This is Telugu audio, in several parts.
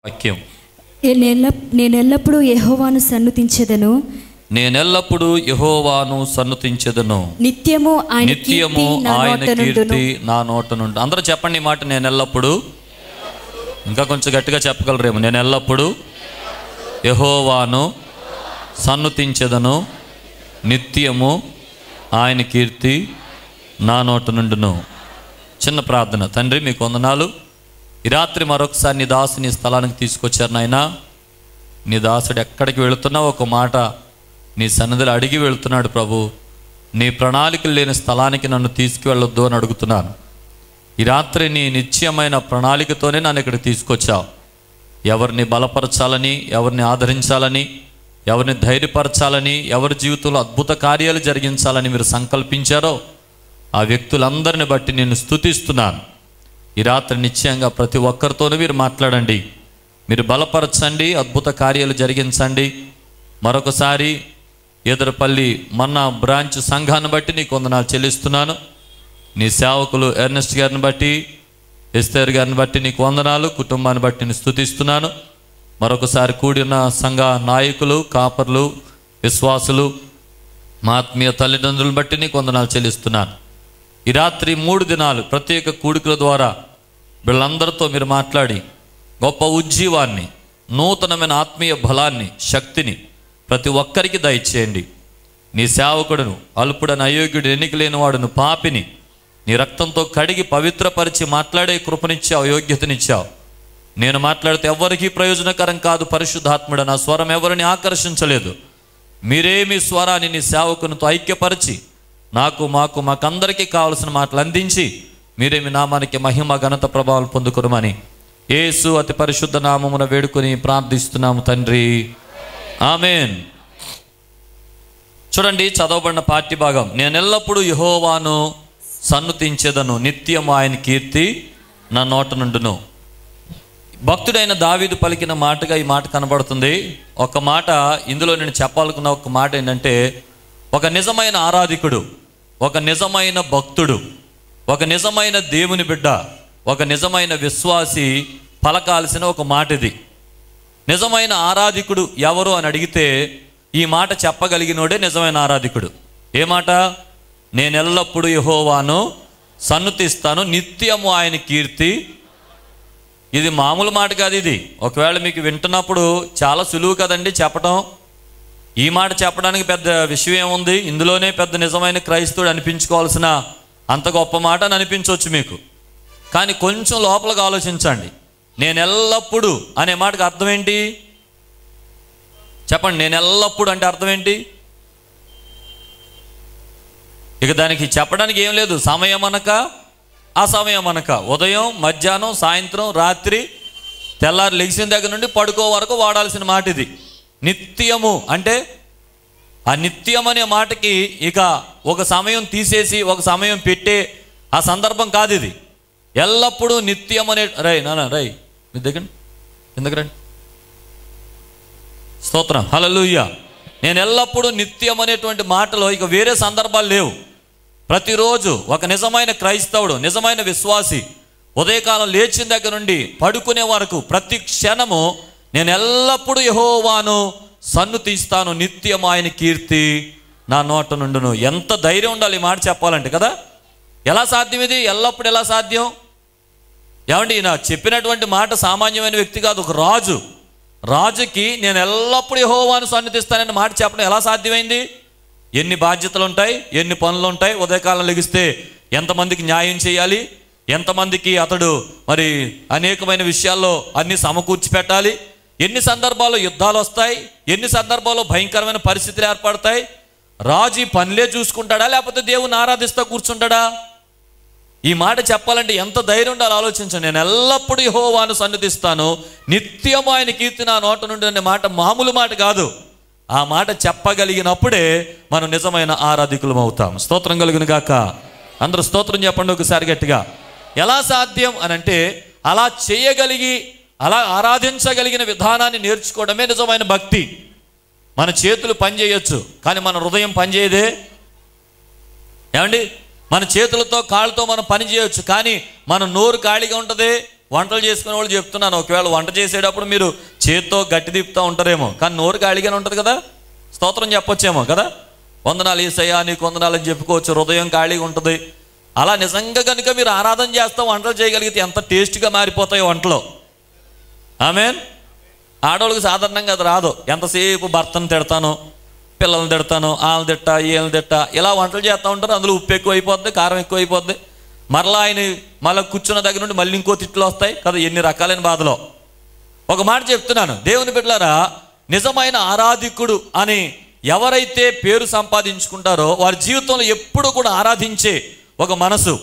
వాక్యం. నేనెల్లప్పుడూ యెహోవాను సన్నుతించెదను, నేనెల్లప్పుడూ యెహోవాను సన్నుతించెదను, నిత్యము ఆయన కీర్తి నా నోట నుండి. అందరూ చెప్పండి ఈ మాట. నేనెల్లప్పుడూ, ఇంకా కొంచెం గట్టిగా చెప్పగలరేమో. నేనెల్లప్పుడూ యెహోవాను సన్నుతించెదను, నిత్యము ఆయన కీర్తి నా నోట నుండును. చిన్న ప్రార్థన. తండ్రి, మీకు వందనాలు. ఈ రాత్రి మరొకసారి నీ దాసుని స్థలానికి తీసుకొచ్చారు నాయనా. నీ దాసుడు ఎక్కడికి వెళుతున్నావు ఒక మాట నీ సన్నిధిలో అడిగి వెళుతున్నాడు ప్రభు. నీ ప్రణాళికలు లేని స్థలానికి నన్ను తీసుకువెళ్ళొద్దు అని అడుగుతున్నాను. ఈ రాత్రి నీ నిశ్చయమైన ప్రణాళికతోనే నన్ను ఇక్కడికి తీసుకొచ్చావు. ఎవరిని బలపరచాలని, ఎవరిని ఆదరించాలని, ఎవరిని ధైర్యపరచాలని, ఎవరి జీవితంలో అద్భుత కార్యాలు జరిగించాలని మీరు సంకల్పించారో ఆ వ్యక్తులందరిని బట్టి నేను స్తుతిస్తున్నాను. ఈ రాత్రి నిశ్చయంగా ప్రతి ఒక్కరితోనూ మీరు మాట్లాడండి, మీరు బలపరచండి, అద్భుత కార్యాలు జరిగించండి. మరొకసారి ఎదురుపల్లి మన్నా బ్రాంచ్ సంఘాన్ని బట్టి నీకు వందనాలు చెల్లిస్తున్నాను. నీ సేవకులు ఎర్నెస్ట్ గారిని బట్టి, ఎస్తేర్ గారిని బట్టి నీకు వందనాలు. కుటుంబాన్ని బట్టి నేను స్తుతిస్తున్నాను. మరొకసారి కూడిన సంఘ నాయకులు, కాపర్లు, విశ్వాసులు, మా ఆత్మీయ తల్లిదండ్రులను బట్టి నీకు వందనాలు చెల్లిస్తున్నాను. ఈ రాత్రి 3 దినాలు ప్రత్యేక కూడికల ద్వారా వీళ్ళందరితో మీరు మాట్లాడి గొప్ప ఉజ్జీవాన్ని, నూతనమైన ఆత్మీయ బలాన్ని, శక్తిని ప్రతి ఒక్కరికి దయచేయండి. నీ సేవకుడును, అల్పుడని, అయోగ్యుడు, ఎన్నిక లేని వాడును, పాపిని నీ రక్తంతో కడిగి పవిత్రపరిచి మాట్లాడే కృపనిచ్చావు, యోగ్యతనిచ్చావు. నేను మాట్లాడితే ఎవరికీ ప్రయోజనకరం కాదు. పరిశుద్ధాత్ముడ, నా స్వరం ఎవరిని ఆకర్షించలేదు. మీరే మీ స్వరాన్ని నీ సేవకునితో ఐక్యపరిచి మాకందరికీ కావలసిన మాటలు అందించి మీరే మీ నామానికి మహిమ, ఘనత, ప్రభావాలు పొందుకురమని యేసు అతి పరిశుద్ధ నామమున వేడుకొని ప్రార్థిస్తున్నాము తండ్రి, ఆమెన్. చూడండి, చదవబడిన పాఠ్య భాగం. నేనెల్లప్పుడూ యెహోవాను సన్నుతించెదను, నిత్యం ఆయన కీర్తి నా నోట నుండును. భక్తుడైన దావీదు పలికిన మాటగా ఈ మాట కనబడుతుంది. ఒక మాట ఇందులో నేను చెప్పాలనుకున్న ఒక మాట ఏంటంటే, ఒక నిజమైన ఆరాధికుడు, ఒక నిజమైన భక్తుడు, ఒక నిజమైన దేవుని బిడ్డ, ఒక నిజమైన విశ్వాసి పలకాల్సిన ఒక మాట ఇది. నిజమైన ఆరాధికుడు ఎవరు అని అడిగితే ఈ మాట చెప్పగలిగినోడే నిజమైన ఆరాధికుడు. ఏ మాట? నేనెల్లప్పుడూ యెహోవాను సన్నుతిస్తాను, నిత్యము ఆయన కీర్తి. ఇది మామూలు మాట కాదు. ఇది ఒకవేళ మీకు వింటున్నప్పుడు చాలా సులువు కదండి చెప్పటం. ఈ మాట చెప్పడానికి పెద్ద విషయం ఏముంది? ఇందులోనే పెద్ద నిజమైన క్రైస్తవుడు అనిపించుకోవాల్సిన అంత గొప్ప మాట అని అనిపించవచ్చు మీకు. కానీ కొంచెం లోపలికి ఆలోచించండి. నేను ఎల్లప్పుడూ అనే మాటకు అర్థం ఏంటి చెప్పండి. నేను ఎల్లప్పుడూ అంటే అర్థం ఏంటి? ఇక దానికి చెప్పడానికి ఏం లేదు. సమయం అనక, అసమయం అనక, ఉదయం, మధ్యాహ్నం, సాయంత్రం, రాత్రి, తెల్లారి లెగిసిన దగ్గర నుండి పడుకో వరకు వాడాల్సిన మాట ఇది. నిత్యము అంటే ఆ నిత్యం అనే మాటకి ఇక ఒక సమయం తీసేసి ఒక సమయం పెట్టే ఆ సందర్భం కాదు ఇది. ఎల్లప్పుడూ నిత్యం అనే రై మీ దగ్గర ఎందుకు రండి. స్తోత్రం, హల్లెలూయా. నేను ఎల్లప్పుడూ నిత్యం అనేటువంటి మాటలో ఇక వేరే సందర్భాలు లేవు. ప్రతిరోజు ఒక నిజమైన క్రైస్తవుడు, నిజమైన విశ్వాసి ఉదయకాలం లేచిన దగ్గర నుండి పడుకునే వరకు ప్రతి క్షణము నేను ఎల్లప్పుడూ యెహోవాను సన్నుతిస్తాను, నిత్యం ఆయన కీర్తి నా నోట నుండును. ఎంత ధైర్యం ఉండాలి ఈ మాట చెప్పాలంటే కదా. ఎలా సాధ్యం ఇది? ఎల్లప్పుడు ఎలా సాధ్యం? ఏమండి, ఈయన చెప్పినటువంటి మాట సామాన్యమైన వ్యక్తి కాదు, ఒక రాజు. రాజుకి నేను ఎల్లప్పుడూ యెహోవాను సన్నుతిస్తానని మాట చెప్పడం ఎలా సాధ్యమైంది? ఎన్ని బాధ్యతలు ఉంటాయి, ఎన్ని పనులు ఉంటాయి. ఉదయకాలం లెగిస్తే ఎంతమందికి న్యాయం చేయాలి, ఎంతమందికి అతడు మరి అనేకమైన విషయాల్లో అన్ని సమకూర్చి పెట్టాలి. ఎన్ని సందర్భాల్లో యుద్ధాలు వస్తాయి, ఎన్ని సందర్భాల్లో భయంకరమైన పరిస్థితులు ఏర్పడతాయి. రాజు ఈ పనులే చూసుకుంటాడా, లేకపోతే దేవుని ఆరాధిస్తూ కూర్చుంటాడా? ఈ మాట చెప్పాలంటే ఎంత ధైర్యం ఉండాలో ఆలోచించండి. నేను ఎల్లప్పుడూ యెహోవాను సన్నుతిస్తాను, నిత్యం ఆయన కీర్తి నా నోట నుండి అనే మాట మామూలు మాట కాదు. ఆ మాట చెప్పగలిగినప్పుడే మనం నిజమైన ఆరాధికులం అవుతాం. స్తోత్రం కలుగును గాక. అందరూ స్తోత్రం చెప్పండి ఒకసారి గట్టిగా. ఎలా సాధ్యం అని అంటే, అలా చేయగలిగి అలా ఆరాధించగలిగిన విధానాన్ని నేర్చుకోవడమే నిజమైన భక్తి. మన చేతులు పనిచేయొచ్చు, కానీ మన హృదయం పనిచేయదే. ఏమండి, మన చేతులతో కాళ్ళతో మనం పని చేయొచ్చు, కానీ మన నోరు ఖాళీగా ఉంటుంది. వంటలు చేసుకునే వాళ్ళు చెప్తున్నాను, ఒకవేళ వంట చేసేటప్పుడు మీరు చేత్తో గట్టి తిప్పుతూ ఉంటారేమో, కానీ నోరు ఖాళీగానే ఉంటుంది కదా, స్తోత్రం చెప్పొచ్చేమో కదా. వందనాలు యేసయ్యా నీకు వందనాలు అని చెప్పుకోవచ్చు, హృదయం ఖాళీగా ఉంటుంది. అలా నిజంగా కనుక మీరు ఆరాధన చేస్తూ వంటలు చేయగలిగితే ఎంత టేస్ట్గా మారిపోతాయో వంటలో. ఆమేన్. ఆడవాళ్ళకి సాధారణంగా అది రాదు. ఎంతసేపు భర్తను తిడతాను, పిల్లల్ని తిడతాను, వాళ్ళని తిట్టా వీళ్ళని తిట్టా ఇలా వంటలు చేస్తూ ఉంటారు. అందులో ఉప్పు ఎక్కువ అయిపోద్ది, కారం ఎక్కువ అయిపోద్ది. మరలా ఆయన మళ్ళీ కూర్చున్న దగ్గర నుండి మళ్ళీ ఇంకో తిట్లు వస్తాయి కదా, ఎన్ని రకాలైన బాధలో. ఒక మాట చెప్తున్నాను, దేవుని బిడ్డలారా, నిజమైన ఆరాధికుడు అని ఎవరైతే పేరు సంపాదించుకుంటారో వారి జీవితంలో ఎప్పుడు కూడా ఆరాధించే ఒక మనసు,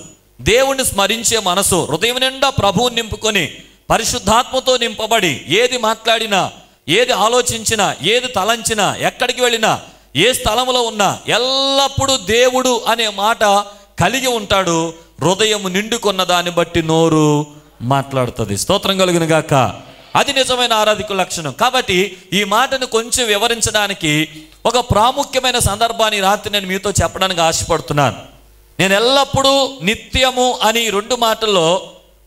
దేవుణ్ణి స్మరించే మనసు, హృదయం నిండా ప్రభువుని నింపుకొని పరిశుద్ధాత్మతో నింపబడి ఏది మాట్లాడినా, ఏది ఆలోచించినా, ఏది తలంచినా, ఎక్కడికి వెళ్ళినా, ఏ స్థలంలో ఉన్నా ఎల్లప్పుడూ దేవుడు అనే మాట కలిగి ఉంటాడు. హృదయం నిండుకున్న దాన్ని బట్టి నోరు మాట్లాడుతుంది. స్తోత్రం కలుగును గాక. అది నిజమైన ఆరాధికుల లక్షణం. కాబట్టి ఈ మాటను కొంచెం వివరించడానికి ఒక ప్రాముఖ్యమైన సందర్భాన్ని రాత్రి నేను మీతో చెప్పడానికి ఆశపడుతున్నాను. నేను ఎల్లప్పుడూ నిత్యము అని 2 మాటల్లో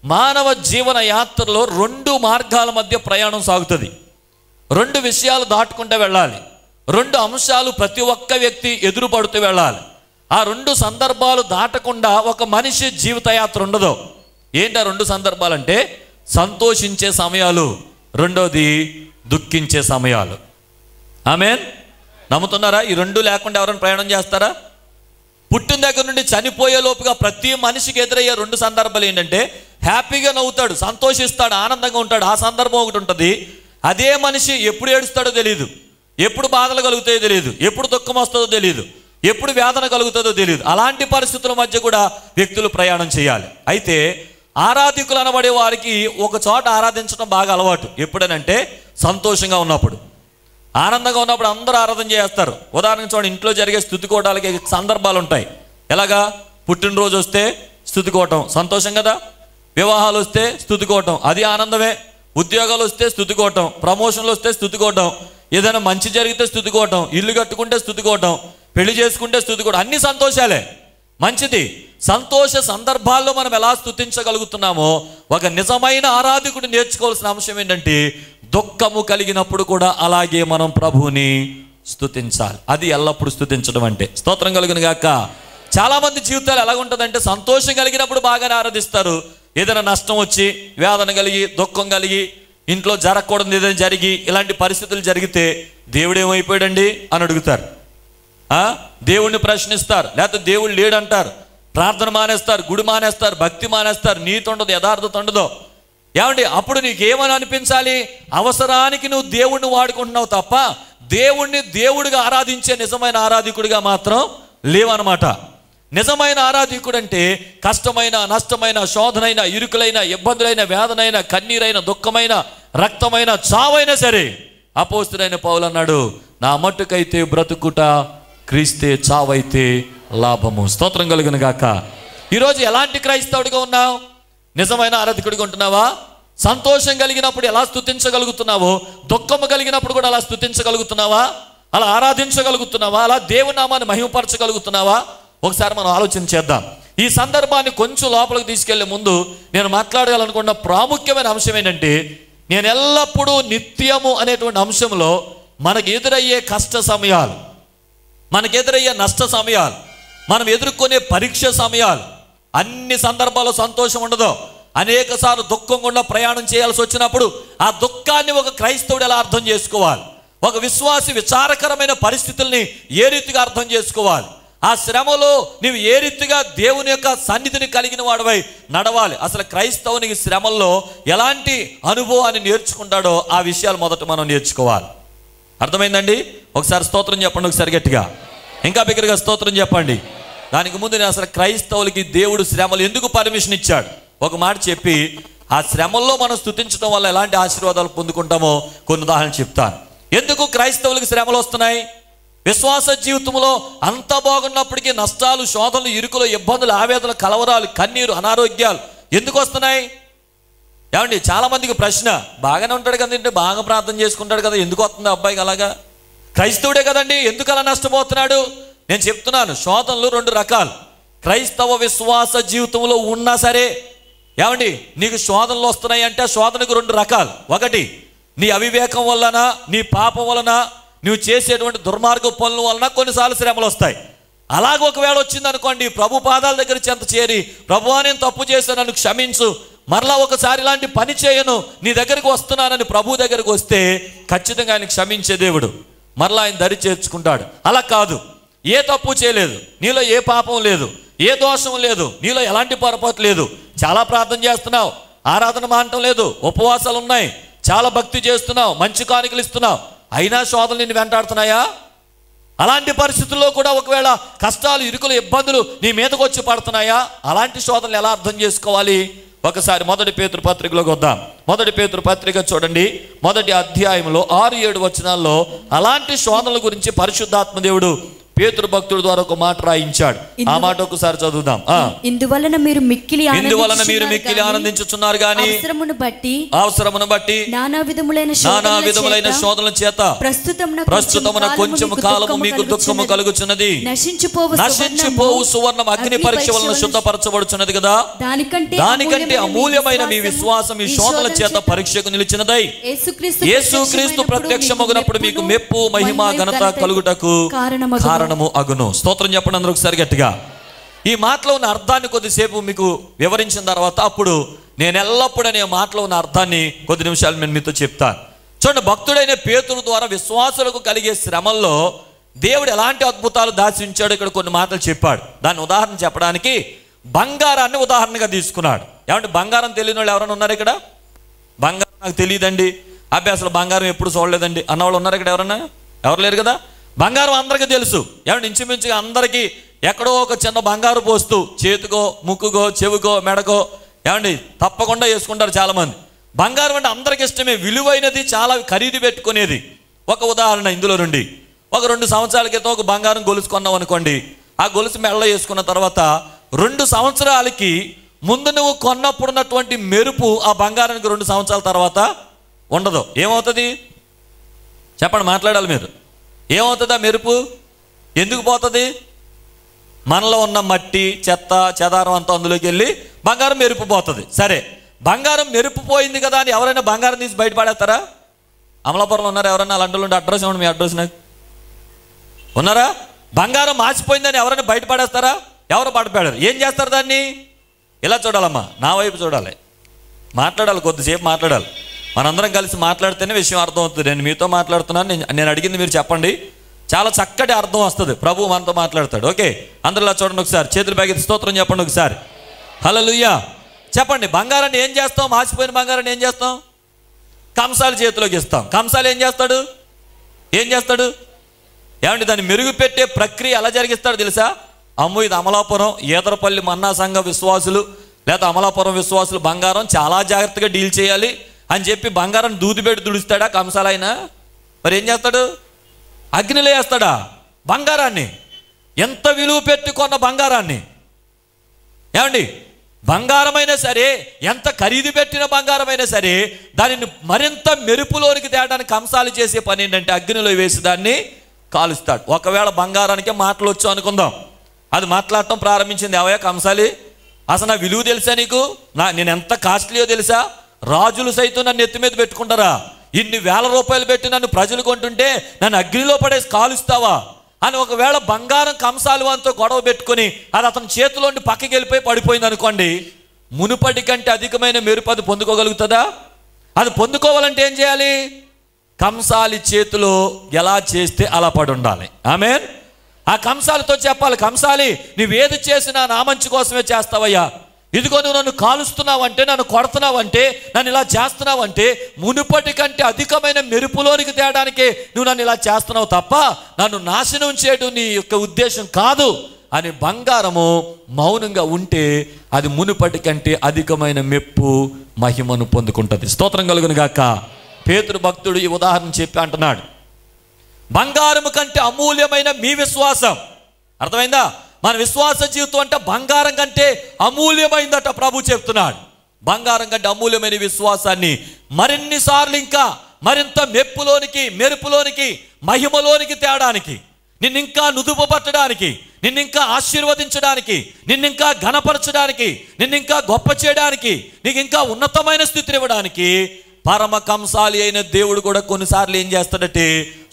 మానవ జీవన యాత్రలో 2 మార్గాల మధ్య ప్రయాణం సాగుతుంది. 2 విషయాలు దాటుకుంటూ వెళ్ళాలి. 2 అంశాలు ప్రతి ఒక్క వ్యక్తి ఎదురుపడుతూ వెళ్ళాలి. ఆ 2 సందర్భాలు దాటకుండా ఒక మనిషి జీవితయాత్ర ఉండదు. ఏంటి ఆ 2 సందర్భాలు అంటే, సంతోషించే సమయాలు, రెండోది దుఃఖించే సమయాలు. ఆమేన్. నమ్ముతున్నారా? ఈ 2 లేకుండా ఎవరైనా ప్రయాణం చేస్తారా? పుట్టిన దగ్గర నుండి చనిపోయే లోపుగా ప్రతి మనిషికి ఎదురయ్యే 2 సందర్భాలు ఏంటంటే, హ్యాపీగా నవ్వుతాడు, సంతోషిస్తాడు, ఆనందంగా ఉంటాడు, ఆ సందర్భం ఒకటి ఉంటుంది. అదే మనిషి ఎప్పుడు ఏడుస్తాడో తెలియదు, ఎప్పుడు బాధలు కలుగుతాయో తెలియదు, ఎప్పుడు దుఃఖం వస్తుందో తెలియదు, ఎప్పుడు వేదన కలుగుతుందో తెలియదు. అలాంటి పరిస్థితుల మధ్య కూడా వ్యక్తులు ప్రయాణం చేయాలి. అయితే ఆరాధికులు అనబడే వారికి ఒక చోట ఆరాధించడం బాగా అలవాటు. ఎప్పుడనంటే సంతోషంగా ఉన్నప్పుడు, ఆనందంగా ఉన్నప్పుడు అందరూ ఆరాధన చేస్తారు. ఉదాహరణకు చూడండి, ఇంట్లో జరిగే స్తుతికోవడానికి సందర్భాలు ఉంటాయి. ఎలాగా? పుట్టినరోజు వస్తే స్తుతికోవటం సంతోషం కదా, వివాహాలు వస్తే స్తుతికోవటం అది ఆనందమే, ఉద్యోగాలు వస్తే స్తుతికోవటం, ప్రమోషన్లు వస్తే స్తుతికోవటం, ఏదైనా మంచి జరిగితే స్తుతికోవటం, ఇల్లు కట్టుకుంటే స్తుతికోవటం, పెళ్లి చేసుకుంటే స్తుతికోవటం, అన్ని సంతోషాలే. మంచిది. సంతోష సందర్భాల్లో మనం ఎలా స్తుతించగలుగుతున్నామో ఒక నిజమైన ఆరాధకుడు నేర్చుకోవాల్సిన అంశం ఏంటంటే, దుఃఖము కలిగినప్పుడు కూడా అలాగే మనం ప్రభువుని స్తుతించాలి. అది ఎల్లప్పుడు స్తుతించడం అంటే. స్తోత్రం కలుగును గాక. చాలా మంది జీవితాలు ఎలాగుంటుందంటే, సంతోషం కలిగినప్పుడు బాగానే ఆరాధిస్తారు, ఏదైనా నష్టం వచ్చి, వేదన కలిగి, దుఃఖం కలిగి, ఇంట్లో జరగకూడదు ఏదైనా జరిగి, ఇలాంటి పరిస్థితులు జరిగితే దేవుడు ఏమైపోయాడండి అని అడుగుతారు, దేవుణ్ణి ప్రశ్నిస్తారు, లేకపోతే దేవుడు లేడంటారు, ప్రార్థన మానేస్తారు, గుడి మానేస్తారు, భక్తి మానేస్తారు, నీతి ఉండదు, యథార్థత ఉండదు. ఏమండి, అప్పుడు నీకేమని అనిపించాలి? అవసరానికి నువ్వు దేవుణ్ణి వాడుకుంటున్నావు తప్ప దేవుణ్ణి దేవుడిగా ఆరాధించే నిజమైన ఆరాధికుడిగా మాత్రం లేవన్నమాట. నిజమైన ఆరాధికుడు అంటే కష్టమైన, నష్టమైన, శోధనైన, ఇరుకులైన, ఇబ్బందులైన, వేదనైన, కన్నీరైన, దుఃఖమైన, రక్తమైన, చావైనా సరే, అపోస్తుడైన పౌలు అన్నాడు, నా మట్టుకైతే బ్రతుకుట క్రీస్తే, చావైతే లాభము. స్తోత్రం కలుగును గాక. ఈరోజు ఎలాంటి క్రైస్తవుడిగా ఉన్నావు? నిజమైన ఆరాధికుడిగా ఉంటున్నావా? సంతోషం కలిగినప్పుడు ఎలా స్తుతించగలుగుతున్నావో, దుఃఖము కలిగినప్పుడు కూడా అలా స్తుతించగలుగుతున్నావా? అలా ఆరాధించగలుగుతున్నావా? అలా దేవుని నామాన్ని మహిమపరచగలుగుతున్నావా? ఒకసారి మనం ఆలోచన చేద్దాం. ఈ సందర్భాన్ని కొంచెం లోపలికి తీసుకెళ్లే ముందు నేను మాట్లాడాలనుకున్న ప్రాముఖ్యమైన అంశం ఏంటంటే, నేను ఎల్లప్పుడూ నిత్యము అనేటువంటి అంశంలో మనకు ఎదురయ్యే కష్ట సమయాలు, మనకు ఎదురయ్యే నష్ట సమయాలు, మనం ఎదుర్కొనే పరీక్ష సమయాలు, అన్ని సందర్భాల్లో సంతోషం ఉండదు. అనేక సార్లు దుఃఖం గుండా ప్రయాణం చేయాల్సి వచ్చినప్పుడు ఆ దుఃఖాన్ని ఒక క్రైస్తవుడు ఎలా అర్థం చేసుకోవాలి? ఒక విశ్వాసి విచారకరమైన పరిస్థితుల్ని ఏ రీతిగా అర్థం చేసుకోవాలి? ఆ శ్రమలో నీవు ఏ రీతిగా దేవుని యొక్క సన్నిధిని కలిగిన వాడివై నడవాలి? అసలు క్రైస్తవునికి శ్రమల్లో ఎలాంటి అనుభవాన్ని నేర్చుకుంటాడో ఆ విషయాలు మొదట మనం నేర్చుకోవాలి. అర్థమైందండి? ఒకసారి స్తోత్రం చెప్పండి, ఒకసారి గట్టిగా, ఇంకా బిగ్గరగా స్తోత్రం చెప్పండి. దానికి ముందు నేను అసలు క్రైస్తవులకి దేవుడు శ్రమలు ఎందుకు పర్మిషన్ ఇచ్చాడు ఒక మాట చెప్పి, ఆ శ్రమల్లో మనం స్తుతించడం వల్ల ఎలాంటి ఆశీర్వాదాలు పొందుకుంటామో కొన్ని ఉదాహరణలు చెప్తాను. ఎందుకు క్రైస్తవులకి శ్రమలు వస్తున్నాయి? విశ్వాస జీవితంలో అంత బాగున్నప్పటికీ నష్టాలు, శోధనలు, ఇరుకులు, ఇబ్బందులు, ఆవేదనలు, కలవరాలు, కన్నీరు, అనారోగ్యాలు ఎందుకు వస్తున్నాయి? ఏమండి, చాలా మందికి ప్రశ్న, బాగానే ఉంటాడు కదండి, బాగా ప్రార్థన చేసుకుంటాడు కదా, ఎందుకు వస్తుంది అబ్బాయికి అలాగా? క్రైస్తవుడే కదండి, ఎందుకు అలా నష్టపోతున్నాడు? నేను చెప్తున్నాను, శోధనలు 2 రకాలు. క్రైస్తవ విశ్వాస జీవితంలో ఉన్నా సరే ఏమండి, నీకు శోధనలు వస్తున్నాయి అంటే ఆ శోధనకు రెండు రకాలు. ఒకటి నీ అవివేకం వలన, నీ పాపం వలన, నువ్వు చేసేటువంటి దుర్మార్గ పనుల వలన కొన్నిసార్లు శ్రమలు వస్తాయి. అలాగ ఒకవేళ వచ్చింది అనుకోండి, ప్రభు పాదాల దగ్గర చెంత చేరి, ప్రభువా నేను తప్పు చేశాను, నన్ను క్షమించు, మరలా ఒకసారి ఇలాంటి పని చేయను, నీ దగ్గరికి వస్తున్నానని ప్రభు దగ్గరికి వస్తే ఖచ్చితంగా ఆయన క్షమించే దేవుడు, మరలా ఆయన దరి చేర్చుకుంటాడు. అలా కాదు, ఏ తప్పు చేయలేదు, నీలో ఏ పాపం లేదు, ఏ దోషం లేదు, నీలో ఎలాంటి పొరపాటు లేదు, చాలా ప్రార్థన చేస్తున్నావు, ఆరాధన మానటం లేదు, ఉపవాసాలు ఉన్నాయి, చాలా భక్తి చేస్తున్నావు, మంచి కానుకలు ఇస్తున్నావు, అయినా శోధనలు నిన్ను వెంటాడుతున్నాయా? అలాంటి పరిస్థితుల్లో కూడా ఒకవేళ కష్టాలు, ఇరుకులు, ఇబ్బందులు నీ మీదకి వచ్చి పడుతున్నాయా? అలాంటి శోధనలు ఎలా అర్థం చేసుకోవాలి? ఒకసారి మొదటి పేతురు పత్రికలోకి వద్దాం. మొదటి పేతురు పత్రిక చూడండి, మొదటి అధ్యాయంలో 6-7 వచనాల్లో అలాంటి శోధనల గురించి పరిశుద్ధాత్మ దేవుడు పేతురు భక్తుడి ద్వారా ఒక మాట రాయించాడు. ఆ మాట ఒకసారి చదువుదాం. ఇందువలన మీరు మిక్కిలి ఆనందించుచున్నారు గాని అవసరమును బట్టి నానా విధములైన శోధనల చేత ప్రస్తుతమున కొంచెం కాలము మీకు దుఃఖము కలుగుచున్నది, నశించిపోవు సువర్ణం అగ్ని పరీక్ష వలన శుద్ధపరచబడుచున్నది కదా, దానికంటే అమూల్యమైన మీ విశ్వాసం ఈ శోధనల చేత పరీక్షకు నిలిచినదై యేసుక్రీస్తు ప్రత్యక్షమగునప్పుడు మీకు మెప్పు, మహిమ, ఘనత కలుగుటకు కారణము అగును. స్తోత్రం చెప్పండి అందరూ ఒకసారి గట్టిగా. ఈ మాటలో ఉన్న అర్థాన్ని కొద్దిసేపు మీకు వివరించిన తర్వాత అప్పుడు నేను ఎల్లప్పుడూ అనే మాటలో ఉన్న అర్థాన్ని కొద్ది నిమిషాలు నేను మీతో చెప్తాను. చూడండి, భక్తుడైన పేతురు ద్వారా విశ్వాసులకు కలిగే శ్రమల్లో దేవుడు ఎలాంటి అద్భుతాలు దాచించాడు ఇక్కడ కొన్ని మాటలు చెప్పాడు. దాని ఉదాహరణ చెప్పడానికి బంగారాన్ని ఉదాహరణగా తీసుకున్నాడు. ఏమంటే బంగారం తెలియని వాళ్ళు ఎవరైనా ఉన్నారు ఇక్కడ? బంగారం నాకు తెలియదండి, అబ్బాయి అసలు బంగారం ఎప్పుడు చూడలేదండి అన్నవాళ్ళు ఉన్నారు ఇక్కడ? ఎవరన్నా? ఎవరు లేరు కదా. బంగారం అందరికీ తెలుసు. ఏమంటే ఇంచుమించుగా అందరికీ ఎక్కడో ఒక చిన్న బంగారు పోస్తూ చేతికో, ముక్కుకో, చెవికో, మెడకో ఏమండి తప్పకుండా వేసుకుంటారు చాలామంది. బంగారం అంటే అందరికి ఇష్టమే, విలువైనది, చాలా ఖరీదు పెట్టుకునేది. ఒక ఉదాహరణ ఇందులో నుండి, ఒక 2 సంవత్సరాల క్రితం ఒక బంగారం గొలుసు కొన్నావు అనుకోండి. ఆ గొలుసు మెడలో వేసుకున్న తర్వాత 2 సంవత్సరాలకి ముందు నువ్వు కొన్నప్పుడు ఉన్నటువంటి మెరుపు ఆ బంగారానికి 2 సంవత్సరాల తర్వాత ఉండదు. ఏమవుతుంది చెప్పండి, మాట్లాడాలి మీరు. ఏమవుతుంది ఆ మెరుపు? ఎందుకు పోతుంది? మనలో ఉన్న మట్టి, చెత్త, చెదారం అంతా అందులోకి వెళ్ళి బంగారం మెరుపు పోతుంది. సరే, బంగారం మెరుపు పోయింది కదా అని ఎవరైనా బంగారం తీసి బయటపడేస్తారా? అమలాపురంలో ఉన్నారా ఎవరైనా? అలాంటి వాళ్ళు అడ్రస్ ఇవ్వండి, మీ అడ్రస్ నాకు. ఉన్నారా? బంగారం మార్చిపోయిందని ఎవరైనా బయటపడేస్తారా? ఎవరు బయటపడారు? ఏం చేస్తారు దాన్ని? ఇలా చూడాలమ్మా, నా వైపు చూడాలి, మాట్లాడాలి, కొద్దిసేపు మాట్లాడాలి. మనందరం కలిసి మాట్లాడితేనే విషయం అర్థం అవుతుంది. నేను మీతో మాట్లాడుతున్నాను, నేను అడిగింది మీరు చెప్పండి, చాలా చక్కటి అర్థం వస్తుంది. ప్రభు మనతో మాట్లాడతాడు. ఓకే, అందరిలా చూడండి ఒకసారి, చేతులు పైకి స్తోత్రం చెప్పండి ఒకసారి. హల్లెలూయా చెప్పండి. బంగారాన్ని ఏం చేస్తాం? మార్చిపోయిన బంగారాన్ని ఏం చేస్తాం? కంసాలి చేతిలోకి ఇస్తాం. కంసాలి ఏం చేస్తాడు? ఏమంటే దాన్ని మెరుగు పెట్టే ప్రక్రియ ఎలా జరిగిస్తాడు తెలుసా? అమ్ము, ఇది అమలాపురం ఈదరపల్లి మన్నా సంఘ విశ్వాసులు లేదా అమలాపురం విశ్వాసులు బంగారం చాలా జాగ్రత్తగా డీల్ చేయాలి అని చెప్పి బంగారం దూది పెట్టి దుడుస్తాడా కంసాలైనా? మరి ఏం చేస్తాడు? అగ్నిలో వేస్తాడా బంగారాన్ని? ఎంత విలువ పెట్టుకున్న బంగారాన్ని, ఏమండి బంగారమైనా సరే, ఎంత ఖరీదు పెట్టిన బంగారమైనా సరే, దానిని మరింత మెరుపులోనికి తేడానికి కంసాలు చేసే పని ఏంటంటే అగ్నిలో వేసి దాన్ని కాలుస్తాడు. ఒకవేళ బంగారానికే మాటలు వచ్చు అనుకుందాం, అది మాట్లాడటం ప్రారంభించింది, ఏవయ్యా కంసాలి అసలు నా విలువ తెలుసా నీకు? నేను ఎంత కాస్ట్లీయో తెలుసా? రాజులు సైతం నన్ను ఎత్తి మీద పెట్టుకుంటారా? ఇన్ని వేల రూపాయలు పెట్టి నన్ను ప్రజలు కొంటుంటే నన్ను అగ్నిలో పడేసి కాలుస్తావా అని ఒకవేళ బంగారం కంసాలి వానితో గొడవ పెట్టుకుని అది అతని చేతిలోండి పక్కకి వెళ్ళిపోయి పడిపోయింది అనుకోండి, మునుపటి కంటే అధికమైన మెరుపు అది పొందుకోగలుగుతుందా? అది పొందుకోవాలంటే ఏం చేయాలి? కంసాలి చేతిలో ఎలా చేస్తే అలా పడి ఉండాలి. ఆమేన్. ఆ కంసాలితో చెప్పాలి, కంసాలి నువ్వేది చేసినా నా మంచి కోసమే చేస్తావయ్యా, ఇదిగో నువ్వు నన్ను కాలుస్తున్నావంటే, నన్ను కొడుతున్నావంటే, నన్ను ఇలా చేస్తున్నావంటే మునుపటి కంటే అధికమైన మెరుపులోనికి తేడానికే నువ్వు నన్ను ఇలా చేస్తున్నావు తప్ప నన్ను నాశనం చేయడం నీ యొక్క ఉద్దేశం కాదు అని బంగారము మౌనంగా ఉంటే అది మునుపటి కంటే అధికమైన మెప్పు, మహిమను పొందుకుంటుంది. స్తోత్రం కలుగును గాక. పేతురు భక్తుడు ఈ ఉదాహరణ చెప్పి అంటున్నాడు, బంగారము కంటే అమూల్యమైన మీ విశ్వాసం. అర్థమైందా? మన విశ్వాస జీవితం అంటే బంగారం కంటే అమూల్యమైందట ప్రభు చెప్తున్నాడు. బంగారం కంటే అమూల్యమైన విశ్వాసాన్ని మరిన్నిసార్లు ఇంకా మరింత మెప్పులోనికి, మెరుపులోనికి, మహిమలోనికి తేడానికి నిన్నింకా నుదుపు పట్టడానికి, నిన్నింకా ఆశీర్వదించడానికి, నిన్నింకా ఘనపరచడానికి, నిన్నింకా గొప్ప చేయడానికి, నీకు ఇంకా ఉన్నతమైన స్థితిని ఇవ్వడానికి పరమ కంసాలి అయిన దేవుడు కూడా కొన్నిసార్లు ఏం చేస్తాడంటే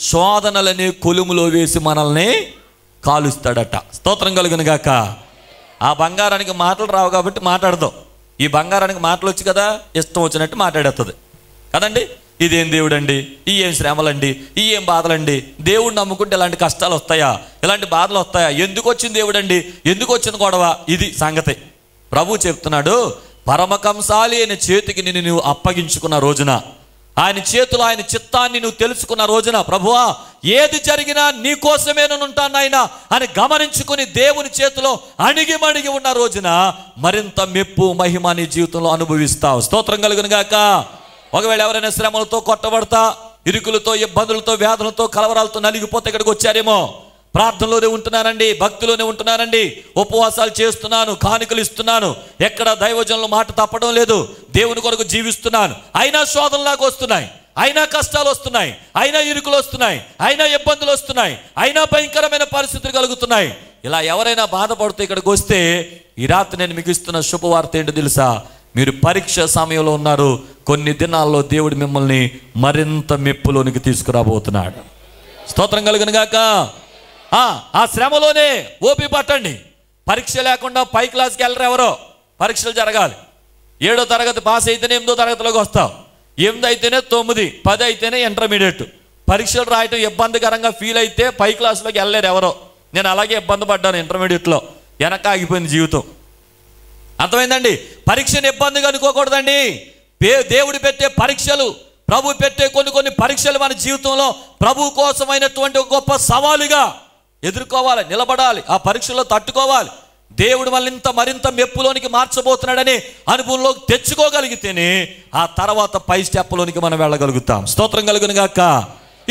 శోధనలని కొలుములో వేసి మనల్ని కాలుస్తాడట. స్తోత్రం కలుగును గాక. ఆ బంగారానికి మాటలు రావు కాబట్టి మాట్లాడదాం. ఈ బంగారానికి మాటలు వచ్చి కదా ఇష్టం వచ్చినట్టు మాట్లాడేస్తుంది కదండి. ఇదేం దేవుడు అండి, ఈ ఏం శ్రమలండి, ఈ ఏం బాధలండి, దేవుడు నమ్ముకుంటే ఇలాంటి కష్టాలు వస్తాయా, ఇలాంటి బాధలు వస్తాయా, ఎందుకు వచ్చింది దేవుడు అండి, ఎందుకు వచ్చింది గొడవ, ఇది సంగతి. ప్రభు చెప్తున్నాడు, పరమకంసాలి అయిన చేతికి నిన్ను నువ్వు అప్పగించుకున్న రోజున, ఆయన చేతిలో ఆయన చిత్తాన్ని నువ్వు తెలుసుకున్న రోజున, ప్రభువా ఏది జరిగినా నీ కోసమే నేను ఉంటాను ఆయన అని గమనించుకుని దేవుని చేతిలో అణిగిమణిగి ఉన్న రోజున మరింత మెప్పు మహిమ నీ జీవితంలో అనుభవిస్తావు. స్తోత్రం కలుగును గాక. ఒకవేళ ఎవరైనా శ్రమలతో కొట్టబడతా, ఇరుకులతో, ఇబ్బందులతో, వ్యాధులతో, కలవరాలతో నలిగిపోతే ఇక్కడికి వచ్చారేమో, ప్రార్థనలోనే ఉంటున్నానండి, భక్తిలోనే ఉంటున్నానండి, ఉపవాసాలు చేస్తున్నాను, కానుకలు ఇస్తున్నాను, ఎక్కడ దైవజనుల మాట తప్పడం లేదు, దేవుని కొరకు జీవిస్తున్నాను, అయినా శోధనలాగా వస్తున్నాయి, అయినా కష్టాలు వస్తున్నాయి, అయినా ఇరుకులు వస్తున్నాయి, అయినా ఇబ్బందులు వస్తున్నాయి, అయినా భయంకరమైన పరిస్థితులు కలుగుతున్నాయి. ఇలా ఎవరైనా బాధపడుతూ ఇక్కడికి వస్తే ఈ రాత్రి నేను మీకు ఇస్తున్న శుభవార్త ఏంటో తెలుసా? మీరు పరీక్ష సమయంలో ఉన్నారు. కొన్ని దినాల్లో దేవుడు మిమ్మల్ని మరింత మెప్పులోనికి తీసుకురాబోతున్నాడు. స్తోత్రం కలుగును గాక. ఆ శ్రమలోనే ఓపి పట్టండి. పరీక్ష లేకుండా పై క్లాస్కి వెళ్ళరు ఎవరో. పరీక్షలు జరగాలి. 7వ తరగతి పాస్ అయితేనే 8వ తరగతిలోకి వస్తాం, 8 అయితేనే 9, 10 అయితేనే ఇంటర్మీడియట్. పరీక్షలు రాయటం ఇబ్బందికరంగా ఫీల్ అయితే పై క్లాస్లోకి వెళ్ళలేరు ఎవరో. నేను అలాగే ఇబ్బంది పడ్డాను ఇంటర్మీడియట్లో, వెనక ఆగిపోయింది జీవితం. అర్థమైందండి? పరీక్షను ఇబ్బందిగా అనుకోకూడదండి. దేవుడు పెట్టే పరీక్షలు, ప్రభు పెట్టే కొన్ని పరీక్షలు మన జీవితంలో ప్రభు కోసమైనటువంటి ఒక గొప్ప సవాలుగా ఎదుర్కోవాలి, నిలబడాలి, ఆ పరీక్షల్లో తట్టుకోవాలి. దేవుడు మరింత మెప్పులోనికి మార్చబోతున్నాడని అనుభవంలోకి తెచ్చుకోగలిగితేనే ఆ తర్వాత పై స్టెప్లోనికి మనం వెళ్ళగలుగుతాం. స్తోత్రం కలుగును గాక.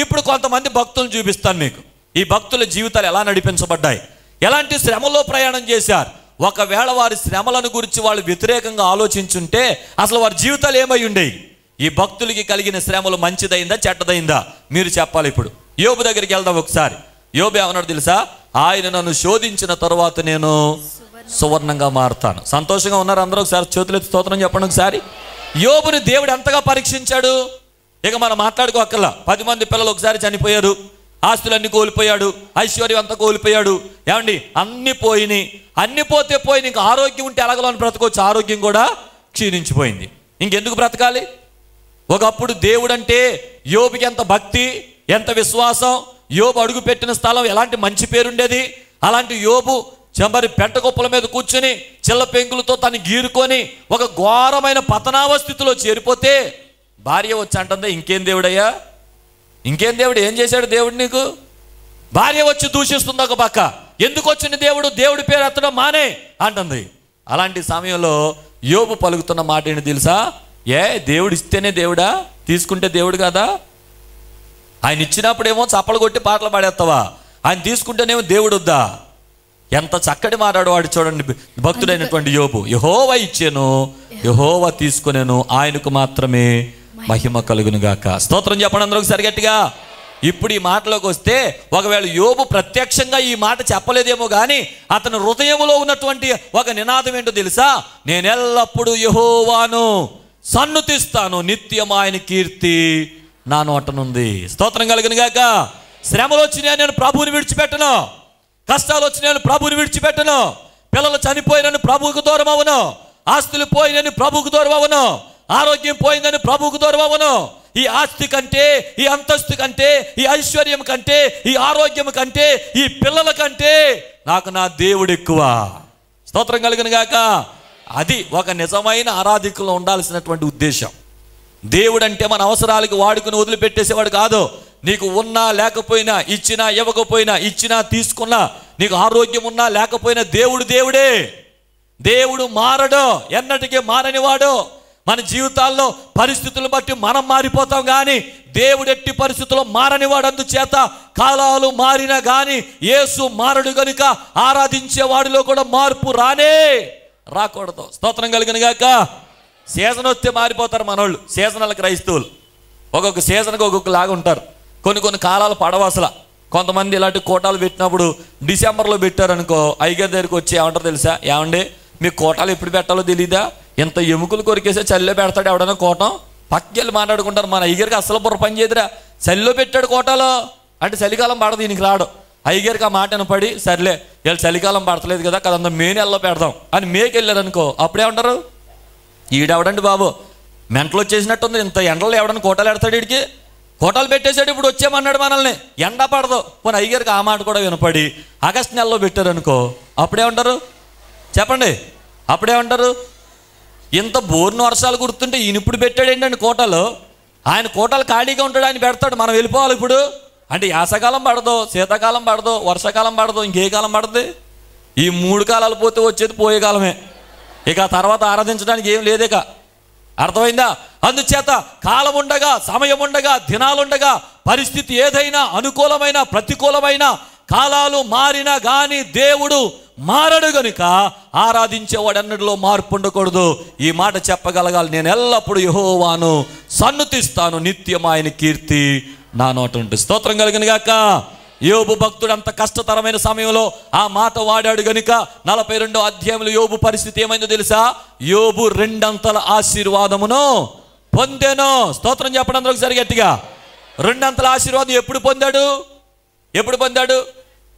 ఇప్పుడు కొంతమంది భక్తులను చూపిస్తాను మీకు. ఈ భక్తుల జీవితాలు ఎలా నడిపించబడ్డాయి, ఎలాంటి శ్రమలో ప్రయాణం చేశారు. ఒకవేళ వారి శ్రమలను గురించి వాళ్ళు వ్యతిరేకంగా ఆలోచించుంటే అసలు వారి జీవితాలు ఏమై ఉండేవి? ఈ భక్తులకి కలిగిన శ్రమలు మంచిదైందా చెడ్డదైందా మీరు చెప్పాలి. ఇప్పుడు యోబు దగ్గరికి వెళ్దాం ఒకసారి. యోబు ఏమన్నాడు తెలుసా? ఆయన నన్ను శోధించిన తరువాత నేను సువర్ణంగా మారుతాను. సంతోషంగా ఉన్నారు అందరూ? ఒకసారి చేతులెత్తి స్తోత్రం చెప్పండి ఒకసారి. యోబుని దేవుడు ఎంతగా పరీక్షించాడు. ఇక మనం మాట్లాడుకోకల్లా. 10 మంది పిల్లలు ఒకసారి చనిపోయారు, ఆస్తులన్నీ కోల్పోయాడు, ఐశ్వర్యం అంతా కోల్పోయాడు. ఏమండి, అన్ని పోయినాయి. అన్ని పోతే పోయి ఇంకా ఆరోగ్యం ఉంటే ఎలాగలో అని బ్రతకొచ్చు, ఆరోగ్యం కూడా క్షీణించిపోయింది. ఇంకెందుకు బ్రతకాలి? ఒకప్పుడు దేవుడు అంటే యోబుకి ఎంత భక్తి, ఎంత విశ్వాసం, యోబు అడుగు పెట్టిన స్థలం ఎలాంటి మంచి పేరుండేది. అలాంటి యోబు చెంబరి పెంటగొప్పల మీద కూర్చొని చిల్ల పెంకులతో తను గీరుకొని ఒక ఘోరమైన పతనావస్థితిలో చేరిపోతే భార్య వచ్చి అంటుందా, ఇంకేం దేవుడయ్యా, ఇంకేం దేవుడు, ఏం చేశాడు దేవుడు నీకు? భార్య వచ్చి దూషిస్తుంది ఒక పక్క. ఎందుకు వచ్చిన దేవుడు, దేవుడి పేరు ఎత్తడం మానే అంటుంది. అలాంటి సమయంలో యోబు పలుకుతున్న మాట ఏంటి తెలుసా? దేవుడు ఇస్తేనే దేవుడా, తీసుకుంటే దేవుడు కదా? ఆయన ఇచ్చినప్పుడేమో చప్పలు కొట్టి పాటలు పాడేస్తావా, ఆయన తీసుకుంటేనేమో దేవుడు వద్దా? ఎంత చక్కటి మాట్లాడేవాడు చూడండి భక్తుడైనటువంటి యోబు. యెహోవా ఇచ్చాను, యెహోవా తీసుకునేను, ఆయనకు మాత్రమే మహిమ కలుగును గాక. స్తోత్రం చెప్పండి అందరూ ఒకసారి గట్టిగా. ఇప్పుడు ఈ మాటలోకి వస్తే, ఒకవేళ యోబు ప్రత్యక్షంగా ఈ మాట చెప్పలేదేమో కానీ అతని హృదయంలో ఉన్నటువంటి ఒక నినాదం ఏంటో తెలుసా? నేను ఎల్లప్పుడూ యెహోవాను సన్నుతిస్తాను, నిత్యం ఆయన కీర్తి నా నోటనుంది. స్తోత్రం కలుగును గాక. శ్రమలు వచ్చినాయి నేను ప్రభువుని విడిచిపెట్టను, కష్టాలు వచ్చినాయి నేను ప్రభువుని విడిచిపెట్టను, పిల్లలు చనిపోయినను ప్రభువుకు దూరం అవును, ఆస్తులు పోయినని ప్రభువుకు దూరం అవును, ఆరోగ్యం పోయిందని ప్రభువుకు దూరం అవును. ఈ ఆస్తి కంటే, ఈ అంతస్తు కంటే, ఈ ఐశ్వర్యం కంటే, ఈ ఆరోగ్యం కంటే, ఈ పిల్లల కంటే నాకు నా దేవుడు ఎక్కువ. స్తోత్రం కలుగును గాక. అది ఒక నిజమైన ఆరాధికుల్లో ఉండాల్సినటువంటి ఉద్దేశం. దేవుడు అంటే మన అవసరాలకు వాడుకుని వదిలిపెట్టేసేవాడు కాదు. నీకు ఉన్నా లేకపోయినా, ఇచ్చినా ఇవ్వకపోయినా, ఇచ్చినా తీసుకున్నా, నీకు ఆరోగ్యం ఉన్నా లేకపోయినా దేవుడు దేవుడే. దేవుడు మారడు, ఎన్నటికీ మారనివాడు. మన జీవితాల్లో పరిస్థితులను బట్టి మనం మారిపోతాం కానీ దేవుడు ఎట్టి పరిస్థితుల్లో మారనివాడు. అందుచేత కాలాలు మారినా కానీ యేసు మారడు గనుక ఆరాధించేవాడిలో కూడా మార్పు రాకూడదు. స్తోత్రం కలుగును గాక. సీజన్ వస్తే మారిపోతారు మనోళ్ళు, సీజనల్ క్రైస్తవులు. ఒక్కొక్క సీజన్కి ఒక్కొక్క లాగా ఉంటారు. కొన్ని కాలాలు పడవ అసలు. కొంతమంది ఇలాంటి కోటాలు పెట్టినప్పుడు డిసెంబర్లో పెట్టారనుకో, అయ్యగారి దగ్గరికి వచ్చి ఏమంటారు తెలుసా, ఏమండి మీ కోటాలు ఎప్పుడు పెట్టాలో తెలీదా, ఇంత ఎముకలు కొరికేసే చలిలో పెడతాడు ఎవడన్నా కోటం, పక్కెళ్ళి మాట్లాడుకుంటారు. మన అయ్యగారికి అసలు బుర్ర పని చేయదురా, చలిలో పెట్టాడు కోటాలో అంటే చలికాలం పడదు, దీనికి రాడు. అయ్యగారికి ఆ మాట వినపడి సర్లే వీళ్ళు చలికాలం పడతలేదు కదా కదంతా మే నెలలో పెడదాం అని మేకి వెళ్ళారనుకో, అప్పుడేమంటారు, ఈడెవడండి బాబు మెంటలు వచ్చేసినట్టుంది, ఇంత ఎండలో ఎవడన్నా కోటాలు పెడతాడు, వీడికి కోటాలు పెట్టేశాడు, ఇప్పుడు వచ్చేమన్నాడు మనల్ని, ఎండ పడదు. పోనీ అయ్యగారికి ఆ మాట కూడా వినపడి ఆగస్టు నెలలో పెట్టారనుకో, అప్పుడేమంటారు చెప్పండి, అప్పుడేమంటారు, ఇంత బోర్న వర్షాలు కుడుతుంటే ఈయన ఇప్పుడు పెట్టాడు ఏంటండి కోటాలు, ఆయన కోటాలు ఖాళీగా ఉంటాడు, ఆయన పెడతాడు, మనం వెళ్ళిపోవాలి ఇప్పుడు అంటే. యాసకాలం పడదు, శీతాకాలం పడదు, వర్షాకాలం పడదు, ఇంకే కాలం పడుతుంది, ఈ 3 కాలాలు పోతే వచ్చేది పోయే కాలమే, ఇక తర్వాత ఆరాధించడానికి ఏం లేదేక, అర్థమైందా? అందుచేత కాలం ఉండగా, సమయం ఉండగా, దినాలుండగా, పరిస్థితి ఏదైనా అనుకూలమైన ప్రతికూలమైన కాలాలు మారినా కానీ దేవుడు మారడు గనుక ఆరాధించేవాడన్నిటిలో మార్పు ఉండకూడదు. ఈ మాట చెప్పగలగాలి, నేను ఎల్లప్పుడూ యెహోవాను సన్నుతిస్తాను, నిత్యం ఆయన కీర్తి నా నోట ఉంటుంది. స్తోత్రం కలుగును గాక. యోబు భక్తుడు అంత కష్టతరమైన సమయంలో ఆ మాట వాడాడు గనుక 42వ అధ్యాయంలో యోబు పరిస్థితి ఏమైందో తెలుసా, యోబు 2 అంతల ఆశీర్వాదమును పొందెను. స్తోత్రం చెప్పండి అందరూ ఒకసారి గట్టిగా. 2 అంతల ఆశీర్వాదం ఎప్పుడు పొందాడు, ఎప్పుడు పొందాడు?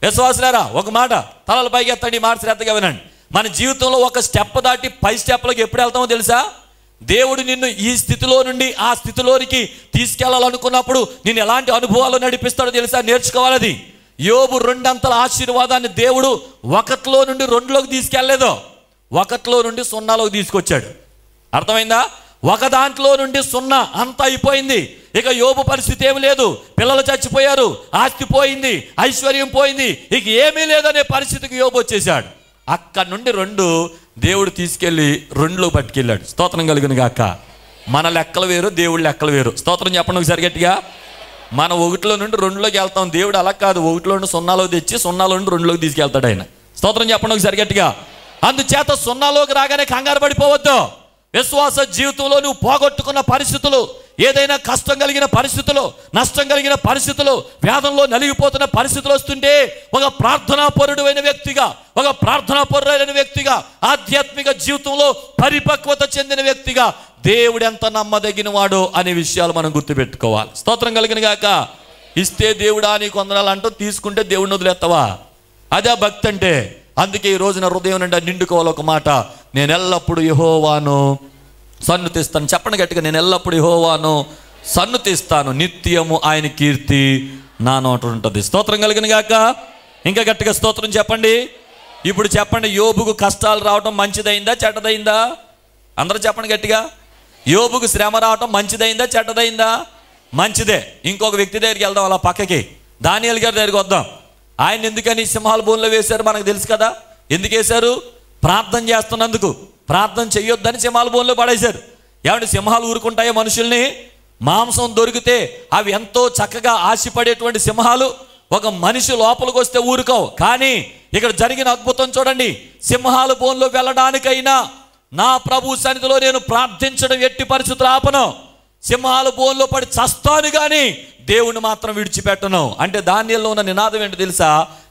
విశ్వాసులారా ఒక మాట తలల పైకి ఎత్తండి, ఈ మాట శ్రద్ధగా వినండి. మన జీవితంలో ఒక స్టెప్ దాటి పై స్టెప్లోకి ఎప్పుడు వెళ్తామో తెలుసా? దేవుడు నిన్ను ఈ స్థితిలో నుండి ఆ స్థితిలోనికి తీసుకెళ్లాలనుకున్నప్పుడు నిన్ను ఎలాంటి అనుభవాలు నడిపిస్తాడో తెలుసా? నేర్చుకోవాలది. యోబు 2 అంతల ఆశీర్వాదాన్ని దేవుడు 1లో నుండి 2లోకి తీసుకెళ్లేదు, 1లో నుండి 0లోకి తీసుకొచ్చాడు. అర్థమైందా? 1 దాంట్లో నుండి 0 అంతా అయిపోయింది. ఇక యోబు పరిస్థితి ఏమి లేదు, పిల్లలు చచ్చిపోయారు, ఆస్తి పోయింది, ఐశ్వర్యం పోయింది, ఇక ఏమీ లేదనే పరిస్థితికి యోబు వచ్చేసాడు. అక్కడి నుండి 2 దేవుడు తీసుకెళ్ళి 2లో పట్టుకెళ్ళాడు. స్తోత్రం కలుగును గాక. మన లెక్కలు వేరు, దేవుడి లెక్కలు వేరు. స్తోత్రం చెప్పండి ఒకసారి గట్టిగా. మన 1లో నుండి 2లోకి వెళ్తాం, దేవుడు అలా కాదు, 1లో నుండి 0లోకి తెచ్చి 0లో నుండి 2లోకి తీసుకెళ్తాడు ఆయన. స్తోత్రం చెప్పండి ఒకసారి గట్టిగా. అందుచేత 0లోకి రాగానే కంగారు పడిపోవద్దు. విశ్వాస జీవితంలో నువ్వు పోగొట్టుకున్న పరిస్థితులు, ఏదైనా కష్టం కలిగిన పరిస్థితులు, నష్టం కలిగిన పరిస్థితులు, వేదంలో నలిగిపోతున్న పరిస్థితులు వస్తుంటే ఒక ప్రార్థనాపరుడైన వ్యక్తిగా, ఒక ప్రార్థనాపరుడైన వ్యక్తిగా, ఆధ్యాత్మిక జీవితంలో పరిపక్వత చెందిన వ్యక్తిగా దేవుడు ఎంత నమ్మదగిన వాడో అనే విషయాలు మనం గుర్తుపెట్టుకోవాలి. స్తోత్రం కలిగిన గాక. ఇస్తే దేవుడా నీకు వందనాలు అంటూ తీసుకుంటే దేవుడిని వదిలేస్తావా? అదే భక్తి అంటే. అందుకే ఈ రోజున హృదయం నిండా నిండుకోవాలి ఒక మాట, నేను ఎల్లప్పుడూ యెహోవాను సన్నుతిస్తాను. చెప్పండి గట్టిగా, నేను ఎల్లప్పుడూ యెహోవాను సన్నుతిస్తాను, నిత్యము ఆయన కీర్తి నా నోట ఉంటుంది. స్తోత్రం కలిగిన గాక. ఇంకా గట్టిగా స్తోత్రం చెప్పండి. ఇప్పుడు చెప్పండి, యోబుకు కష్టాలు రావటం మంచిదైందా చెడ్డదైందా? అందరూ చెప్పండి గట్టిగా. యోబుకు శ్రమ రావటం మంచిదైందా చెడ్డదైందా? మంచిదే. ఇంకొక వ్యక్తి దగ్గరికి వెళ్దాం, అలా పక్కకి దానియేలు గారి దగ్గరికి వద్దాం. ఆయన ఎందుకని సింహాల బోన్లో వేశారు మనకు తెలుసు కదా. ఎందుకు వేశారు? ప్రార్థన చేస్తున్నందుకు. ప్రార్థన చెయ్యొద్దని సింహాల బోన్లో పడేశారు. ఏమంటే సింహాలు ఊరుకుంటాయో మనుషుల్ని? మాంసం దొరికితే అవి ఎంతో చక్కగా ఆశపడేటువంటి సింహాలు ఒక మనిషి లోపలికి వస్తే ఊరుకోవు. కానీ ఇక్కడ జరిగిన అద్భుతం చూడండి. సింహాల బోన్లో వెళ్ళడానికైనా నా ప్రభు సన్నిధిలో నేను ప్రార్థించడం ఎట్టి పరిస్థితులు ఆపను. సింహాల బోన్లో పడి చస్తాను కానీ దేవుని మాత్రం విడిచిపెట్టను. అంటే దానిలో ఉన్న నినాదం ఏంటో తెలుసా?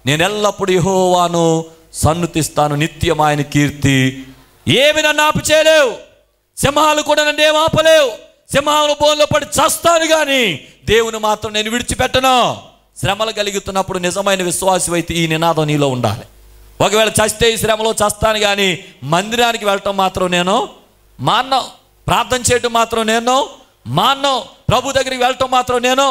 నేను ఎల్లప్పుడూ యెహోవాను సన్నుతిస్తాను, నిత్యం ఆయన కీర్తి. ఏమి నన్ను ఆపు చేయలేవు, సింహాలు కూడా నన్ను ఏం ఆపలేవు. సింహాల బోన్లో పడి చస్తాను కానీ దేవుని మాత్రం నేను విడిచిపెట్టను. శ్రమలు కలుగుతున్నప్పుడు నిజమైన విశ్వాసం అయితే ఈ నినాదం నీలో ఉండాలి. ఒకవేళ చస్తే ఈ శ్రమలో చస్తాను కానీ మందిరానికి వెళ్ళటం మాత్రం నేను మానను, ప్రార్థన చేయటం మాత్రం నేను మానను, ప్రభు దగ్గరికి వెళ్ళటం మాత్రం నేను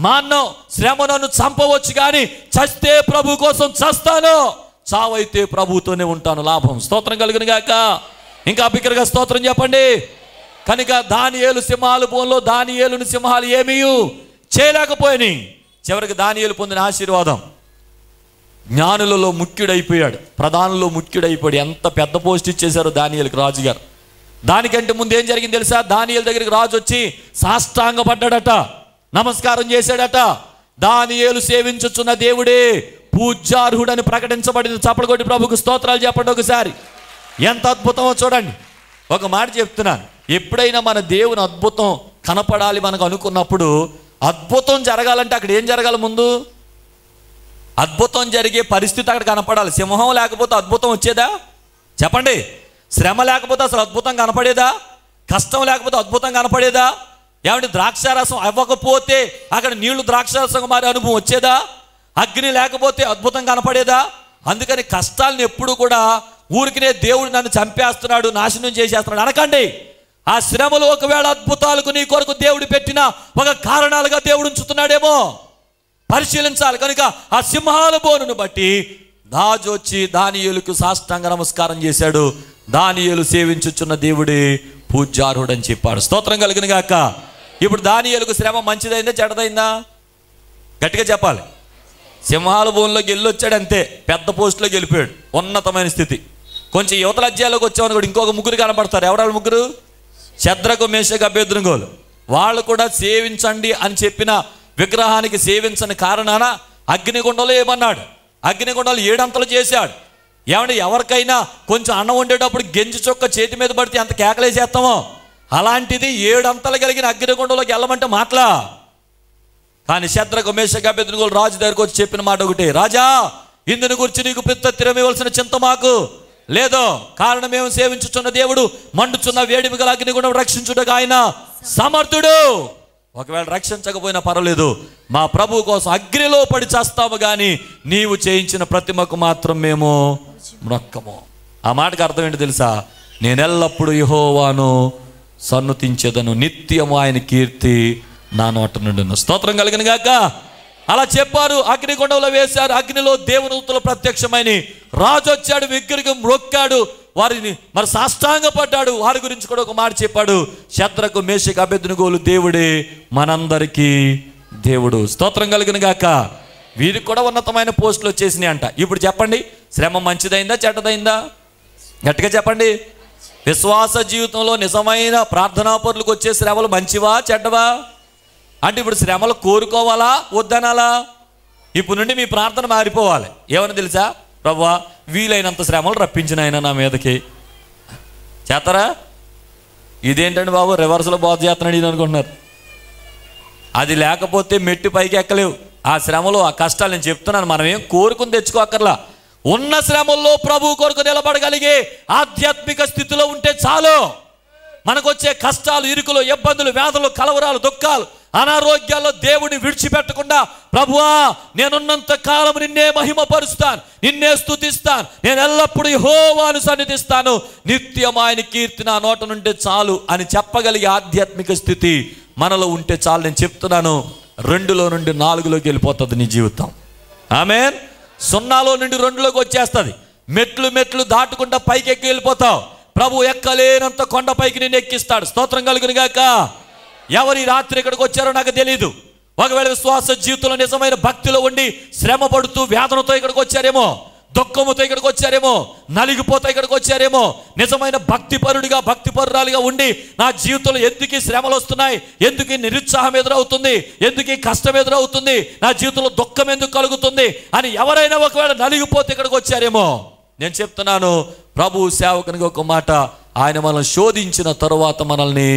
మానను. శ్రమ నన్ను చంపవచ్చు కానీ చస్తే ప్రభు కోసం చస్తాను, చావైతే ప్రభుతోనే ఉంటాను, లాభం. స్తోత్రం కలుగును గాక. ఇంకా బిగ్గరగా స్తోత్రం చెప్పండి. కనుక దానియేలు సింహాల బోన్లో దానియేలుని సింహాలు ఏమీ చేయలేకపోయాయి. చివరికి దానియేలు పొందిన ఆశీర్వాదం, జ్ఞానులలో ముఖ్యుడైపోయాడు, ప్రధానుల్లో ముఖ్యుడైపోయాడు. ఎంత పెద్ద పోస్ట్ ఇచ్చేశారు దానియేలుకి రాజుగారు. దానికంటే ముందు ఏం జరిగింది తెలుసా? దానియేలు దగ్గరికి రాజు వచ్చి సాష్టాంగపడ్డాడట, నమస్కారం చేశాడట. దానియేలు సేవించుచున్న దేవుడే పూజ్యార్హుడని ప్రకటించబడింది. చప్పట్లు కొట్టి ప్రభుకు స్తోత్రాలు చెప్పండి ఒకసారి. ఎంత అద్భుతమో చూడండి. ఒక మాట చెప్తున్నాను, ఎప్పుడైనా మన దేవుని అద్భుతం కనపడాలి మనకు అనుకున్నప్పుడు, అద్భుతం జరగాలంటే అక్కడ ఏం జరగాలి? ముందు అద్భుతం జరిగే పరిస్థితి అక్కడ కనపడాలి. సింహం లేకపోతే అద్భుతం వచ్చేదా? చెప్పండి. శ్రమ లేకపోతే అసలు అద్భుతం కనపడేదా? కష్టం లేకపోతే అద్భుతం కనపడేదా? ఏమంటే ద్రాక్షారసం అవ్వకపోతే అక్కడ నీళ్లు ద్రాక్షారసం మారే అనుభవం వచ్చేదా? అగ్ని లేకపోతే అద్భుతం కనపడేదా? అందుకని కష్టాలను ఎప్పుడు కూడా ఊరికినే దేవుడు నన్ను చంపేస్తున్నాడు, నాశనం చేసేస్తున్నాడు అనకండి. ఆ శ్రమలు ఒకవేళ అద్భుతాలకు నీ కొరకు దేవుడు పెట్టిన ఒక కారణాలుగా దేవుడు ఉంచుతున్నాడేమో పరిశీలించాలి. కనుక ఆ సింహాల బోనును బట్టి రాజు వచ్చి దానియేలుకు సాష్టాంగ నమస్కారం చేశాడు. దానియేలు సేవించుచున్న దేవుడే పూజ్యార్హుడు అని చెప్పాడు. స్తోత్రం కలుగును గాక. ఇప్పుడు దానియేలుకు శ్రమ మంచిదైందా చెడ్డదైందా? గట్టిగా చెప్పాలి. సింహాల బోన్లోకి వెళ్ళొచ్చాడు అంతే, పెద్ద పోస్టులోకి వెళ్ళిపోయాడు, ఉన్నతమైన స్థితి. కొంచెం యువతల అధ్యాయాలకు వచ్చామని కూడా ఇంకొక ముగ్గురు కనపడతారు. ఎవరాళ్ళు ముగ్గురు? శద్రకు, మేషకు, అబేద్నెగోలు. వాళ్ళు కూడా సేవించండి అని చెప్పిన విగ్రహానికి సేవించని కారణాన అగ్నిగుండంలో ఏమన్నాడు? అగ్నిగుండంలో 7 అంతలు చేశాడు. ఏమంటే ఎవరికైనా కొంచెం అన్నం వండేటప్పుడు గెంజి చొక్క చేతి మీద పడితే అంత కేకలేసేస్తామో అలాంటిది 7 అంతలు కలిగిన అగ్నిగుండంలోకి వెళ్ళమంటే మాటలా. కానీ శద్రకు, మేషకు, అబేద్నెగోలు రాజు దగ్గరకు వచ్చి చెప్పిన మాట ఒకటి, రాజా ఇందుని గురించి నీకు ప్రత్యుత్తరం ఇవ్వాల్సిన చింత మాకు లేదో. కారణం మేము సేవించుచున్న దేవుడు మండుచున్న వేడిమి గల అగ్నిగుండం రక్షించుటకు ఆయన సమర్థుడు. ఒకవేళ రక్షించకపోయినా పర్వాలేదు, మా ప్రభు కోసం అగ్నిలో పడి చేస్తాము, కానీ నీవు చేయించిన ప్రతిమకు మాత్రం మేము మొక్కము. ఆ మాటకు అర్థం ఏంటి తెలుసా? నేను ఎల్లప్పుడూ యెహోవాను సన్నుతించేదను, నిత్యము ఆయన కీర్తి నా నోట నుండును. స్తోత్రం కలుగును గాక. అలా చెప్పారు. అగ్నిగుండంలో వేశారు. అగ్నిలో దేవునితులు ప్రత్యక్షమైన రాజు వచ్చాడు, విగ్రహం మొక్కాడు, వారిని మరి సాష్టాంగ పడ్డాడు. వారి గురించి కూడా ఒక మాట చెప్పాడు, శద్రకు, మేషకు, అబేద్నెగోలు దేవుడే మనందరికీ దేవుడు. స్తోత్రం కలుగును గాక. వీరికి కూడా ఉన్నతమైన పోస్టులు వచ్చేసినాయి అంట. ఇప్పుడు చెప్పండి, శ్రమ మంచిదైందా చెడ్డదైందా? గట్టిగా చెప్పండి. విశ్వాస జీవితంలో నిజమైన ప్రార్థనాపరులకు వచ్చే శ్రమలు మంచివా చెడ్డవా? అంటే ఇప్పుడు శ్రమలు కోరుకోవాలా వద్దనాలా? ఇప్పుడు నుండి మీ ప్రార్థన మారిపోవాలి. ఏమని తెలుసా? ప్రభువా వీలైనంత శ్రమలు రప్పించిన ఆయన నా మీదకి. చేస్తారా? ఇదేంటండి బాబు రివర్స్లో బోధ చేస్తున్నాడు ఇది అనుకుంటున్నారు. అది లేకపోతే మెట్టి పైకి ఎక్కలేవు. ఆ శ్రమలు, ఆ కష్టాలు నేను చెప్తున్నాను, మనం ఏం కోరుకుని తెచ్చుకోక్కర్లా. ఉన్న శ్రమల్లో ప్రభు కొరకు నిలబడగలిగే ఆధ్యాత్మిక స్థితిలో ఉంటే చాలు. మనకు వచ్చే కష్టాలు, ఇరుకులు, ఇబ్బందులు, వ్యాధులు, కలవరాలు, దుఃఖాలు, అనారోగ్యాల్లో దేవుడిని విడిచిపెట్టకుండా, ప్రభువా నేనున్నంత కాలం నిన్నే మహిమపరుస్తాను, నిన్నే స్తుతిస్తాను, నేను ఎల్లప్పుడూ యెహోవాను సన్నిధిస్తాను, నిత్యం ఆయన కీర్తి నా నోట నుండి చాలు అని చెప్పగలిగే ఆధ్యాత్మిక స్థితి మనలో ఉంటే చాలు. నేను చెప్తున్నాను, 2లో నుండి 4లోకి వెళ్ళిపోతుంది నీ జీవితం. ఆమేన్. 0లో నుండి 2లోకి వచ్చేస్తుంది. మెట్లు దాటుకుంటా పైకి ఎక్కి వెళ్ళిపోతావు. ప్రభు ఎక్కలేనంత కొండపైకి నేను ఎక్కిస్తాడు. స్తోత్రం కలుగును గాక. ఎవరి రాత్రి ఇక్కడికి వచ్చారో నాకు తెలియదు. ఒకవేళ విశ్వాస జీవితంలో నిజమైన భక్తిలో ఉండి శ్రమ పడుతూ వేదనతో ఇక్కడికి వచ్చారేమో, దుఃఖముతో ఇక్కడికి వచ్చారేమో, నలిగిపోతే ఇక్కడికి వచ్చారేమో. నిజమైన భక్తిపరుడిగా, భక్తిపరురాలుగా ఉండి నా జీవితంలో ఎందుకు శ్రమలు వస్తున్నాయి, ఎందుకు నిరుత్సాహం ఎదురవుతుంది, ఎందుకు కష్టం ఎదురవుతుంది, నా జీవితంలో దుఃఖం ఎందుకు కలుగుతుంది అని ఎవరైనా ఒకవేళ నలిగిపోతే ఇక్కడికి వచ్చారేమో, నేను చెప్తున్నాను, ప్రభు సేవకునికి ఒక మాట, ఆయన మనల్ని శోధించిన తరువాత మనల్ని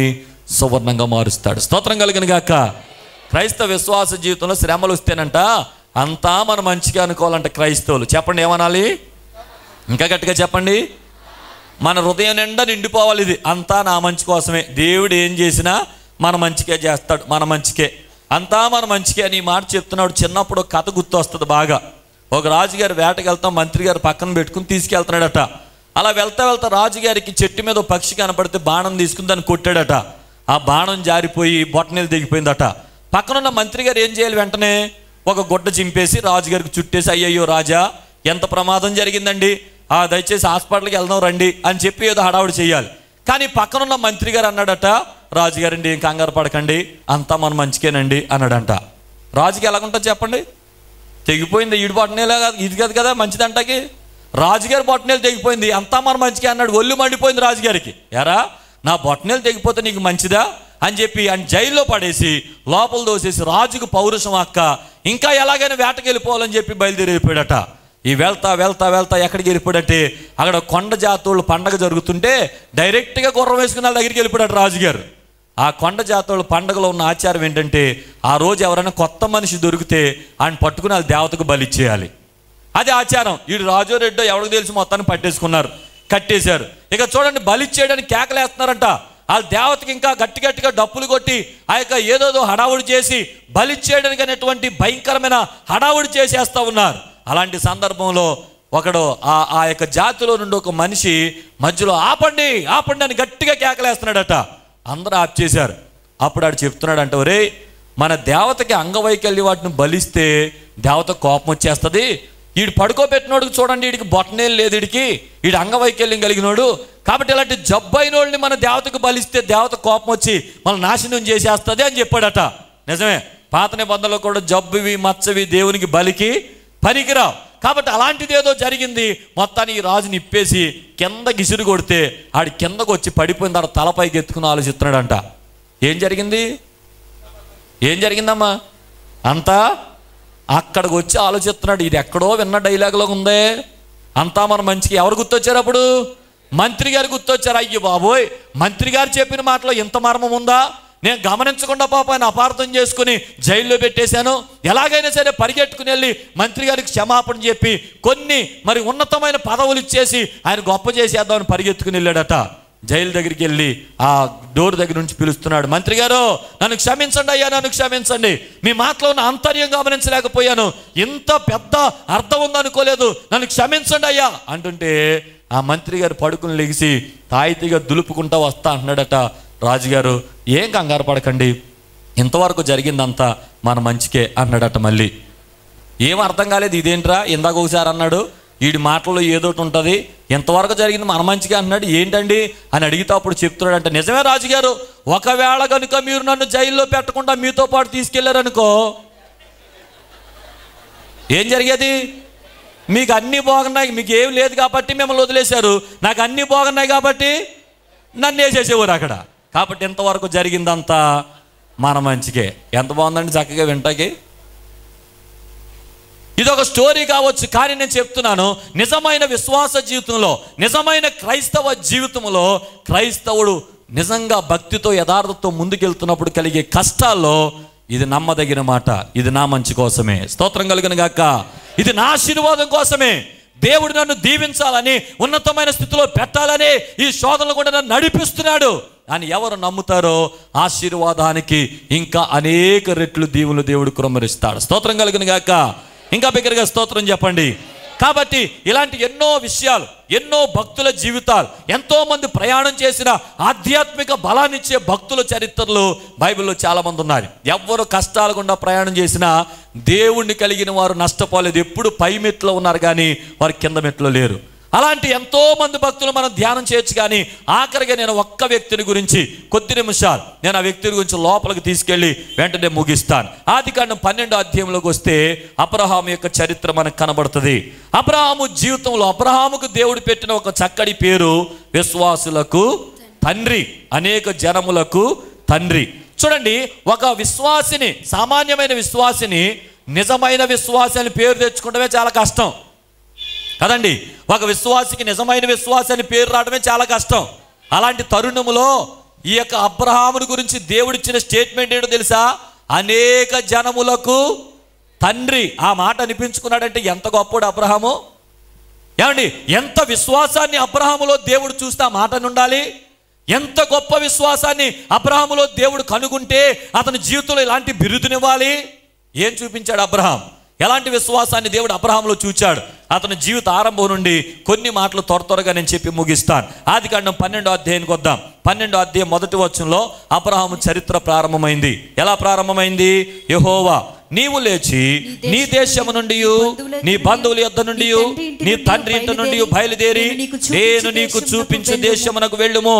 సువర్ణంగా మారుస్తాడు. స్తోత్రం కలుగును గాక. క్రైస్తవ విశ్వాస జీవితంలో శ్రమలు వస్తేనంట అంతా మనం మంచిగా అనుకోవాలంట క్రైస్తవులు. చెప్పండి ఏమనాలి? ఇంకా గట్టిగా చెప్పండి. మన హృదయం నిండా నిండిపోవాలి. ఇది అంతా నా మంచి కోసమే, దేవుడు ఏం చేసినా మన మంచికే చేస్తాడు, మన మంచికే, అంతా మన మంచికే అని ఈ మాట చెప్తున్నాడు. చిన్నప్పుడు ఒక కథ గుర్తు వస్తుంది బాగా. ఒక రాజుగారు వేటకి వెళ్తాం, మంత్రి గారు పక్కన పెట్టుకుని తీసుకెళ్తున్నాడట. అలా వెళ్తా రాజుగారికి చెట్టు మీద ఒక పక్షి కనపడితే బాణం తీసుకుని దాన్ని కొట్టాడట. ఆ బాణం జారిపోయి బొట్టనీళ్ళు దిగిపోయిందట. పక్కనున్న మంత్రి గారు ఏం చేయాలి? వెంటనే ఒక గుడ్డ చింపేసి రాజుగారికి చుట్టేసి, అయ్యయ్యో రాజా ఎంత ప్రమాదం జరిగిందండి, దయచేసి హాస్పిటల్కి వెళ్దాం రండి అని చెప్పి ఏదో హడావుడి చేయాలి. కానీ పక్కనున్న మంత్రి గారు అన్నాడట, రాజుగారండి ఏం కంగారు పడకండి, అంతా మన మంచికేనండి అన్నాడంట. రాజుకి ఎలాగుంటుంది చెప్పండి? తెగిపోయింది. ఈడు బొట్టనీళ్ళ ఇది కాదు కదా మంచిదంటకి. రాజుగారి బొట్టనీళ్ళు తెగిపోయింది, అంతా మన మంచికే అన్నాడు. ఒళ్ళు మండిపోయింది రాజుగారికి. ఎరా నా బొట్టనీళ్ళు తెగిపోతే నీకు మంచిదా అని చెప్పి ఆయన జైల్లో పడేసి లోపల దోసేసి రాజుకు పౌరుషం అక్క ఇంకా ఎలాగైనా వేటకి వెళ్ళిపోవాలని చెప్పి బయలుదేరిపోయాడట. ఈ వెళ్తా ఎక్కడికి వెళ్ళిపోయాడంటే అక్కడ కొండ జాతువులు పండగ జరుగుతుంటే డైరెక్ట్గా గుర్రం వేసుకుని వాళ్ళ దగ్గరికి వెళ్ళిపోయాడు రాజుగారు. ఆ కొండ జాతర పండగలో ఉన్న ఆచారం ఏంటంటే, ఆ రోజు ఎవరైనా కొత్త మనిషి దొరికితే ఆయన పట్టుకుని వాళ్ళ దేవతకు బలిచ్చేయాలి. అది ఆచారం. వీడు రాజో రెడ్డో ఎవరికి తెలిసి మొత్తాన్ని పట్టేసుకున్నారు, కట్టేశారు. ఇక చూడండి, బలిచ్చేయడానికి కేకలేస్తున్నారంట. వాళ్ళ దేవతకి ఇంకా గట్టి గట్టిగా డప్పులు కొట్టి ఆ యొక్క ఏదోదో హడావుడి చేసి బలిచ్చేయడానికి అనేటువంటి భయంకరమైన హడావుడి చేసేస్తూ ఉన్నారు. అలాంటి సందర్భంలో ఒకడు ఆ యొక్క జాతిలో నుండి ఒక మనిషి మధ్యలో ఆపండి ఆపండి అని గట్టిగా కేకలేస్తున్నాడట. అందరూ ఆప్ చేశారు. అప్పుడు ఆడు చెప్తున్నాడంట, ఒరే, మన దేవతకి అంగవైకల్యం వాటిని బలిస్తే దేవత కోపం వచ్చేస్తుంది. వీడు పడుకోబెట్టినోడికి చూడండి, వీడికి బొట్టనేలు లేదు, వీడి అంగవైకల్యం కలిగినోడు. కాబట్టి ఇలాంటి జబ్బైనోడిని మన దేవతకు బలిస్తే దేవత కోపం వచ్చి మన నాశనం చేసేస్తుంది అని చెప్పాడట. నిజమే, పాత నిబంధనలో కూడా జబ్బువి మచ్చవి దేవునికి బలికి పనికిరావు. కాబట్టి అలాంటిది ఏదో జరిగింది. మొత్తాన్ని ఈ రాజుని ఇప్పేసి కింద గిసురు కొడితే ఆడి కిందకు వచ్చి పడిపోయిన తర్వాత తలపైకి ఎత్తుకుని ఆలోచిస్తున్నాడంట. ఏం జరిగింది, ఏం జరిగిందమ్మా అంతా అక్కడికి వచ్చి ఆలోచిస్తున్నాడు. ఇది ఎక్కడో విన్న డైలాగ్లో ఉందే. అంతా మన మంచికి ఎవరు గుర్తొచ్చారు? అప్పుడు మంత్రి గారు గుర్తొచ్చారు. అయ్యో బాబోయ్, మంత్రి గారు చెప్పిన మాటలో ఇంత మర్మం ఉందా? నేను గమనించకుండా పాపాన్ని అపార్థం చేసుకుని జైల్లో పెట్టేశాను. ఎలాగైనా సరే పరిగెట్టుకుని వెళ్ళి మంత్రి గారికి క్షమాపణ చెప్పి కొన్ని మరి ఉన్నతమైన పదవులు ఇచ్చేసి ఆయన గొప్ప చేసేద్దామని పరిగెత్తుకుని వెళ్ళాడట. జైలు దగ్గరికి వెళ్ళి ఆ డోర్ దగ్గర నుంచి పిలుస్తున్నాడు, మంత్రి గారు నన్ను క్షమించండి అయ్యా, నన్ను క్షమించండి, మీ మాటలో ఉన్న ఆంతర్యం గమనించలేకపోయాను, ఇంత పెద్ద అర్థం ఉందనుకోలేదు, నన్ను క్షమించండి అయ్యా అంటుంటే ఆ మంత్రి గారు పడుకుని లెగిసి తాయితీగా దులుపుకుంటా వస్తా అంటున్నాడట. రాజుగారు, ఏం కంగారు పడకండి, ఇంతవరకు జరిగిందంతా మన మంచికే అన్నాడట. మళ్ళీ ఏం అర్థం కాలేదు, ఇదేంట్రా ఇందాక ఒకసారి అన్నాడు, వీడి మాటల్లో ఏదోటి ఉంటుంది, ఎంతవరకు జరిగింది మన మంచిగా అన్నాడు, ఏంటండి అని అడిగితే అప్పుడు చెప్తున్నాడంట, నిజమే రాజుగారు, ఒకవేళ కనుక మీరు నన్ను జైల్లో పెట్టకుండా మీతో పాటు తీసుకెళ్లారనుకో ఏం జరిగేది? మీకు అన్నీ బాగున్నాయి, మీకు ఏం లేదు కాబట్టి మిమ్మల్ని వదిలేశారు, నాకు అన్నీ బాగున్నాయి కాబట్టి నన్ను వేసేసేవారు అక్కడ. కాబట్టి ఇంతవరకు జరిగిందంతా మన మంచికే. ఎంత బాగుందండి చక్కగా వింటాకి. ఇదొక స్టోరీ కావచ్చు, కానీ నేను చెప్తున్నాను, నిజమైన విశ్వాస జీవితంలో, నిజమైన క్రైస్తవ జీవితంలో క్రైస్తవుడు నిజంగా భక్తితో యథార్థతో ముందుకెళ్తున్నప్పుడు కలిగే కష్టాల్లో ఇది నమ్మదగిన మాట, ఇది నా మంచి కోసమే, స్తోత్రం కలుగును గాక, ఇది నా ఆశీర్వాదం కోసమే, దేవుడు నన్ను దీవించాలని, ఉన్నతమైన స్థితిలో పెట్టాలని ఈ శోధనలు కూడా నన్ను నడిపిస్తున్నాడు అని ఎవరు నమ్ముతారో ఆశీర్వాదానికి ఇంకా అనేక రెట్లు దీవులు దేవుడు కుమ్మరిస్తాడు. స్తోత్రం కలుగును గాక. ఇంకా బిగ్గరగా స్తోత్రం చెప్పండి. కాబట్టి ఇలాంటి ఎన్నో విషయాలు, ఎన్నో భక్తుల జీవితాలు, ఎంతోమంది ప్రయాణం చేసిన ఆధ్యాత్మిక బలాన్నిచ్చే భక్తుల చరిత్రలు బైబిల్లో చాలామంది ఉన్నారు. ఎవ్వరు కష్టాల గుండా ప్రయాణం చేసినా దేవుణ్ణి కలిగిన వారు నష్టపోలేదు. ఎప్పుడు పై మెట్లో ఉన్నారు కానీ వారు కింద మెట్లో లేరు. అలాంటి ఎంతో మంది భక్తులు మనం ధ్యానం చేయొచ్చు. కానీ ఆఖరిగా నేను ఒక్క వ్యక్తిని గురించి కొద్ది నిమిషాలు నేను ఆ వ్యక్తిని గురించి లోపలికి తీసుకెళ్ళి వెంటనే ముగిస్తాను. ఆదికాండం 12వ అధ్యాయంలోకి వస్తే అబ్రహాము యొక్క చరిత్ర మనకు కనబడుతుంది. అబ్రహాము జీవితంలో అబ్రహాముకు దేవుడు పెట్టిన ఒక చక్కటి పేరు విశ్వాసులకు తండ్రి, అనేక జనములకు తండ్రి. చూడండి, ఒక విశ్వాసిని, సామాన్యమైన విశ్వాసిని నిజమైన విశ్వాసి అని పేరు తెచ్చుకోవడమే చాలా కష్టం కదండి. ఒక విశ్వాసికి నిజమైన విశ్వాసి అని పేరు రావడమే చాలా కష్టం. అలాంటి తరుణములో ఈ యొక్క అబ్రహాముని గురించి దేవుడిచ్చిన స్టేట్మెంట్ ఏంటో తెలుసా? అనేక జనములకు తండ్రి. ఆ మాట అనిపించుకున్నాడంటే ఎంత గొప్పడు అబ్రహాము. ఏమండి, ఎంత విశ్వాసాన్ని అబ్రహాములో దేవుడు చూస్తే ఆ మాట ఉండాలి. ఎంత గొప్ప విశ్వాసాన్ని అబ్రహాములో దేవుడు కనుగొంటే అతని జీవితంలో ఇలాంటి బిరుదునివ్వాలి. ఏం చూపించాడు అబ్రహాం? ఎలాంటి విశ్వాసాన్ని దేవుడు అబ్రహాములో చూచాడు? అతని జీవిత ఆరంభం నుండి కొన్ని మాటలు త్వరగా నేను చెప్పి ముగిస్తాను. ఆదికాండం 12వ అధ్యాయానికి వద్దాం. 12వ అధ్యాయం 1వ వచనంలో అబ్రహాము చరిత్ర ప్రారంభమైంది. ఎలా ప్రారంభమైంది? యెహోవా నీవు లేచి నీ దేశము నుండి, నీ బంధువుల యొద్ద నుండి, నీ తండ్రి ఇంటి నుండి బయలుదేరి నేను నీకు చూపించు దేశమునకు వెళ్ళుము.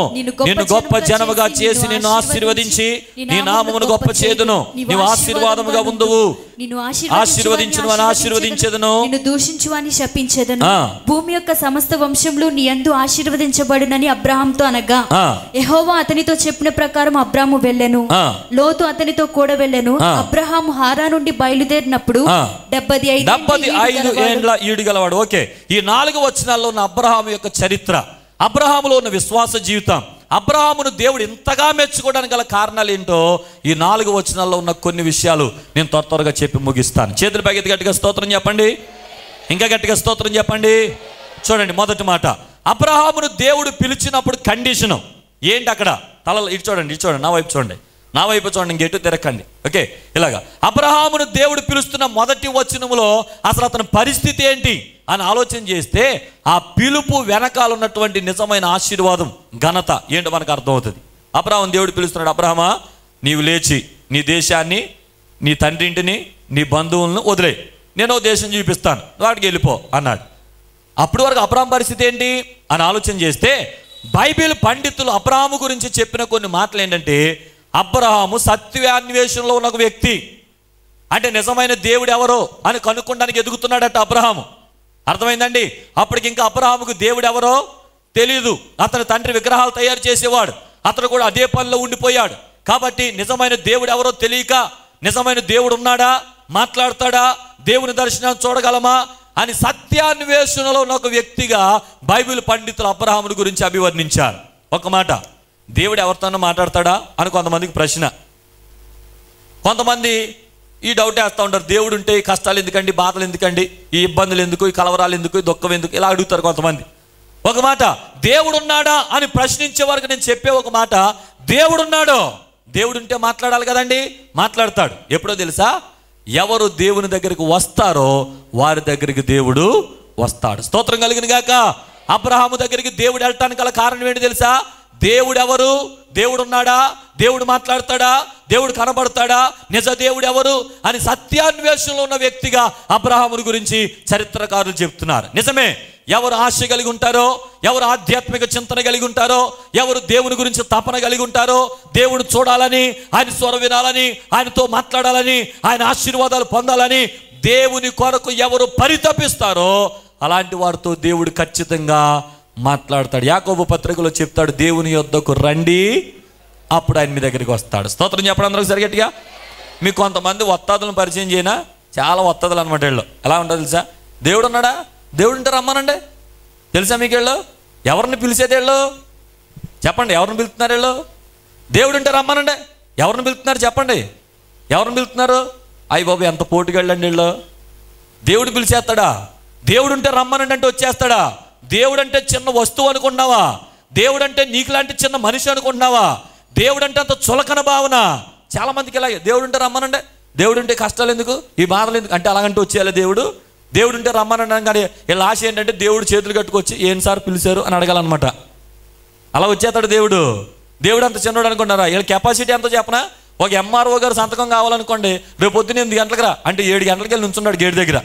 నిన్ను గొప్ప జనముగా చేసి నిన్ను ఆశీర్వదించి నీ నామమును గొప్ప చేదును. నీవు ఆశీర్వాదముగా ఉందువు. ఆశీర్వదించును అని ఆశీర్వదించెదను, దూషించు అని శపించెదను. భూమి యొక్క సమస్త వంశంలో నీ యందు ఆశీర్వదించబడునని అబ్రహాముతో అనగా యెహోవా అతనితో చెప్పిన ప్రకారం అబ్రాము వెళ్ళెను. లోతు అతనితో కూడా వెళ్ళెను. అబ్రహాము హారా నుండి బయలుదేరినప్పుడు 75 ఏండ్ల ఈడుగలవాడు. ఓకే, ఈ 4 వచనాల్లో ఉన్న అబ్రహాము యొక్క చరిత్ర, అబ్రహాములో ఉన్న విశ్వాస జీవితం, అబ్రహామును దేవుడు ఇంతగా మెచ్చుకోవడానికి గల కారణాలు ఏంటో ఈ 4 వచనాల్లో ఉన్న కొన్ని విషయాలు నేను త్వరగా చెప్పి ముగిస్తాను. చేతులు పైకి గట్టిగా స్తోత్రం చెప్పండి, ఇంకా గట్టిగా స్తోత్రం చెప్పండి. చూడండి, మొదటి మాట, అబ్రహామును దేవుడు పిలిచినప్పుడు కండిషను ఏంటి? అక్కడ తలలో ఇటు చూడండి, ఇటు చూడండి, నా వైపు చూడండి, నా వైపు చూడండి, ఇంకెటు తిరగండి. ఓకే, ఇలాగా అబ్రహామును దేవుడు పిలుస్తున్న మొదటి వచనములో అసలు అతని పరిస్థితి ఏంటి అని ఆలోచన చేస్తే ఆ పిలుపు వెనకాల ఉన్నటువంటి నిజమైన ఆశీర్వాదం, ఘనత ఏంటో మనకు అర్థమవుతుంది. అబ్రహాము దేవుడు పిలుస్తున్నాడు, అబ్రహామా నీవు లేచి నీ దేశాన్ని, నీ తండ్రి ఇంటిని, నీ బంధువులను వదిలే, నేను దేశం చూపిస్తాను, వాడికి వెళ్ళిపో అన్నాడు. అప్పటి వరకు అబ్రహాం పరిస్థితి ఏంటి అని ఆలోచన చేస్తే బైబిల్ పండితులు అబ్రహాము గురించి చెప్పిన కొన్ని మాటలు ఏంటంటే, అబ్రహాము సత్యాన్వేషణలో ఉన్న ఒక వ్యక్తి, అంటే నిజమైన దేవుడు ఎవరో అని కనుక్కోడానికి ఎదుగుతున్నాడట అబ్రహాము. అర్థమైందండి? అప్పటికి ఇంకా అబ్రహాముకు దేవుడు ఎవరో తెలియదు. అతని తండ్రి విగ్రహాలు తయారు చేసేవాడు, అతను కూడా అదే పనిలో ఉండిపోయాడు. కాబట్టి నిజమైన దేవుడు ఎవరో తెలియక, నిజమైన దేవుడు ఉన్నాడా, మాట్లాడతాడా, దేవుని దర్శనాన్ని చూడగలమా అని సత్యాన్వేషణలో ఉన్న ఒక వ్యక్తిగా బైబిల్ పండితులు అబ్రహాముని గురించి అభివర్ణించారు. ఒక మాట, దేవుడు ఎవరితోనో మాట్లాడతాడా అని కొంతమందికి ప్రశ్న. కొంతమంది ఈ డౌట్ వేస్తూ ఉంటారు, దేవుడు ఉంటే ఈ కష్టాలు ఎందుకండి, బాధలు ఎందుకండి, ఈ ఇబ్బందులు ఎందుకు, ఈ కలవరాలు ఎందుకు, ఈ దుఃఖం ఎందుకు, ఇలా అడుగుతారు కొంతమంది. ఒక మాట, దేవుడు ఉన్నాడా అని ప్రశ్నించే వరకు నేను చెప్పే ఒక మాట, దేవుడు ఉన్నాడు, దేవుడు ఉంటే మాట్లాడాలి కదండి, మాట్లాడతాడు. ఎప్పుడో తెలుసా? ఎవరు దేవుని దగ్గరికి వస్తారో వారి దగ్గరికి దేవుడు వస్తాడు. స్తోత్రం కలిగిన గాక. అబ్రహాము దగ్గరికి దేవుడు వెళ్ళటానికి గల కారణం ఏంటి తెలుసా? దేవుడు ఎవరు, దేవుడు ఉన్నాడా, దేవుడు మాట్లాడతాడా, దేవుడు కనబడతాడా, నిజ దేవుడు ఎవరు అని సత్యాన్వేషణలో ఉన్న వ్యక్తిగా అబ్రహాముని గురించి చరిత్రకారులు చెప్తున్నారు. నిజమే, ఎవరు ఆశ కలిగి ఉంటారో, ఎవరు ఆధ్యాత్మిక చింతన కలిగి ఉంటారో, ఎవరు దేవుని గురించి తపన కలిగి ఉంటారో, దేవుడు చూడాలని, ఆయన స్వరం వినాలని, ఆయనతో మాట్లాడాలని, ఆయన ఆశీర్వాదాలు పొందాలని దేవుని కొరకు ఎవరు పరితపిస్తారో అలాంటి వారితో దేవుడు ఖచ్చితంగా మాట్లాడతాడు. యాకోబు పత్రికలో చెప్తాడు, దేవుని యొద్దకు రండి, అప్పుడు ఆయన మీ దగ్గరికి వస్తాడు. స్తోత్రం చెప్పడం అందరూ సరి గట్టిగా. మీకు కొంతమంది వత్తాదులను పరిచయం చేయనా, చాలా వత్తాదులు అనమాట వీళ్ళు. ఎలా ఉంటుంది తెలుసా? దేవుడు ఉన్నాడా, దేవుడు ఉంటే రమ్మనండి. తెలుసా మీకు వీళ్ళు ఎవరిని పిలిచేది? వీళ్ళు చెప్పండి, ఎవరిని పిలుస్తున్నారు వీళ్ళు? దేవుడు ఉంటే రమ్మనండి. ఎవరిని పిలుస్తున్నారు చెప్పండి, ఎవరిని పిలుస్తున్నారు? అయ్య బాబు ఎంత పోటుకెళ్ళండి వీళ్ళు. దేవుడు పిలిచేస్తాడా? దేవుడు ఉంటే రమ్మనండి అంటే వచ్చేస్తాడా? దేవుడు అంటే చిన్న వస్తువు అనుకుంటున్నావా? దేవుడు అంటే నీకు లాంటి చిన్న మనిషి అనుకుంటున్నావా? దేవుడు అంటే అంత చులకన భావన. చాలా మందికి ఇలాగే, దేవుడు ఉంటే రమ్మనండి, దేవుడు ఉంటే కష్టాలు ఎందుకు, ఈ బాధలు ఎందుకు అంటే అలాగంటే వచ్చేయాలి దేవుడు. దేవుడు ఉంటే రమ్మనండి కానీ వీళ్ళ ఆశ ఏంటంటే దేవుడు చేతులు కట్టుకొచ్చి ఏం సార్ పిలిచారు అని అడగాలన్నమాట. అలా వచ్చేస్తాడు దేవుడు. దేవుడు అంత చిన్నోడు అనుకుంటారా? వీళ్ళ కెపాసిటీ ఎంతో చెప్పనా? ఒక ఎంఆర్ఓ గారు సంతకం కావాలనుకోండి, రేపు పొద్దున్న 8 గంటలకు రా అంటే 7 గంటలకి వెళ్ళి నుంచున్నాడు గేట్ దగ్గర,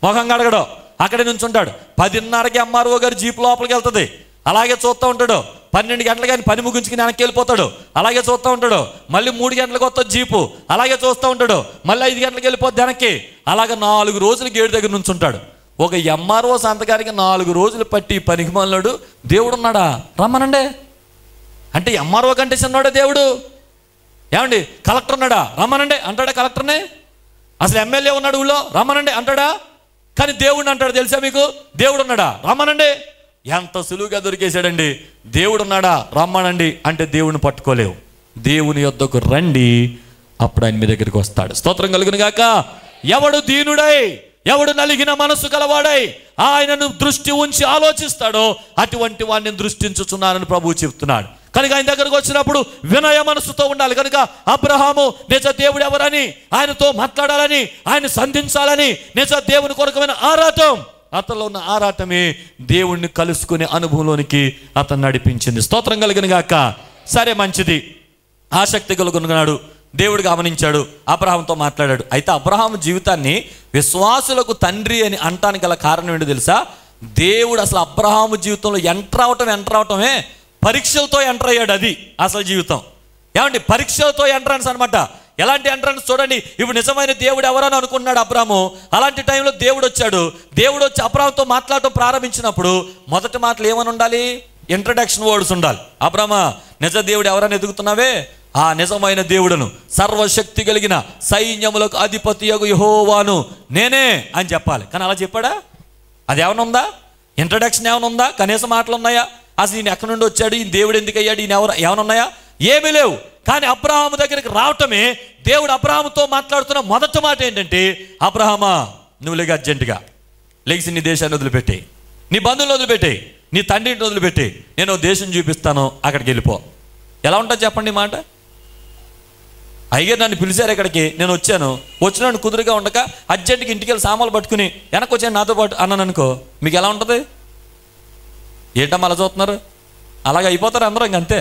మొహంగా అడగడం, అక్కడే నుంచుంటాడు. 10:30కి ఎంఆర్ఓ గారు జీప్ లోపలికి వెళ్తుంది, అలాగే చూస్తూ ఉంటాడు. 12 గంటలకి ఆయన పని ముగించుకుని వెనక్కి వెళ్ళిపోతాడు, అలాగే చూస్తూ ఉంటాడు. మళ్ళీ 3 గంటలకు వస్తుంది జీపు, అలాగే చూస్తూ ఉంటాడు. మళ్ళీ 5 గంటలకు వెళ్ళిపోద్ది వెనక్కి. అలాగే 4 రోజులు గేటు దగ్గర నుంచుంటాడు. ఒక ఎంఆర్ఓ సంతకానికి 4 రోజులు పట్టి పనికి మళ్ళాడు. దేవుడు ఉన్నాడా? రమ్మనండి అంటే ఎంఆర్ఓ కంటే చిన్నాడే దేవుడు. ఏమండి, కలెక్టర్ ఉన్నాడా? రమ్మనండి అంటాడా కలెక్టర్ని? అసలు ఎమ్మెల్యే ఉన్నాడు ఊళ్ళో, రమ్మనండి అంటాడా? కానీ దేవుడిని అంటాడు. తెలుసా మీకు? దేవుడు ఉన్నాడా? రమ్మనండి. ఎంత సులువుగా దొరికేశాడండి. దేవుడు ఉన్నాడా? రమ్మనండి అంటే దేవుడిని పట్టుకోలేవు. దేవుని యొద్దకు రండి, అప్పుడు ఆయన మీ దగ్గరికి వస్తాడు. స్తోత్రం కలుగును గాక. ఎవడు దీనుడై, ఎవడు నలిగిన మనసు గలవాడై ఆయనను దృష్టి ఉంచి ఆలోచిస్తాడో అటువంటి వాడిని దృష్టించుచున్నానని ప్రభువు చెప్తున్నాడు. కనుక ఆయన దగ్గరకు వచ్చినప్పుడు వినయ మనసుతో ఉండాలి. కనుక అబ్రహాము నిజ దేవుడు ఎవరని, ఆయనతో మాట్లాడాలని, ఆయన సంధించాలని నిజ దేవుని కొరకమైన ఆరాటం, అతనిలో ఉన్న ఆరాటమే దేవుణ్ణి కలుసుకునే అనుభవంలోనికి అతను నడిపించింది. స్తోత్రం కలిగిన గాక. సరే, మంచిది. ఆసక్తి కలుగున్నాడు. దేవుడు గమనించాడు, అబ్రహాముతో మాట్లాడాడు. అయితే అబ్రహాము జీవితాన్ని విశ్వాసులకు తండ్రి అని అంటానికి గల కారణం ఏంటో తెలుసా? దేవుడు అసలు అబ్రహాము జీవితంలో ఎంటర్ అవటమే పరీక్షలతో ఎంటర్ అయ్యాడు. అది అసలు జీవితం. ఏమండి, పరీక్షలతో ఎంట్రన్స్ అనమాట. ఎలాంటి ఎంట్రన్స్ చూడండి. ఇప్పుడు నిజమైన దేవుడు ఎవరని అనుకున్నాడు అబ్రాము. అలాంటి టైంలో దేవుడు వచ్చాడు. దేవుడు వచ్చి అబ్రాముతో మాట్లాడటం ప్రారంభించినప్పుడు మొదటి మాటలు ఏమని ఉండాలి? ఇంట్రడక్షన్ వర్డ్స్ ఉండాలి. అబ్రామా, నిజ దేవుడు ఎవరని ఎదుగుతున్నావే? ఆ నిజమైన దేవుడును, సర్వశక్తి కలిగిన సైన్యములకు అధిపతియగు యెహోవాను నేనే అని చెప్పాలి. కానీ అలా చెప్పాడా? అది ఏమైనా ఉందా? ఇంట్రడక్షన్ ఏమైనా ఉందా? కనీస మాటలు ఉన్నాయా? అసలు ఈయన ఎక్కడి నుండి వచ్చాడు, ఈయన దేవుడు ఎందుకు అయ్యాడు, ఈయన ఏమైనా ఉన్నాయా? ఏమీ లేవు. కానీ అబ్రహాము దగ్గరికి రావటమే దేవుడు అబ్రహాముతో మాట్లాడుతున్న మొదటి మాట ఏంటంటే, అబ్రహామా నువ్వు లేక అర్జెంటుగా లేచి నీ దేశాన్ని వదిలిపెట్టి, నీ బంధువులు వదిలిపెట్టి, నీ తండ్రిని వదిలిపెట్టి, నేను దేశం చూపిస్తాను, అక్కడికి వెళ్ళిపో. ఎలా ఉంటుంది చెప్పండి మాట? అయ్యగారు నన్ను పిలిచారు ఇక్కడికి, నేను వచ్చాను, వచ్చినాడు కుదురుగా ఉండక అర్జెంటుగా ఇంటికి వెళ్ళి సామాన్లు పట్టుకుని వెనక్కి వచ్చాను నాతో పాటు అన్నాను అనుకో, మీకు ఎలా ఉంటుంది? ఏంటమ్మా అలా చూస్తున్నారు? అలాగ అయిపోతారు అందరూ, ఇంకంతే.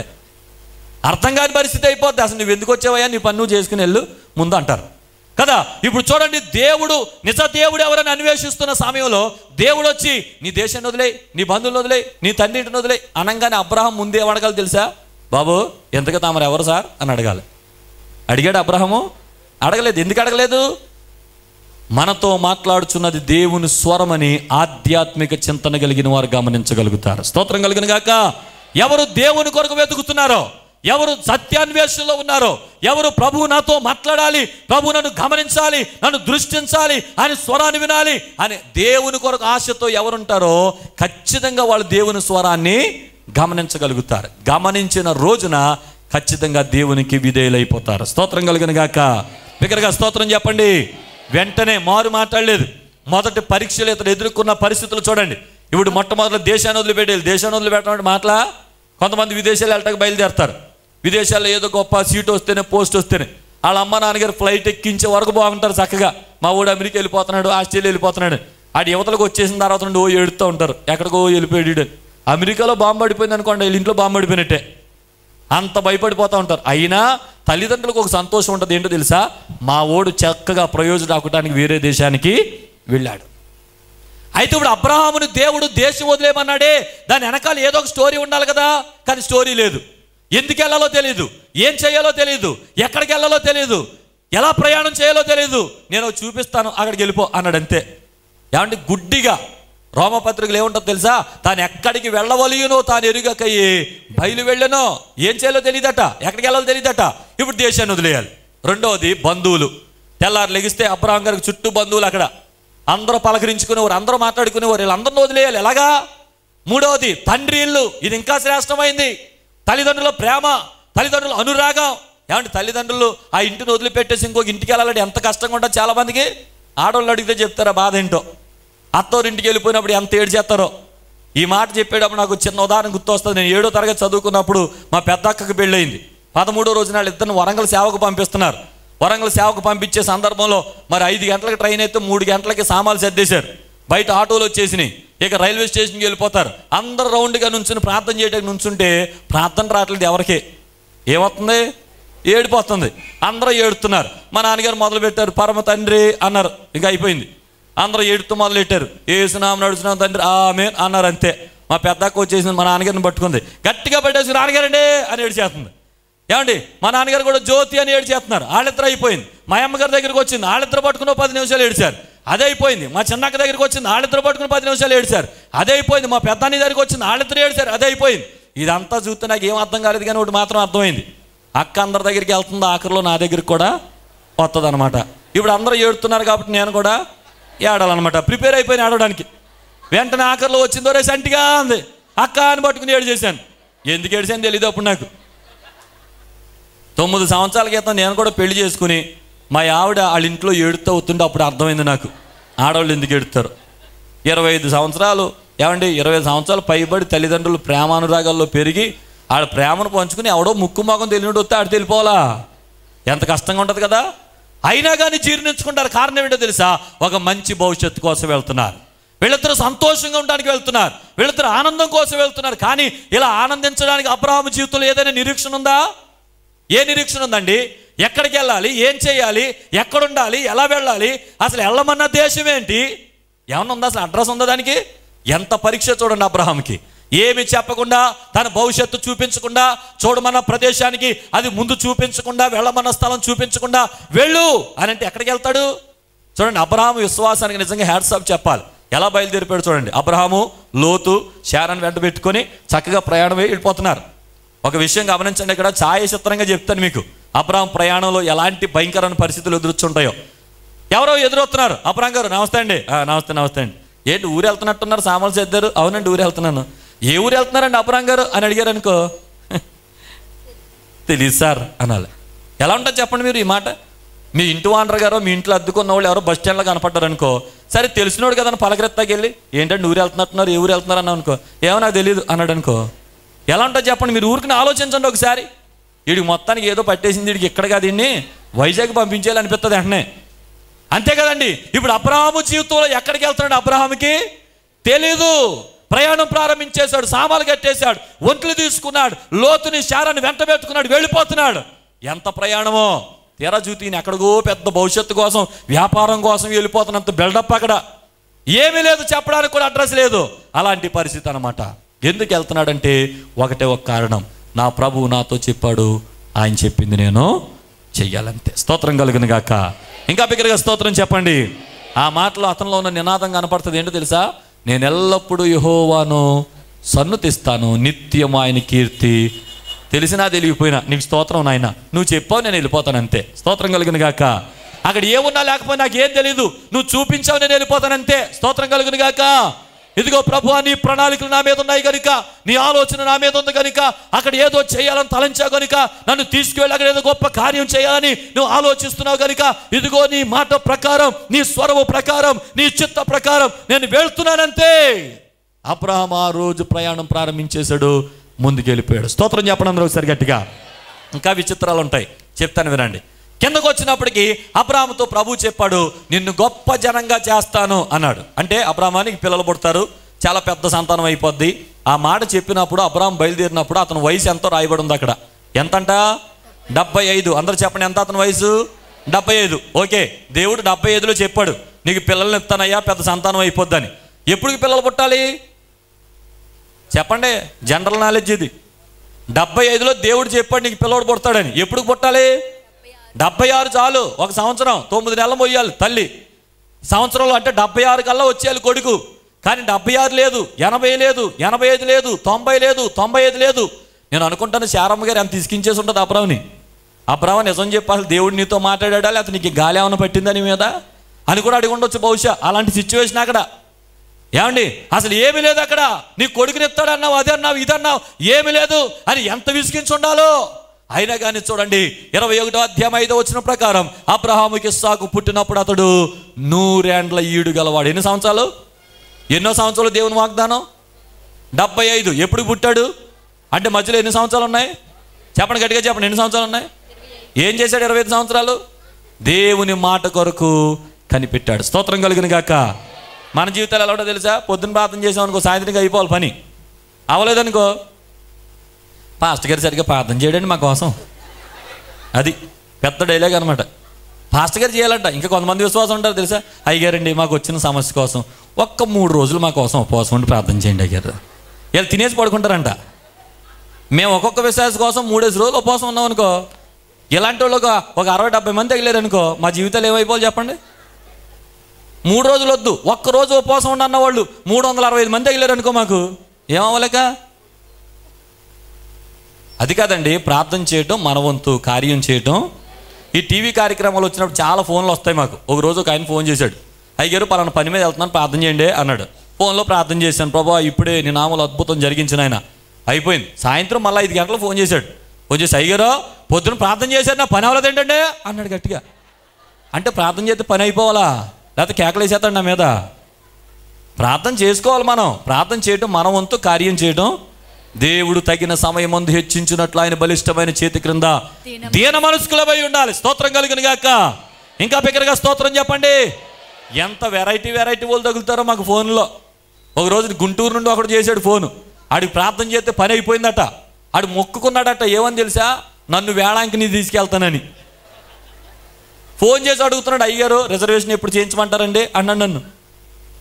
అర్థం కాని పరిస్థితి అయిపోద్ది. అసలు నువ్వు ఎందుకు వచ్చావయ్యా, నీ పని నువ్వు చేసుకుని వెళ్ళు ముందు అంటారు కదా. ఇప్పుడు చూడండి, దేవుడు నిజ దేవుడు ఎవరని అన్వేషిస్తున్న సమయంలో దేవుడు వచ్చి నీ దేశాన్ని వదిలే, నీ బంధువులను వదిలే, నీ తండ్రిని వదిలే అనగానే అబ్రహాం ముందే అడగాలి తెలుసా? బాబు ఎంతగా తామరు ఎవరు సార్ అని అడగాలి. అడిగాడు అబ్రహాము? అడగలేదు. ఎందుకు అడగలేదు? మనతో మాట్లాడుచున్నది దేవుని స్వరమని ఆధ్యాత్మిక చింతన కలిగిన వారు గమనించగలుగుతారు. స్తోత్రం కలిగిన గాక. ఎవరు దేవుని కొరకు వెతుకుతున్నారో, ఎవరు సత్యాన్వేషణలో ఉన్నారో, ఎవరు ప్రభువు నాతో మాట్లాడాలి, ప్రభు నన్ను గమనించాలి, నన్ను దృష్టించాలి, ఆయన స్వరాన్ని వినాలి అని దేవుని కొరకు ఆశతో ఎవరుంటారో ఖచ్చితంగా వాళ్ళు దేవుని స్వరాన్ని గమనించగలుగుతారు. గమనించిన రోజున ఖచ్చితంగా దేవునికి విధేయులైపోతారు. స్తోత్రం కలిగిన గాక. బిగ్గరగా స్తోత్రం చెప్పండి. వెంటనే మారు మాట్లాడలేదు. మొదటి పరీక్షలు ఇతను ఎదుర్కొన్న పరిస్థితులు చూడండి. ఇప్పుడు మొట్టమొదటి దేశాన్ని వదిలిపెట్టేది. దేశాన్ని వదిలిపెట్టడం మాటలా? కొంతమంది విదేశాలు వెళ్ళటానికి బయలుదేరుతారు. విదేశాల్లో ఏదో గొప్ప సీటు వస్తేనే, పోస్ట్ వస్తేనే వాళ్ళ అమ్మ నాన్నగారు ఫ్లైట్ ఎక్కించే వరకు బాగుంటారు చక్కగా. మా ఊడు అమెరికా వెళ్ళిపోతున్నాడు, ఆస్ట్రేలియా వెళ్ళిపోతున్నాడు. ఆడి యువతలకు వచ్చేసిన తర్వాత నుండి ఏడుతూ ఉంటారు, ఎక్కడికో వెళ్ళిపోయాడు. అమెరికాలో బాంబు పడిపోయింది అనుకోండి, వీళ్ళ ఇంట్లో బాంబు పడిపోయినట్టే, అంత భయపడిపోతూ ఉంటారు. అయినా తల్లిదండ్రులకు ఒక సంతోషం ఉంటుంది. ఏంటో తెలుసా? మా ఓడు చక్కగా ప్రయోజనం రాకటానికి వేరే దేశానికి వెళ్ళాడు. అయితే ఇప్పుడు అబ్రహాముని దేవుడు దేశం వదిలేమన్నాడే, దాని వెనకాల ఏదో ఒక స్టోరీ ఉండాలి కదా. కానీ స్టోరీ లేదు. ఎందుకు వెళ్ళాలో తెలియదు, ఏం చేయాలో తెలియదు, ఎక్కడికి వెళ్ళాలో తెలియదు, ఎలా ప్రయాణం చేయాలో తెలియదు. నేను చూపిస్తాను, అక్కడికి వెళ్ళిపో అన్నాడు అంతే. ఏమంటే గుడ్డిగా రోమపత్రికలు ఏముంటుందో తెలుసా? తాను ఎక్కడికి వెళ్ళవలయునో తాను ఎరుగకయ్యి బయలు వెళ్ళనో. ఏం చేయాలో తెలియదట, ఎక్కడికి వెళ్ళాలో తెలియదట. ఇప్పుడు దేశాన్ని వదిలేయాలి. రెండవది బంధువులు. తెల్లారు లెగిస్తే అబ్రహాం గారికి చుట్టూ బంధువులు, అక్కడ అందరూ పలకరించుకునేవారు, అందరూ మాట్లాడుకునేవారు. వీళ్ళందరినీ వదిలేయాలి ఎలాగా? మూడవది తండ్రి ఇల్లు. ఇది ఇంకా శ్రేష్టమైంది. తల్లిదండ్రుల ప్రేమ, తల్లిదండ్రుల అనురాగం. ఏమంటే తల్లిదండ్రులు ఆ ఇంటిని వదిలిపెట్టేసి ఇంకొక ఇంటికి వెళ్ళాలంటే ఎంత కష్టంగా ఉంటుంది. చాలామందికి ఆడవాళ్ళు అడిగితే చెప్తారా బాధ ఏంటో. అత్తోరింటికి వెళ్ళిపోయినప్పుడు ఎంత ఏడు చేస్తారో. ఈ మాట చెప్పేటప్పుడు నాకు చిన్న ఉదాహరణ గుర్తొస్తుంది. నేను 7వ తరగతి చదువుకున్నప్పుడు మా పెద్ద అక్కకి పెళ్ళయింది. 13వ రోజున వాళ్ళు ఇద్దరిని వరంగల్ సేవకు పంపిస్తున్నారు. వరంగల్ సేవకు పంపించే సందర్భంలో మరి 5 గంటలకు ట్రైన్ అయితే 3 గంటలకి సామాన్లు సర్దేశారు. బయట ఆటోలు వచ్చేసినాయి. ఇక రైల్వే స్టేషన్కి వెళ్ళిపోతారు. అందరు రౌండ్గా నుంచుని ప్రార్థన చేయడానికి నుంచుంటే ప్రార్థన రావట్లేదు ఎవరికి. ఏమవుతుంది? ఏడిపోతుంది. అందరూ ఏడుతున్నారు. మా నాన్నగారు మొదలు పెట్టారు, పరమ తండ్రి అన్నారు. ఇంకా అయిపోయింది. అందరూ ఏడుతూ మొదలెట్టారు. ఏసునాం నడుచున్నాం తండ్రి ఆమేన్ అన్నారు. అంతే. మా పెద్దక్క వచ్చేసింది, మా నాన్నగారిని పట్టుకుంది, గట్టిగా పెట్టేసి నాన్నగారండి అని ఏడిచేస్తుంది. ఏమండి మా నాన్నగారు కూడా జ్యోతి అని ఏడిచేస్తున్నారు. వాళ్ళిద్దరు అయిపోయింది. మా అమ్మగారి దగ్గరికి వచ్చింది, వాళ్ళిద్దరు పట్టుకుని 10 నిమిషాలు ఏడిచారు. అదే అయిపోయింది. మా చిన్నక్క దగ్గరికి వచ్చింది, వాళ్ళిద్దరు పట్టుకుని 10 నిమిషాలు ఏడిచారు. అదే అయిపోయింది. మా పెద్దాన్ని దగ్గరికి వచ్చింది, వాళ్ళిద్దరు ఏడిచారు. అదే అయిపోయింది. ఇదంతా చూస్తే నాకు ఏం అర్థం కాలేదు, కానీ ఒకటి మాత్రం అర్థమైంది. అక్క అందరి దగ్గరికి వెళ్తుంది, ఆఖరిలో నా దగ్గరికి కూడా వస్తుంది అనమాట. ఇప్పుడు అందరూ ఏడుతున్నారు కాబట్టి నేను కూడా ఏడాలన్నమాట. ప్రిపేర్ అయిపోయిన ఆడడానికి. వెంటనే ఆఖరిలో వచ్చిందో రే సంటిగా అంది. అక్క అని పట్టుకుని ఏడు చేశాను. ఎందుకు ఏడిచాను తెలియదు అప్పుడు నాకు. 9 సంవత్సరాల క్రితం నేను కూడా పెళ్లి చేసుకుని మా ఆవిడ వాళ్ళ ఇంట్లో ఏడుతూ అవుతుంటే అప్పుడు అర్థమైంది నాకు ఆడవాళ్ళు ఎందుకు ఏడుతారు. 25 సంవత్సరాలు, ఏమండి 25 సంవత్సరాలు పైబడి తల్లిదండ్రులు ప్రేమానురాగాల్లో పెరిగి ఆడ ప్రేమను పంచుకుని ఎవడో ముక్కు మొఖం తెలియడు వస్తే ఆడు తెలిపోవాలా? ఎంత కష్టంగా ఉంటుంది కదా. అయినా కానీ జీర్ణించుకుంటారు. కారణం ఏంటో తెలుసా? ఒక మంచి భవిష్యత్తు కోసం వెళ్తున్నారు. వీళ్ళిద్దరూ సంతోషంగా ఉండడానికి వెళ్తున్నారు. వీళ్ళిద్దరూ ఆనందం కోసం వెళ్తున్నారు. కానీ ఇలా ఆనందించడానికి అబ్రహాము జీవితంలో ఏదైనా నిరీక్షణ ఉందా? ఏ నిరీక్షణ ఉందండి? ఎక్కడికి వెళ్ళాలి, ఏం చేయాలి, ఎక్కడుండాలి, ఎలా వెళ్ళాలి, అసలు వెళ్ళమన్న దేశం ఏంటి, ఏమన్నా ఉందా? అసలు అడ్రస్ ఉందా దానికి? ఎంత పరీక్ష చూడండి అబ్రహాంకి. ఏమి చెప్పకుండా, తన భవిష్యత్తు చూపించకుండా, చూడమన్న ప్రదేశానికి అది ముందు చూపించకుండా, వెళ్ళమన్న స్థలం చూపించకుండా వెళ్ళు అని అంటే ఎక్కడికి వెళ్తాడు? చూడండి, అబ్రహాము విశ్వాసానికి నిజంగా హ్యాట్స్ ఆఫ్ చెప్పాలి. ఎలా బయలుదేరిపోయాడు చూడండి. అబ్రహాము, లోతు, శారాన్ని వెంట పెట్టుకొని చక్కగా ప్రయాణం వెళ్ళిపోతున్నారు. ఒక విషయం గమనించండి, ఇక్కడ ఛాయాచిత్రంగా చెప్తాను మీకు. అబ్రహాం ప్రయాణంలో ఎలాంటి భయంకరమైన పరిస్థితులు ఎదుర్కొంటాయో. ఎవరో ఎదురొస్తున్నారు. అబ్రహాం గారు నమస్తే అండి. నమస్తే నమస్తే అండి. ఏంటి ఊరు వెళ్తున్నట్టున్నారు, సామాన్లు చేద్దారు? అవునండి ఊరు వెళ్తున్నాను. ఏ ఊరు వెళ్తున్నారండి అబ్రహాం గారు అని అడిగారు అనుకో, తెలియదు సార్ అనాలి. ఎలా ఉంటుంది చెప్పండి మీరు ఈ మాట? మీ ఇంటి ఓనర్ గారో మీ ఇంట్లో అద్దుకున్న వాళ్ళు ఎవరో బస్ స్టాండ్లో కనపడ్డారు అనుకో, సరే తెలిసినోడు కదా పలకరెత్తాకి వెళ్ళి ఏంటంటే ఊరు వెళ్తున్నట్టున్నారు, ఏ ఊరు వెళ్తున్నారు అన్నావు అనుకో, ఏమో నాకు తెలియదు అన్నాడు అనుకో, ఎలా ఉంటుంది చెప్పండి? మీరు ఊరికి ఆలోచించండి ఒకసారి. వీడికి మొత్తానికి ఏదో పట్టేసింది, వీడికి ఎక్కడ కాదు, దీన్ని వైజాగ్ పంపించేయాలి అనిపిస్తుంది వెంటనే, అంతే కదండి. ఇప్పుడు అబ్రహాము జీవితంలో ఎక్కడికి వెళ్తున్నాడు అబ్రహాముకి తెలీదు. ప్రయాణం ప్రారంభించేశాడు, సామాన్లు కట్టేశాడు, ఒంట్లు తీసుకున్నాడు, లోతుని శారాన్ని వెంట పెట్టుకున్నాడు, వెళ్ళిపోతున్నాడు. ఎంత ప్రయాణమో! తీరా చూతీని ఎక్కడికో పెద్ద భవిష్యత్తు కోసం, వ్యాపారం కోసం వెళ్ళిపోతున్నంత బిల్డప్, అక్కడ ఏమీ లేదు, చెప్పడానికి కూడా అడ్రస్ లేదు. అలాంటి పరిస్థితి అనమాట. ఎందుకు వెళ్తున్నాడంటే ఒకటే ఒక కారణం, నా ప్రభువు నాతో చెప్పాడు, ఆయన చెప్పింది నేను చెయ్యాలంతే. స్తోత్రం కలుగును గాక. ఇంకా బిగ్గరగా స్తోత్రం చెప్పండి. ఆ మాటలో అతనిలో ఉన్న నినాదం కనపడుతుంది. ఏంటో తెలుసా? నేను ఎల్లప్పుడూ యెహోవాను సన్నుతిస్తాను, నిత్యం ఆయన కీర్తి. తెలిసినా తెలియకపోయినా నీకు స్తోత్రం నాయన, నువ్వు చెప్పావు నేను వెళ్ళిపోతాను అంతే. స్తోత్రం కలుగును గాక. అక్కడ ఏమున్నా లేకపోయినా నాకేం తెలీదు, నువ్వు చూపించావు నేను వెళ్ళిపోతాను అంతే. స్తోత్రం కలుగును గాక. ఇదిగో ప్రభువా, నీ ప్రణాళికలు నా మీద ఉన్నాయి కనుక, నీ ఆలోచన నా మీద ఉంది కనుక, అక్కడ ఏదో చేయాలని తలంచావు కనుక, నన్ను తీసుకువెళ్ళి అక్కడ ఏదో గొప్ప కార్యం చేయాలని నువ్వు ఆలోచిస్తున్నావు కనుక, ఇదిగో నీ మాట ప్రకారం, నీ స్వరము ప్రకారం, నీ చిత్త ప్రకారం నేను వెళ్తున్నానంతే. అబ్రహాం ఆ రోజు ప్రయాణం ప్రారంభించేశాడు, ముందుకు వెళ్ళిపోయాడు. స్తోత్రం చెప్పండి అందరూ ఒకసారి గట్టిగా. ఇంకా విచిత్రాలు ఉంటాయి, చెప్తాను వినండి. కిందకు వచ్చినప్పటికీ అబ్రహాముతో ప్రభు చెప్పాడు, నిన్ను గొప్ప జనంగా చేస్తాను అన్నాడు. అంటే అబ్రహామానికి పిల్లలు పుడతారు, చాలా పెద్ద సంతానం అయిపోద్ది. ఆ మాట చెప్పినప్పుడు అబ్రహాం బయలుదేరినప్పుడు అతని వయసు ఎంతో రాయబడి ఉంది అక్కడ. ఎంతంట? 75. అందరూ చెప్పండి, ఎంత అతని వయసు? 75. ఓకే, దేవుడు 75లో చెప్పాడు, నీకు పిల్లల్ని ఇస్తానయ్యా, పెద్ద సంతానం అయిపోద్దని. ఎప్పుడు పిల్లలు పుట్టాలి చెప్పండి? జనరల్ నాలెడ్జ్ ఇది. 75లో దేవుడు చెప్పాడు నీకు పిల్లవాడు పుడతాడని. ఎప్పుడు పుట్టాలి? 76 చాలు, 1 సంవత్సరం 9 నెలలు మొయ్యాలి తల్లి. సంవత్సరంలో అంటే 76 కల్లా వచ్చేయాలి కొడుకు. కానీ 76 లేదు, 80 లేదు, 85 లేదు, 90 లేదు, 95 లేదు. నేను అనుకుంటాను శారమ్మ గారు ఎంత తీసుకించేసి ఉంటుంది అబ్రహాంని. అబ్రహాం నిజం చెప్పాలి, దేవుడు నీతో మాట్లాడా, లేకపోతే నీకు గాలి ఏమైనా పట్టిందని మీద అని కూడా అడిగి ఉండొచ్చు బహుశా. అలాంటి సిచ్యువేషన్ అక్కడ. ఏమండి, అసలు ఏమీ లేదు అక్కడ. నీ కొడుకుని ఎత్తాడు అన్నావు, అది అన్నావు, ఇది అన్నావు, ఏమీ లేదు అని ఎంత విసిగించి ఉండాలో. అయినా కానీ చూడండి, 21వ అధ్యాయం 5వ వచనం ప్రకారం అబ్రహాముకి ఇస్సాకు పుట్టినప్పుడు అతడు 100 ఏండ్ల ఈడు గలవాడు. ఎన్ని సంవత్సరాలు? ఎన్నో సంవత్సరాలు దేవుని వాగ్దానం? 75. ఎప్పుడు పుట్టాడు అంటే మధ్యలో ఎన్ని సంవత్సరాలు ఉన్నాయి చెప్పండి, గట్టిగా చెప్పండి, ఎన్ని సంవత్సరాలు ఉన్నాయి? ఏం చేశాడు 25 సంవత్సరాలు? దేవుని మాట కొరకు కనిపెట్టాడు. స్తోత్రం కలుగును గాక. మన జీవితాలు ఎలా ఉంటుందో తెలుసా? పొద్దున్న ప్రార్థన చేసామనుకో, సాయంత్రంగా అయిపోవాలి పని. అవ్వలేదనుకో, పాస్టర్ గారు సరిగ్గా ప్రార్థన చేయడండి మా కోసం. అది పెద్ద డైలాగ్ అనమాట. పాస్టర్ గారు చేయాలంట. ఇంకా కొంతమంది విశ్వాసం ఉంటారు తెలుసా? అయ్యారండి మాకు వచ్చిన సమస్య కోసం ఒక్క 3 రోజులు మా కోసం ఉపవాసం ఉండి ప్రార్థన చేయండి అయ్యారు. వీళ్ళు తినేసి పడుకుంటారంట. మేము ఒక్కొక్క విశ్వాస కోసం 3 రోజులు ఉపవాసం ఉన్నాం అనుకో, ఇలాంటి వాళ్ళు ఒక 60-70 మంది తగిలేరు అనుకో, మా జీవితాలు ఏమైపోవాలి చెప్పండి? 3 రోజులు వద్దు, ఒక్కరోజు ఉపవాసం ఉండన్న వాళ్ళు 365 మంది తగిలేరు అనుకో, మాకు ఏమవ్వలేక. అది కాదండి, ప్రార్థన చేయటం మన వంతు, కార్యం చేయటం. ఈ టీవీ కార్యక్రమాలు వచ్చినప్పుడు చాలా ఫోన్లు వస్తాయి మాకు. ఒక రోజు ఒక ఆయన ఫోన్ చేశాడు, అయ్యారు పలానా పని మీద వెళ్తున్నాను ప్రార్థన చేయండి అన్నాడు. ఫోన్లో ప్రార్థన చేశాను, ప్రభా ఇప్పుడే నీ నామములో అద్భుతం జరిగించిన ఆయన. అయిపోయింది. సాయంత్రం మళ్ళీ 5 గంటలకు ఫోన్ చేశాడు. ఫోన్ చేసి, అయ్యారో పొద్దున ప్రార్థన చేశారు, నా పని అవ్వలేదు ఏంటంటే అన్నాడు గట్టిగా. అంటే ప్రార్థన చేస్తే పని అయిపోవాలా, లేకపోతే కేకలేసేస్తాడు నా మీద? ప్రార్థన చేసుకోవాలి మనం. ప్రార్థన చేయటం మన వంతు, కార్యం చేయటం. దేవుడు తగిన సమయం ముందు హెచ్చించినట్లు ఆయన బలిష్టమైన చేతి క్రింద దీన మనస్కులమై ఉండాలి. స్తోత్రం కలుగును గాక. ఇంకా బిగ్గరగా స్తోత్రం చెప్పండి. ఎంత వెరైటీ వాళ్ళు తగులుతారో మాకు ఫోన్లో. ఒక రోజు గుంటూరు నుండి ఒకడు చేశాడు ఫోను. ఆడికి ప్రార్థన చేస్తే పని అయిపోయిందట. ఆడు మొక్కుకున్నాడట, ఏమని తెలుసా? నన్ను వేళాంకి నీ తీసుకెళ్తానని. ఫోన్ చేసి అడుగుతున్నాడు, అయ్యారు రిజర్వేషన్ ఎప్పుడు చేయించమంటారండి అన్నాడు.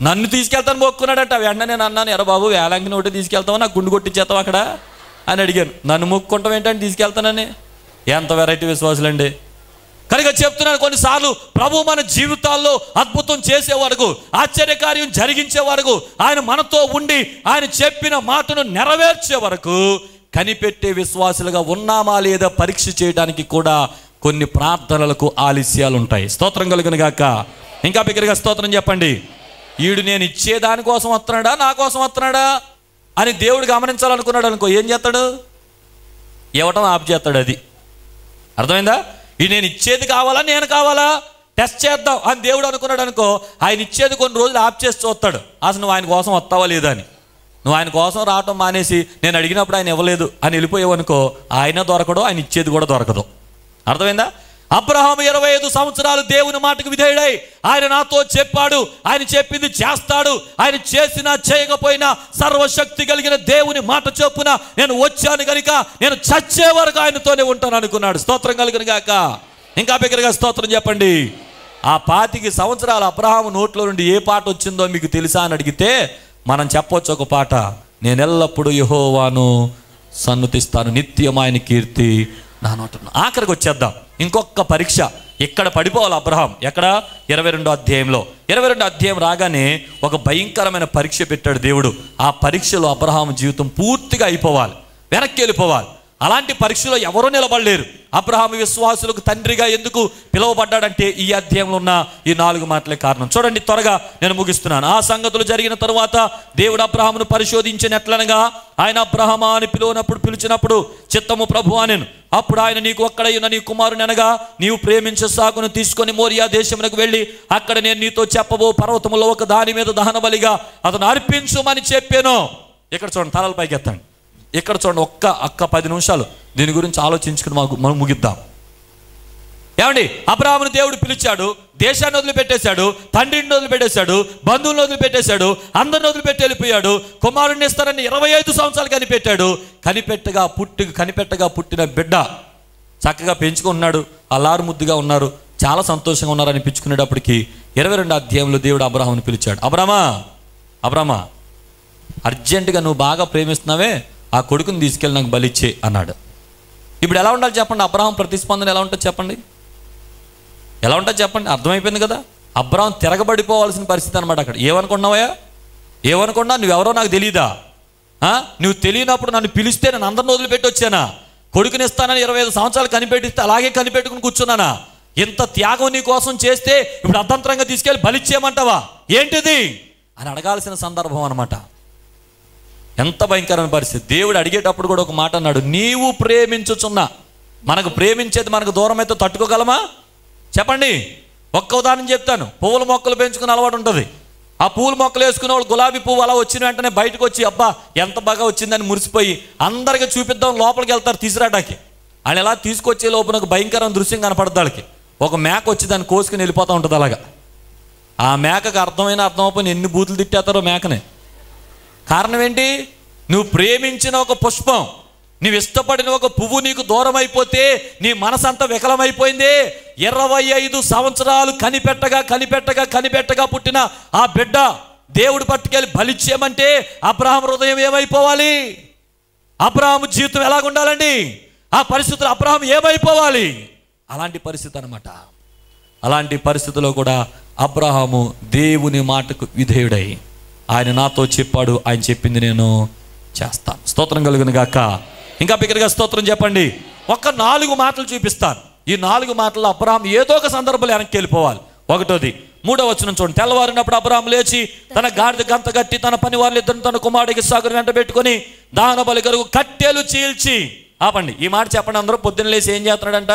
నన్ను తీసుకెళ్తాను మొక్కున్నాడట. వెంటనే నేను అన్నాను, ఎరా బాబు వేళాంకిని ఒకటి తీసుకెళ్తావా, నాకు గుండు కొట్టించేస్తావు అక్కడ అని అడిగాను. నన్ను మొక్కుంటాం ఏంటంటే తీసుకెళ్తానని. ఎంత వెరైటీ విశ్వాసులండి. కనుక చెప్తున్నాను, కొన్నిసార్లు ప్రభు మన జీవితాల్లో అద్భుతం చేసే వరకు, ఆశ్చర్యకార్యం జరిగించే వరకు, ఆయన మనతో ఉండి ఆయన చెప్పిన మాటను నెరవేర్చే వరకు కనిపెట్టే విశ్వాసులుగా ఉన్నామా లేదా పరీక్ష చేయడానికి కూడా కొన్ని ప్రార్థనలకు ఆలస్యాలు ఉంటాయి. స్తోత్రం కలుగును గాక. ఇంకా బిగ్గరగా స్తోత్రం చెప్పండి. ఈడు నేను ఇచ్చేదానికోసం వస్తున్నాడా, నా కోసం వస్తున్నాడా అని దేవుడు గమనించాలనుకున్నాడు అనుకో, ఏం చేస్తాడు? ఇవ్వటం ఆపు చేస్తాడు. అది అర్థమైందా? ఇది నేను ఇచ్చేది కావాలా నేను కావాలా టెస్ట్ చేద్దాం అని దేవుడు అనుకున్నాడు అనుకో, ఆయన ఇచ్చేది కొన్ని రోజులు ఆప్ చేసి చూస్తాడు, అసలు నువ్వు ఆయన కోసం వస్తావా లేదా అని. నువ్వు ఆయన కోసం రావటం మానేసి నేను అడిగినప్పుడు ఆయన ఇవ్వలేదు అని వెళ్ళిపోయావు అనుకో, ఆయన దొరకడు, ఆయన ఇచ్చేది కూడా దొరకదు. అర్థమైందా? అబ్రహాము 25 సంవత్సరాలు దేవుని మాటకు విధేయుడై, ఆయన నాతో చెప్పాడు, ఆయన చెప్పింది చేస్తాడు, ఆయన చేసినా చేయకపోయినా సర్వశక్తి కలిగిన దేవుని మాట చొప్పున నేను వచ్చాను కనుక నేను చచ్చే వరకు ఆయనతోనే ఉంటాను అనుకున్నాడు. స్తోత్రం కలుగును గాక. ఇంకా బిగ్గరగా స్తోత్రం చెప్పండి. ఆ 25 సంవత్సరాలు అబ్రహాము నోట్లో నుండి ఏ పాట వచ్చిందో మీకు తెలుసా అని అడిగితే మనం చెప్పొచ్చు ఒక పాట, నేను ఎల్లప్పుడూ యెహోవాను సన్నుతిస్తాను, నిత్యం ఆయన కీర్తి నా నోట. ఆఖరికి వచ్చేద్దాం, ఇంకొక పరీక్ష ఇక్కడ పడిపోవాలి అబ్రహాం. ఎక్కడ? 22వ అధ్యాయంలో. 22వ అధ్యాయం రాగానే ఒక భయంకరమైన పరీక్ష పెట్టాడు దేవుడు. ఆ పరీక్షలో అబ్రహాం జీవితం పూర్తిగా అయిపోవాలి, వెనక్కి వెళ్ళిపోవాలి. అలాంటి పరీక్షలో ఎవరూ నిలబడలేరు. అబ్రహాము విశ్వాసులకు తండ్రిగా ఎందుకు పిలువబడ్డాడంటే ఈ అధ్యాయంలో ఉన్న ఈ 4 మాటలే కారణం. చూడండి, త్వరగా నేను ముగిస్తున్నాను. ఆ సంగతులు జరిగిన తరువాత దేవుడు అబ్రహామును పరిశోధించినట్లనగా, ఆయన అబ్రహామా అని పిలిచినప్పుడు చిత్తము ప్రభువా నేను. అప్పుడు ఆయన, నీకు ఒక్కడైన నీ కుమారుని అనగా నీవు ప్రేమించే సాకును తీసుకొని మోరియా దేశమునకు వెళ్ళి అక్కడ నేను నీతో చెప్పబో పర్వతములో ఒక దాని మీద దహన బలిగా అతను అర్పించుమని చెప్పాను. ఇక్కడ చూడండి, తలల పైకి ఎత్తండి. ఇక్కడ చూడండి, ఒక్క 10 నిమిషాలు దీని గురించి ఆలోచించుకుని మనం ముగిద్దాం. ఏమండి, అబ్రహామును దేవుడు పిలిచాడు, దేశాన్ని వదిలిపెట్టేశాడు, తండ్రిని వదిలిపెట్టేశాడు, బంధువులను వదిలిపెట్టేశాడు, అందరిని వదిలిపెట్టి వెళ్ళిపోయాడు. కుమారుడిని ఇస్తారని 25 సంవత్సరాలు కనిపెట్టాడు. కనిపెట్టగా పుట్టిన బిడ్డ చక్కగా పెంచుకుంటున్నాడు, అల్లారు ముద్దుగా ఉన్నారు, చాలా సంతోషంగా ఉన్నారు అనిపించుకునేటప్పటికి 22వ అధ్యాయంలో దేవుడు అబ్రహామును పిలిచాడు. అబ్రహామా అర్జెంటుగా నువ్వు బాగా ప్రేమిస్తున్నావే, ఆ కొడుకుని తీసుకెళ్ళి నాకు బలిచ్చే అన్నాడు. ఇప్పుడు ఎలా ఉండాలి చెప్పండి? అబ్రహాం ప్రతిస్పందన ఎలా ఉంటుంది చెప్పండి? ఎలా ఉంటుంది చెప్పండి? అర్థమైపోయింది కదా. అబ్రహాం తిరగబడిపోవాల్సిన పరిస్థితి అనమాట. అక్కడ ఏమనుకున్నా నువ్వెవరో నాకు తెలీదా? నువ్వు తెలియనప్పుడు నన్ను పిలిస్తే నేను అందరిని వదిలిపెట్టి వచ్చానా? కొడుకుని ఇస్తానని 25 సంవత్సరాలు కనిపెట్టిస్తే అలాగే కనిపెట్టుకుని కూర్చున్నానా? ఇంత త్యాగం నీ కోసం చేస్తే ఇప్పుడు అర్ధంతరంగా తీసుకెళ్ళి బలిచ్చేయమంటావా ఏంటిది అని అడగాల్సిన సందర్భం అనమాట. ఎంత భయంకరమైన పరిస్థితి. దేవుడు అడిగేటప్పుడు కూడా ఒక మాట అన్నాడు, నీవు ప్రేమించుచున్నా. మనకు ప్రేమించేది మనకు దూరం అయితే తట్టుకోగలమా చెప్పండి? ఒక్క ఉదాహరణ చెప్తాను. పువ్వుల మొక్కలు పెంచుకునే అలవాటు ఉంటుంది. ఆ పూల మొక్కలు వేసుకునే వాళ్ళు గులాబీ పువ్వు అలా వచ్చిన వెంటనే బయటకు వచ్చి అబ్బా ఎంత బాగా వచ్చిందని మురిసిపోయి అందరికీ చూపిద్దాం లోపలికి వెళ్తారు తీసుకురాటానికి. అని ఎలా తీసుకొచ్చే లోపల ఒక భయంకరమైన దృశ్యం కనపడదు వాళ్ళకి. ఒక మేక వచ్చి దాన్ని కోసుకుని వెళ్ళిపోతూ ఉంటుంది. అలాగా ఆ మేకకు అర్థం అవ్వకపోయినా ఎన్ని బూతులు తిట్టేస్తారో మేకనే. కారణం ఏంటి? నువ్వు ప్రేమించిన ఒక పుష్పం, నువ్వు ఇష్టపడిన ఒక పువ్వు నీకు దూరం అయిపోతే నీ మనసంతా వికలమైపోయింది. 25 సంవత్సరాలు కనిపెట్టగా పుట్టిన ఆ బిడ్డ దేవుడు పట్టుకెళ్ళి బలిచ్చేయమంటే అబ్రహాం హృదయం ఏమైపోవాలి? అబ్రహాము జీవితం ఎలాగుండాలండి? ఆ పరిస్థితులు అబ్రహాం ఏమైపోవాలి? అలాంటి పరిస్థితి అనమాట. అలాంటి పరిస్థితిలో కూడా అబ్రహాము దేవుని మాటకు విధేయుడై, ఆయన నాతో చెప్పాడు, ఆయన చెప్పింది నేను చేస్తాను. స్తోత్రం కలుగును గాక. ఇంకా బిగ్గరగా స్తోత్రం చెప్పండి. 4 మాటలు చూపిస్తాను. ఈ 4 మాటల్లో అబ్రహాం ఏదో ఒక సందర్భంలో వెనక్కి వెళ్ళిపోవాలి. 1వ 3వ వచనం చూడండి. తెల్లవారినప్పుడు అబ్రహాం లేచి తన గాడిద గంత కట్టి తన పని వాళ్ళిద్దరిని తన కుమారుడికి సాగుని వెంట పెట్టుకుని దహన బలి కొరకు కట్టెలు చీల్చి. ఆపండి, ఈ మాట చెప్పండి అందరూ. పొద్దున్న లేచి ఏం చేస్తున్నాడంట?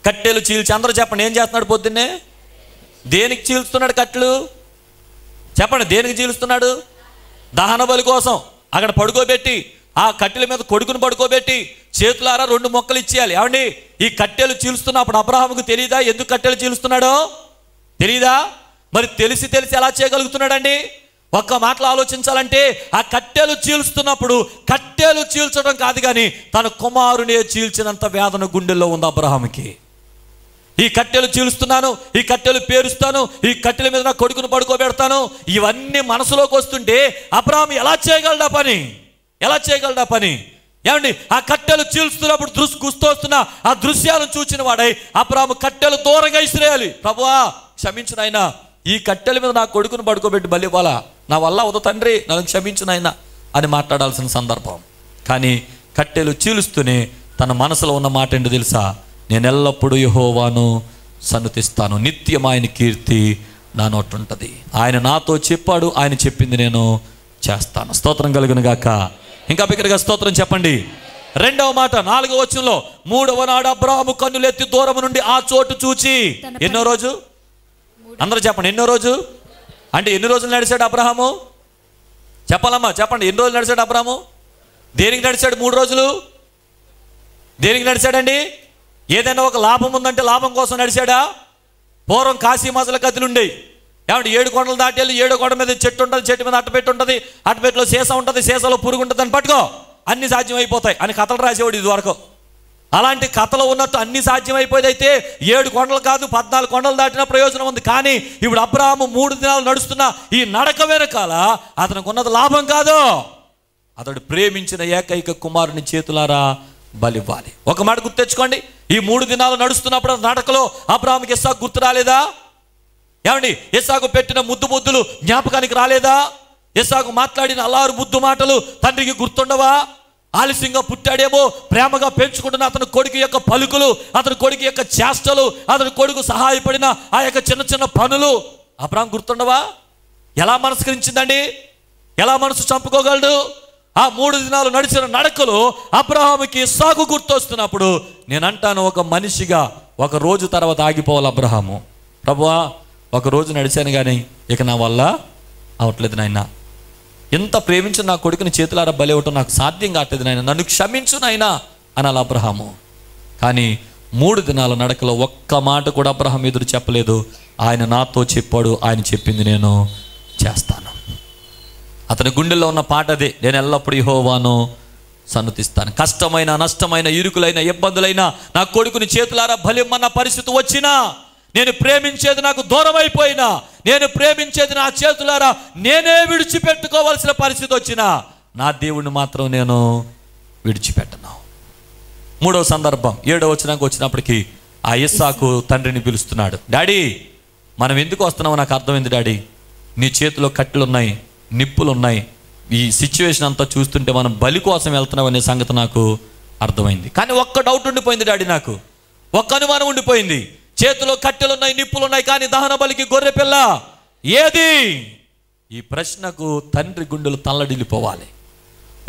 కట్టెలు చీల్చి. అందరూ చెప్పండి, ఏం చేస్తున్నాడు పొద్దున్నే? దేనికి చీల్స్తున్నాడు కట్టెలు? చెప్పండి, దేనికి చీలుస్తున్నాడు? దహన బలి కోసం. అక్కడ పడుకోబెట్టి ఆ కట్టెల మీద కొడుకుని పడుకోబెట్టి చేతులారా 2 మొక్కలు ఇచ్చేయాలి. ఏమండి, ఈ కట్టెలు చీలుస్తున్నప్పుడు అబ్రహాముకు తెలియదా ఎందుకు కట్టెలు చీలుస్తున్నాడో? తెలీదా? మరి తెలిసి ఎలా చేయగలుగుతున్నాడండి? ఒక్క మాటలో ఆలోచించాలంటే ఆ కట్టెలు చీల్స్తున్నప్పుడు కట్టెలు చీల్చడం కాదు కానీ తన కుమారునే చీల్చినంత వేదన గుండెల్లో ఉంది అబ్రహాముకి. ఈ కట్టెలు చీలుస్తున్నాను, ఈ కట్టెలు పేరుస్తాను, ఈ కట్టెల మీద నా కొడుకును పడుకోబెడతాను, ఇవన్నీ మనసులోకి వస్తుంటే అబ్రహాం ఎలా చేయగలడా పని? ఏమండి, ఆ కట్టెలు చీల్స్తున్నప్పుడు గుర్తొస్తున్న ఆ దృశ్యాలను చూచిన వాడై అబ్రహాము కట్టెలు దూరంగా ఇసిరేయాలి. ప్రభువా క్షమించు నాయనా, ఈ కట్టెల మీద నా కొడుకును పడుకోబెట్టి బలి ఇవ్వాలా? నా వల్ల అవుతా తండ్రి, నన్ను క్షమించు నాయనా అని మాట్లాడాల్సిన సందర్భం. కానీ కట్టెలు చీలుస్తూనే తన మనసులో ఉన్న మాట ఏంటో తెలుసా? నేను ఎల్లప్పుడూ యెహోవాను సన్నుతిస్తాను, నిత్యం ఆయన కీర్తి నా నోట ఉంటుంది. ఆయన నాతో చెప్పాడు, ఆయన చెప్పింది నేను చేస్తాను. స్తోత్రం కలుగును గాక. ఇంకా బిగ్గరగా స్తోత్రం చెప్పండి. రెండవ మాట 4వ వచనంలో, 3వ నాడు అబ్రాహాము కన్నులెత్తి దూరము నుండి ఆ చోటు చూచి. ఎన్నో రోజు? అందరూ చెప్పండి, ఎన్నో రోజు అంటే ఎన్ని రోజులు నడిచాడు అబ్రాహాము? చెప్పాలమ్మా, చెప్పండి, ఎన్ని రోజులు నడిచాడు అబ్రాహాము? దేనికి నడిచాడు 3 రోజులు? దేనికి నడిచాడండి? ఏదైనా ఒక లాభం ఉందంటే లాభం కోసం నడిచాడా? పూర్వం కాశీ మజల కథలు ఉండేవి. ఏమంటే 7 కొండలు దాటేళ్ళు, 7 కొండ మీద చెట్టు ఉంటుంది, చెట్టు మీద అట్టపెట్టు ఉంటుంది, అట్టపెట్టులో సీసా ఉంటుంది, సీసాలో పురుగు ఉంటుంది, అని పట్టుకో అన్ని సాధ్యం అయిపోతాయి అని కథలు రాసేవాడు ఇది వరకు. అలాంటి కథలు ఉన్నట్టు అన్ని సాధ్యం అయిపోయేది అయితే 7 కొండలు కాదు 14 కొండలు దాటినా ప్రయోజనం ఉంది. కానీ ఇప్పుడు అబ్రాహాము 3 దినాలు నడుస్తున్న ఈ నడక వెనకాల అతనికి ఉన్నది లాభం కాదు, అతడు ప్రేమించిన ఏకైక కుమారుని చేతులారా బలివ్వాలి. ఒక మాట గుర్తు తెచ్చుకోండి, ఈ 3 దినాలు నడుస్తున్నప్పుడు నడకలో అబ్రాహాముకి ఇస్సాకు గుర్తు రాలేదా? ఏమండి, ఇస్సాకు పెట్టిన ముద్దులు జ్ఞాపకానికి రాలేదా? ఇస్సాకు మాట్లాడిన అల్లారు ముద్దు మాటలు తండ్రికి గుర్తుండవా? ఆలస్యంగా పుట్టాడేమో, ప్రేమగా పెంచుకుంటున్న అతని కొడుకు యొక్క పలుకులు, అతని కొడుకు యొక్క చేష్టలు, అతని కొడుకు సహాయపడిన ఆ యొక్క చిన్న చిన్న పనులు అబ్రాహాం గుర్తుండవా? ఎలా మనస్కరించిందండి? ఎలా మనసు చంపుకోగలడు? ఆ 3 దినాలు నడిచిన నడకలో అబ్రాహాముకి ఇస్సాకు గుర్తొస్తున్నప్పుడు నేను అంటాను, ఒక మనిషిగా ఒక రోజు తర్వాత ఆగిపోవాలి అబ్రాహాము. ప్రభువా, ఒక రోజు నడిచాను కానీ ఇక నా వల్ల అవట్లేదు నాయన, ఎంత ప్రేమించిన నా కొడుకుని చేతులారా బలి ఇవ్వటం నాకు సాధ్యం కావట్లేదు నాయన, నన్ను క్షమించు నాయన అనాలి అబ్రహాము. కానీ 3 దినాల నడకలో ఒక్క మాట కూడా అబ్రహాం ఎదురు చెప్పలేదు. ఆయన నాతో చెప్పాడు, ఆయన చెప్పింది నేను చేస్తాను. అతని గుండెల్లో ఉన్న పాట అదే, నేను ఎల్లప్పుడూ యెహోవాను సన్నుతిస్తాను. కష్టమైన, నష్టమైన, ఇరుకులైన, ఇబ్బందులైన నా కొడుకుని చేతులారా బలిమ్మన్న పరిస్థితి వచ్చినా, నేను ప్రేమించేది నాకు దూరం అయిపోయినా, నేను ప్రేమించేది నా చేతులారా నేనే విడిచిపెట్టుకోవాల్సిన పరిస్థితి వచ్చినా నా దేవుణ్ణి మాత్రం నేను విడిచిపెట్టను. 3వ సందర్భం 7వ వచనానికి వచ్చినప్పటికీ ఆ ఇస్సాకు తండ్రిని పిలుస్తున్నాడు. డాడీ, మనం ఎందుకు వస్తున్నామో నాకు అర్థమైంది డాడీ. నీ చేతిలో కట్టెలు ఉన్నాయి, నిప్పులు ఉన్నాయి, ఈ సిచ్యువేషన్ అంతా చూస్తుంటే మనం బలి కోసం వెళ్తున్నాం అనే సంగతి నాకు అర్థమైంది. కానీ ఒక్క డౌట్ ఉండిపోయింది డాడీ, నాకు ఒక్క అనుమానం ఉండిపోయింది. చేతిలో కట్టెలు ఉన్నాయి, నిప్పులు ఉన్నాయి, కానీ దహన బలికి గొర్రె పిల్ల ఏది? ఈ ప్రశ్నకు తండ్రి గుండెలు తల్లడిల్లిపోవాలి.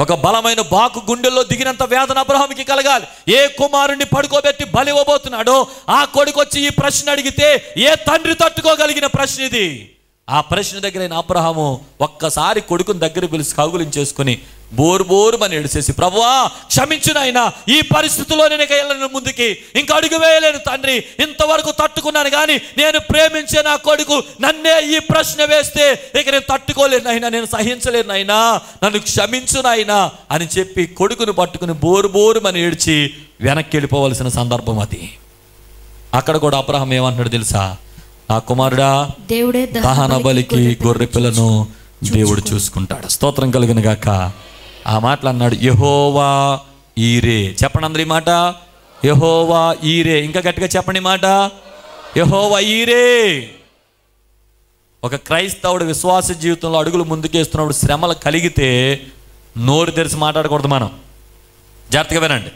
ఒక బలమైన బాకు గుండెల్లో దిగినంత వేదన అబ్రహాముకి కలగాలి. ఏ కుమారుణ్ణి పడుకోబెట్టి బలి ఇవ్వబోతున్నాడో ఆ కొడుకు వచ్చి ఈ ప్రశ్న అడిగితే ఏ తండ్రి తట్టుకోగలిగిన ప్రశ్న ఇది? ఆ ప్రశ్న దగ్గరైన అబ్రహాము ఒక్కసారి కొడుకుని దగ్గర పిలిచి కౌగులించేసుకుని బోరుమని ఏడిసేసి, ప్రభువా క్షమించు నాయనా, ఈ పరిస్థితిలో నేను ఇక వెళ్ళను, ముందుకి ఇంకా అడుగు వేయలేను తండ్రి, ఇంతవరకు తట్టుకున్నాను కానీ నేను ప్రేమించే నా కొడుకు నన్నే ఈ ప్రశ్న వేస్తే ఇక నేను తట్టుకోలేను నాయనా, నేను సహించలేను నాయనా, నన్ను క్షమించు నాయనా అని చెప్పి కొడుకుని పట్టుకుని బోరుమని ఏడ్చి వెనక్కి వెళ్ళిపోవలసిన సందర్భం అది. అక్కడ కూడా అబ్రహాం ఏమంటున్నాడు తెలుసా? ఆ కుమారుడా, దేవుడే దహన బలికి గొర్రె పిల్లను దేవుడు చూసుకుంటాడు. స్తోత్రం కలుగును గాక. ఆ మాటలు అన్నాడు, యెహోవా ఈరే. చెప్పండి అందరి మాట, యెహోవా ఈరే. ఇంకా గట్టిగా చెప్పండి మాట, యెహోవా ఈరే. ఒక క్రైస్తవుడు విశ్వాస జీవితంలో అడుగులు ముందుకేస్తున్నప్పుడు శ్రమలు కలిగితే నోరు తెరిచి మాట్లాడకూడదు. మనం జాగ్రత్తగా వినండి,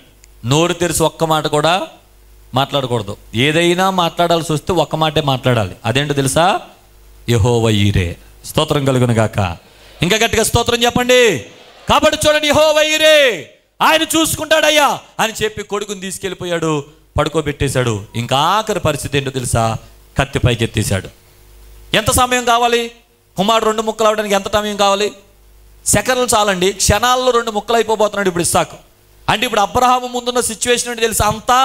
నోరు తెరిచి ఒక్క మాట కూడా మాట్లాడకూడదు. ఏదైనా మాట్లాడాల్సి వస్తే ఒక్క మాటే మాట్లాడాలి. అదేంటో తెలుసా? యెహోవా ఈరే. స్తోత్రం కలుగును గాక. ఇంకా గట్టిగా స్తోత్రం చెప్పండి. కాబట్టి చూడండి, యెహోవా ఈరే, ఆయన చూసుకుంటాడయ్యా అని చెప్పి కొడుకుని తీసుకెళ్ళిపోయాడు, పడుకోబెట్టేశాడు. ఇంకా ఆఖరి పరిస్థితి ఏంటో తెలుసా? కత్తి పైకి ఎత్తేసాడు. ఎంత సమయం కావాలి? కుమారుడు 2 ముక్కలు అవడానికి ఎంత సమయం కావాలి? సెకన్లు చాలండి. క్షణాల్లో 2 ముక్కలు అయిపోబోతున్నాడు ఇప్పుడు ఇస్సాకు. అంటే ఇప్పుడు అబ్రహాము ముందున్న సిచ్యువేషన్ ఏంటి తెలుసా? అంతా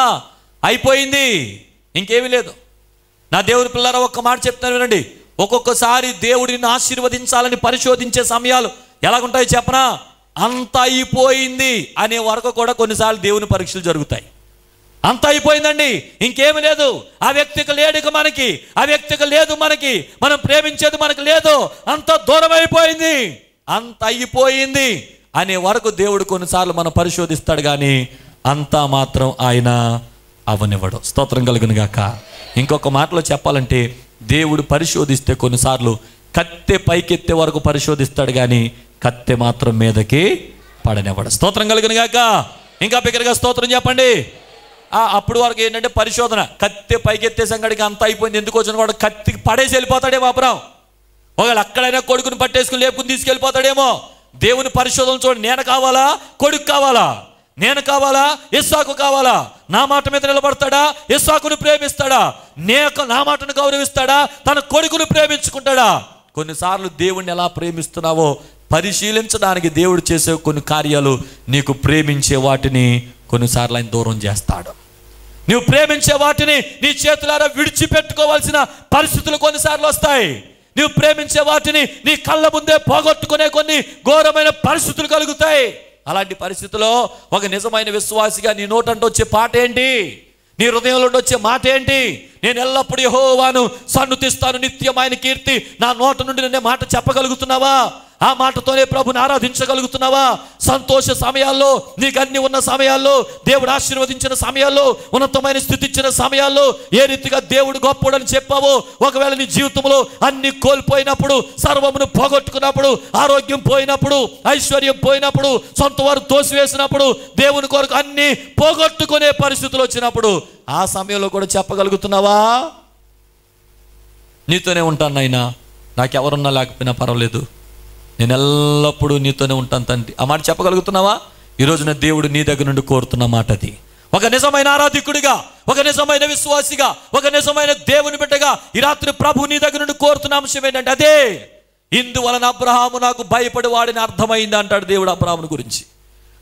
అయిపోయింది, ఇంకేమీ లేదు. నా దేవుని పిల్లరా, ఒక్క మాట చెప్తాను వినండి. ఒక్కొక్కసారి దేవుడిని ఆశీర్వదించాలని పరిశోధించే సమయాలు ఎలాగుంటాయో చెప్పనా? అంత అయిపోయింది అనే వరకు కూడా కొన్నిసార్లు దేవుని పరీక్షలు జరుగుతాయి. అంత అయిపోయిందండి, ఇంకేమి లేదు, ఆ వ్యక్తికి లేడు మనకి, ఆ వ్యక్తికి లేదు మనకి, మనం ప్రేమించేది మనకు లేదు, అంత దూరం అయిపోయింది, అంత అయిపోయింది అనే వరకు దేవుడు కొన్నిసార్లు మనం పరిశోధిస్తాడు, కానీ అంతా మాత్రం ఆయన అవనివ్వడు. స్తోత్రం కలుగును గాక. ఇంకొక మాటలో చెప్పాలంటే దేవుడు పరిశోధిస్తే కొన్నిసార్లు కత్తె పైకెత్తే వరకు పరిశోధిస్తాడు, కానీ కత్తె మాత్రం మీదకి పడనివ్వడు. స్తోత్రం కలుగును గాక. ఇంకా బిగ్గరగా స్తోత్రం చెప్పండి. అప్పుడు వరకు ఏంటంటే పరిశోధన, కత్తె పైకెత్తే సంగడికి అంత అయిపోయింది, ఎందుకు వచ్చిన కూడా కత్తికి పడేసి వెళ్ళిపోతాడేమో అబ్రాహాం. ఒకవేళ అక్కడైనా కొడుకుని పట్టేసుకుని లేపుకుని తీసుకెళ్ళిపోతాడేమో. దేవుని పరిశోధన చూడండి. నేను కావాలా, కొడుకు కావాలా? నేను కావాలా, ఇస్సాకు కావాలా? నా మాట మీద నిలబడతాడా, ఇస్సాకును ప్రేమిస్తాడా? నా మాటను గౌరవిస్తాడా, తన కొడుకును ప్రేమించుకుంటాడా? కొన్నిసార్లు దేవుణ్ణి ఎలా ప్రేమిస్తున్నావో పరిశీలించడానికి దేవుడు చేసే కొన్ని కార్యాలు, నీకు ప్రేమించే వాటిని కొన్నిసార్లు ఆయన దూరం చేస్తాడు. నువ్వు ప్రేమించే వాటిని నీ చేతులారా విడిచిపెట్టుకోవాల్సిన పరిస్థితులు కొన్నిసార్లు వస్తాయి. నువ్వు ప్రేమించే వాటిని నీ కళ్ళ ముందే పోగొట్టుకునే కొన్ని ఘోరమైన పరిస్థితులు కలుగుతాయి. అలాంటి పరిస్థితుల్లో ఒక నిజమైన విశ్వాసిగా నీ నోటంటూ వచ్చే పాట ఏంటి? నీ హృదయంలో వచ్చే మాట ఏంటి? నేను ఎల్లప్పుడూ యెహోవాను సన్నుతిస్తాను, నిత్యం ఆయన కీర్తి నా నోట నుండి నిన్నే మాట చెప్పగలుగుతున్నావా? ఆ మాటతోనే ప్రభుని ఆరాధించగలుగుతున్నావా? సంతోష సమయాల్లో, నీకు అన్ని ఉన్న సమయాల్లో, దేవుడు ఆశీర్వదించిన సమయాల్లో, ఉన్నతమైన స్థితి ఇచ్చిన సమయాల్లో ఏ రీతిగా దేవుడు గొప్పడని చెప్పావో, ఒకవేళ నీ జీవితంలో అన్ని కోల్పోయినప్పుడు, సర్వమును పోగొట్టుకున్నప్పుడు, ఆరోగ్యం పోయినప్పుడు, ఐశ్వర్యం పోయినప్పుడు, సొంత వారు తోసివేసినప్పుడు, దేవుని కొరకు అన్ని పోగొట్టుకునే పరిస్థితులు వచ్చినప్పుడు ఆ సమయంలో కూడా చెప్పగలుగుతున్నావా? నీతోనే ఉంటాను నాయనా, నాకెవరున్నా లేకపోయినా పర్వాలేదు, నేను ఎల్లప్పుడూ నీతోనే ఉంటాను తండ్రి, ఆ మాట చెప్పగలుగుతున్నావా? ఈరోజున దేవుడు నీ దగ్గర నుండి కోరుతున్న మాట అది. ఒక నిజమైన ఆరాధికుడిగా, ఒక నిజమైన విశ్వాసిగా, ఒక నిజమైన దేవుని బిడ్డగా ఈ రాత్రి ప్రభు నీ దగ్గర నుండి కోరుతున్న అంశం ఏంటంటే అదే. ఇందువలన అబ్రహాము నాకు భయపడి వాడిని అర్థమైంది అంటాడు దేవుడు అబ్రహాముని గురించి.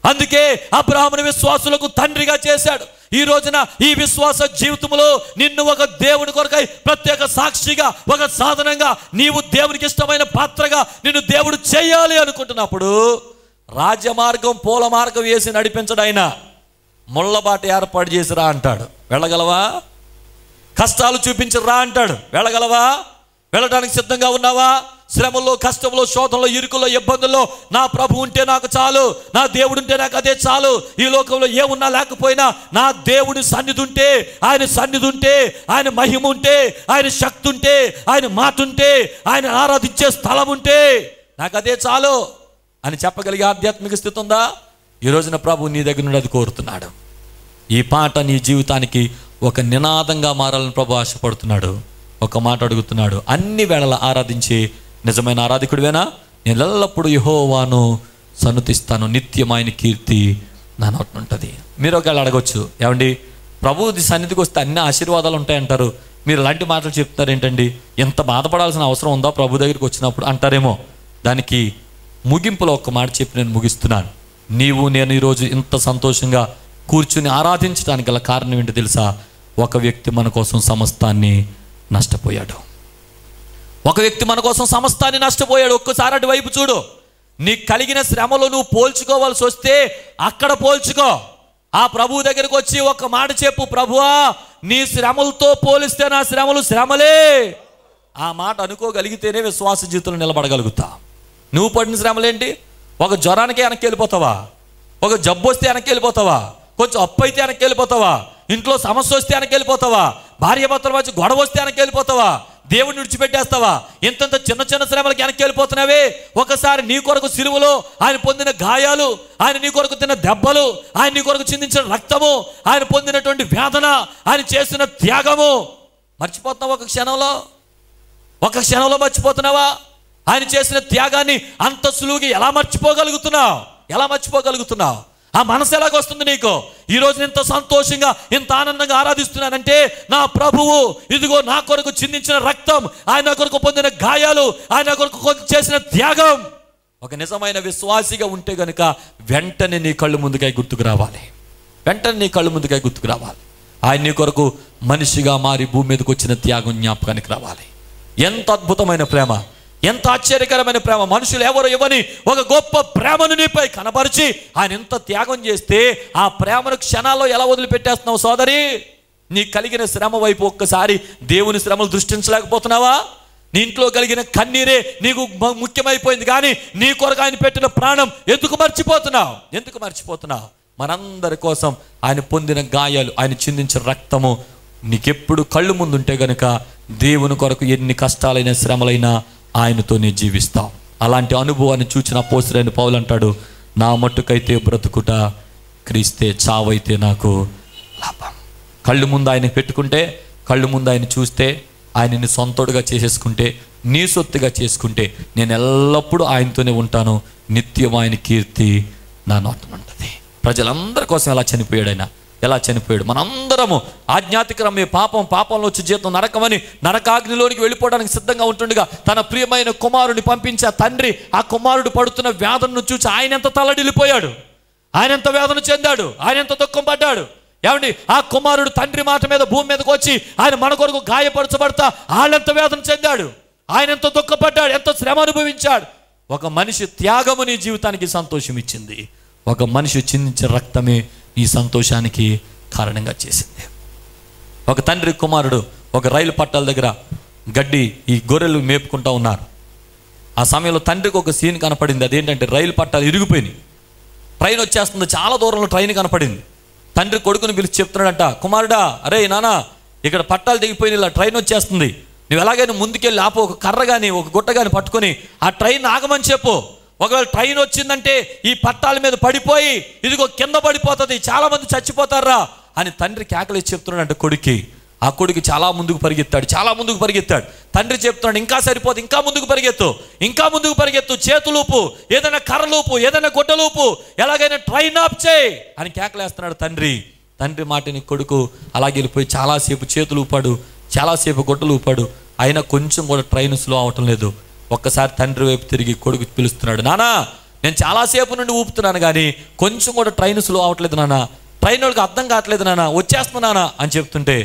అందుకే అబ్రహాముని విశ్వాసులకు తండ్రిగా చేశాడు. ఈ రోజున ఈ విశ్వాస జీవితంలో నిన్ను ఒక దేవుని కొరకై ప్రత్యేక సాక్షిగా, ఒక సాధనంగా, నీవు దేవునికి ఇష్టమైన పాత్రగా నిన్ను దేవుడు చేయాలి అనుకుంటున్నప్పుడు రాజమార్గం, పూల మార్గం వేసి నడిపించడు ఆయన. ముళ్ళబాట ఏర్పాటు చేసిరా అంటాడు, వెళ్ళగలవా? కష్టాలు చూపించరా అంటాడు, వెళ్ళగలవా? వెళ్ళడానికి సిద్ధంగా ఉన్నావా? శ్రమల్లో, కష్టంలో, శోధనలో, ఇరుకుల్లో, ఇబ్బందుల్లో నా ప్రభు ఉంటే నాకు చాలు, నా దేవుడు ఉంటే నాకు అదే చాలు, ఈ లోకంలో ఏమున్నా లేకపోయినా నా దేవుడి సన్నిధి ఉంటే, ఆయన సన్నిధి ఉంటే, ఆయన మహిమ ఉంటే, ఆయన శక్తి ఉంటే, ఆయన మాట ఉంటే, ఆయన ఆరాధించే స్థలం ఉంటే నాకు అదే చాలు అని చెప్పగలిగే ఆధ్యాత్మిక స్థితి ఉందా? ఈ రోజున ప్రభు నీ దగ్గర నుండి అది కోరుతున్నాడు. ఈ పాట నీ జీవితానికి ఒక నినాదంగా మారాలని ప్రభు ఆశపడుతున్నాడు. ఒక మాట అడుగుతున్నాడు, అన్ని వేళలా ఆరాధించే నిజమైన ఆరాధికుడివేనా? నేను ఎల్లప్పుడూ యెహోవాను సన్నుతిస్తాను, నిత్యం ఆయన కీర్తి నా నోట ఉంటుంది. మీరు ఒకవేళ అడగొచ్చు, ఏమండి ప్రభు సన్నిధికి వస్తే అన్ని ఆశీర్వాదాలు ఉంటాయంటారు, మీరు ఇలాంటి మాటలు చెప్తారు ఏంటండి, ఎంత బాధపడాల్సిన అవసరం ఉందా ప్రభు దగ్గరికి వచ్చినప్పుడు అంటారేమో. దానికి ముగింపులో ఒక మాట చెప్పి నేను ముగిస్తున్నాను. నీవు నేను ఈరోజు ఇంత సంతోషంగా కూర్చుని ఆరాధించడానికి గల కారణం ఏంటో తెలుసా? ఒక వ్యక్తి మన కోసం సమస్తాన్ని నష్టపోయాడు. ఒక వ్యక్తి మన కోసం సమస్తాన్ని నష్టపోయాడు. ఒక్కసారి అటు వైపు చూడు. నీకు కలిగిన శ్రమలో నువ్వు పోల్చుకోవాల్సి వస్తే అక్కడ పోల్చుకో. ఆ ప్రభువు దగ్గరకు వచ్చి ఒక మాట చెప్పు, ప్రభువా నీ శ్రమలతో పోలిస్తే నా శ్రమలు శ్రమలే. ఆ మాట అనుకోగలిగితేనే విశ్వాస జీవితంలో నిలబడగలుగుతా. నువ్వు పడిన శ్రమలేంటి? ఒక జ్వరానికి వెనక్కి వెళ్ళిపోతావా? ఒక జబ్బు వస్తే వెనక్కి వెళ్ళిపోతావా? కొంచెం అప్పు అయితే వెనక్కి వెళ్ళిపోతావా? ఇంట్లో సమస్య వస్తే వెనక్కి వెళ్ళిపోతావా? భార్యాభర్తల మధ్య గొడవ వస్తే వెనక్కి వెళ్ళిపోతావా? దేవుడిని విడిచిపెట్టేస్తావా? ఇంతంత చిన్న చిన్న శ్రమలకి వెనక్కి వెళ్ళిపోతున్నావే. ఒకసారి నీ కొరకు సిలువలో ఆయన పొందిన గాయాలు, ఆయన నీ కొరకు తిన్న దెబ్బలు, ఆయన నీ కొరకు చిందించిన రక్తము, ఆయన పొందినటువంటి వేదన, ఆయన చేసిన త్యాగము మర్చిపోతున్నావా? ఒక క్షణంలో మర్చిపోతున్నావా? ఆయన చేసిన త్యాగాన్ని అంత సులువుగా ఎలా మర్చిపోగలుగుతున్నావు? ఆ మనసు ఎలాగొస్తుంది నీకు? ఈరోజు ఇంత సంతోషంగా, ఇంత ఆనందంగా ఆరాధిస్తున్నానంటే నా ప్రభువు ఇదిగో నా కొరకు చిందించిన రక్తం, ఆయన కొరకు పొందిన గాయాలు, ఆయన కొరకు చేసిన త్యాగం. ఒక నిజమైన విశ్వాసిగా ఉంటే గనుక వెంటనే నీ కళ్ళు ముందుకై గుర్తుకు రావాలి. ఆయన నీ కొరకు మనిషిగా మారి భూమి మీదకి వచ్చిన త్యాగం జ్ఞాపకానికి రావాలి. ఎంత అద్భుతమైన ప్రేమ, ఎంత ఆశ్చర్యకరమైన ప్రేమ! మనుషులు ఎవరు ఇవ్వని ఒక గొప్ప ప్రేమను నీపై కనబరిచి ఆయన ఎంత త్యాగం చేస్తే ఆ ప్రేమను క్షణాల్లో ఎలా వదిలిపెట్టేస్తున్నావు సోదరి? నీ కలిగిన శ్రమ వైపు ఒక్కసారి దేవుని శ్రమలు దృష్టించలేకపోతున్నావా? నీ ఇంట్లో కలిగిన కన్నీరే నీకు ముఖ్యమైపోయింది, కానీ నీ కొరకు ఆయన పెట్టిన ప్రాణం ఎందుకు మర్చిపోతున్నావు? మనందరి కోసం ఆయన పొందిన గాయాలు, ఆయన చిందించిన రక్తము నీకెప్పుడు కళ్ళు ముందుంటే గనుక దేవుని కొరకు ఎన్ని కష్టాలైన శ్రమలైనా ఆయనతోనే జీవిస్తాం. అలాంటి అనుభవాన్ని చూచిన అపోస్తలుడైన పౌలు అంటాడు, నా మట్టుకైతే బ్రతుకుట క్రీస్తే, చావైతే నాకు లాభం. కళ్ళు ముందు ఆయన పెట్టుకుంటే, కళ్ళు ముందు ఆయన చూస్తే ఆయనని సొంతోడుగా చేసేసుకుంటే, నీ సొత్తుగా చేసుకుంటే, నేను ఎల్లప్పుడూ ఆయనతోనే ఉంటాను, నిత్యం ఆయన కీర్తి నా నోటన ఉంటుంది. ప్రజలందరి కోసం ఎలా చనిపోయాడు ఆయన, ఎలా చనిపోయాడు. మనందరము ఆజ్ఞాతికరమే పాపంలో వచ్చి జీతం నరకమని నరకాగ్నిలోనికి వెళ్ళిపోవడానికి సిద్ధంగా ఉంటుండగా తన ప్రియమైన కుమారుడిని పంపించి ఆ తండ్రి ఆ కుమారుడు పడుతున్న వేదనను చూసి ఆయన ఎంత తల్లడిల్లిపోయాడు, ఆయన ఎంత వేదన చెందాడు, ఆయన ఎంత దుఃఖం పడ్డాడు. ఏమండి, ఆ కుమారుడు తండ్రి మాట మీద భూమి మీదకి వచ్చి ఆయన మన కొరకు గాయపరచబడతా వాళ్ళెంత వేదన చెందాడు, ఆయన ఎంత దుఃఖపడ్డాడు, ఎంత శ్రమ అనుభవించాడు. ఒక మనిషి త్యాగము నీ జీవితానికి సంతోషం ఇచ్చింది. ఒక మనిషి చిందించిన రక్తమే ఈ సంతోషానికి కారణంగా చేసింది. ఒక తండ్రి కుమారుడు ఒక రైలు పట్టాల దగ్గర గడ్డి ఈ గొర్రెలు మేపుకుంటూ ఉన్నారు. ఆ సమయంలో తండ్రికి ఒక సీన్ కనపడింది. అదేంటంటే రైలు పట్టాలు ఇరిగిపోయినాయి, ట్రైన్ వచ్చేస్తుంది, చాలా దూరంలో ట్రైన్ కనపడింది. తండ్రి కొడుకుని పిలిచి చెప్తున్నాడంట, కుమారుడా, అరే నానా, ఇక్కడ పట్టాలు దిగిపోయినాయి, ఇలా ట్రైన్ వచ్చేస్తుంది, నువ్వు ఎలాగైనా ముందుకెళ్ళి ఆపు, ఒక కర్ర కానీ ఒక గుట్ట కానీ పట్టుకొని ఆ ట్రైన్ ఆగమని చెప్పు. ఒకవేళ ట్రైన్ వచ్చిందంటే ఈ పట్టాల మీద పడిపోయి ఇదిగో కింద పడిపోతుంది, చాలా మంది చచ్చిపోతారా అని తండ్రి కేకలేసి చెప్తున్నాడంట కొడుక్కి. ఆ కొడుకు చాలా ముందుకు పరిగెత్తాడు. తండ్రి చెప్తున్నాడు, ఇంకా సరిపోదు, ఇంకా ముందుకు పరిగెత్తు, చేతులూపు, ఏదైనా కర్రలూపు, ఏదైనా గుడ్డలూపు, ఎలాగైనా ట్రైన్ ఆఫ్ చేయి అని కేకలేస్తున్నాడు తండ్రి. తండ్రి మాటని కొడుకు అలాగే వెళ్ళిపోయి చాలాసేపు చేతులు ఊపాడు, చాలాసేపు గుడ్డలు ఊపాడు. అయినా కొంచెం కూడా ట్రైన్ స్లో అవటం లేదు. ఒక్కసారి తండ్రి వైపు తిరిగి కొడుకు పిలుస్తున్నాడు, నానా, నేను చాలాసేపు నుండి ఊపుతున్నాను కానీ కొంచెం కూడా ట్రైన్ స్లో అవ్వట్లేదు నాన్న, ట్రైన్ వాళ్ళకి అర్థం కావట్లేదు నాన్న, వచ్చేస్తున్నానా అని చెప్తుంటే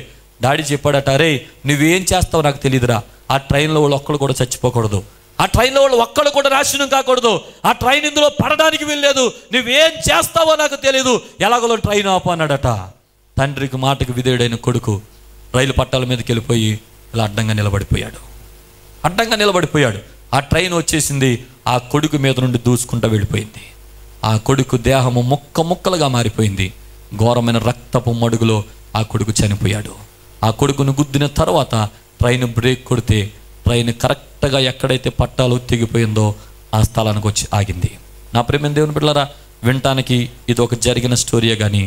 డాడీ చెప్పాడట, అరే నువ్వేం చేస్తావో నాకు తెలియదురా, ఆ ట్రైన్లో వాళ్ళు ఒక్కళ్ళు కూడా చచ్చిపోకూడదు, ఆ ట్రైన్లో వాళ్ళు ఒక్కళ్ళు కూడా నాశనం కాకూడదు, ఆ ట్రైన్ ఇందులో పడడానికి వీల్లేదు, నువ్వేం చేస్తావో నాకు తెలియదు, ఎలాగో ట్రైన్ ఆపు అన్నాడట. తండ్రికి మాటకు విధేయుడైన కొడుకు రైలు పట్టాల మీదకి వెళ్ళిపోయి ఇలా అడ్డంగా నిలబడిపోయాడు. ఆ ట్రైన్ వచ్చేసింది, ఆ కొడుకు మీద నుండి దూసుకుంటూ వెళ్ళిపోయింది. ఆ కొడుకు దేహము ముక్కలుగా మారిపోయింది. ఘోరమైన రక్తపు మడుగులో ఆ కొడుకు చనిపోయాడు. ఆ కొడుకును గుద్దిన తర్వాత ట్రైన్ బ్రేక్ కొడితే ట్రైన్ కరెక్ట్గా ఎక్కడైతే పట్టాలు తెగిపోయిందో ఆ స్థలానికి వచ్చి ఆగింది. నా ప్రియమైన దేవుని బిడ్డలారా, వినటానికి ఇది ఒక జరిగిన స్టోరీయే కానీ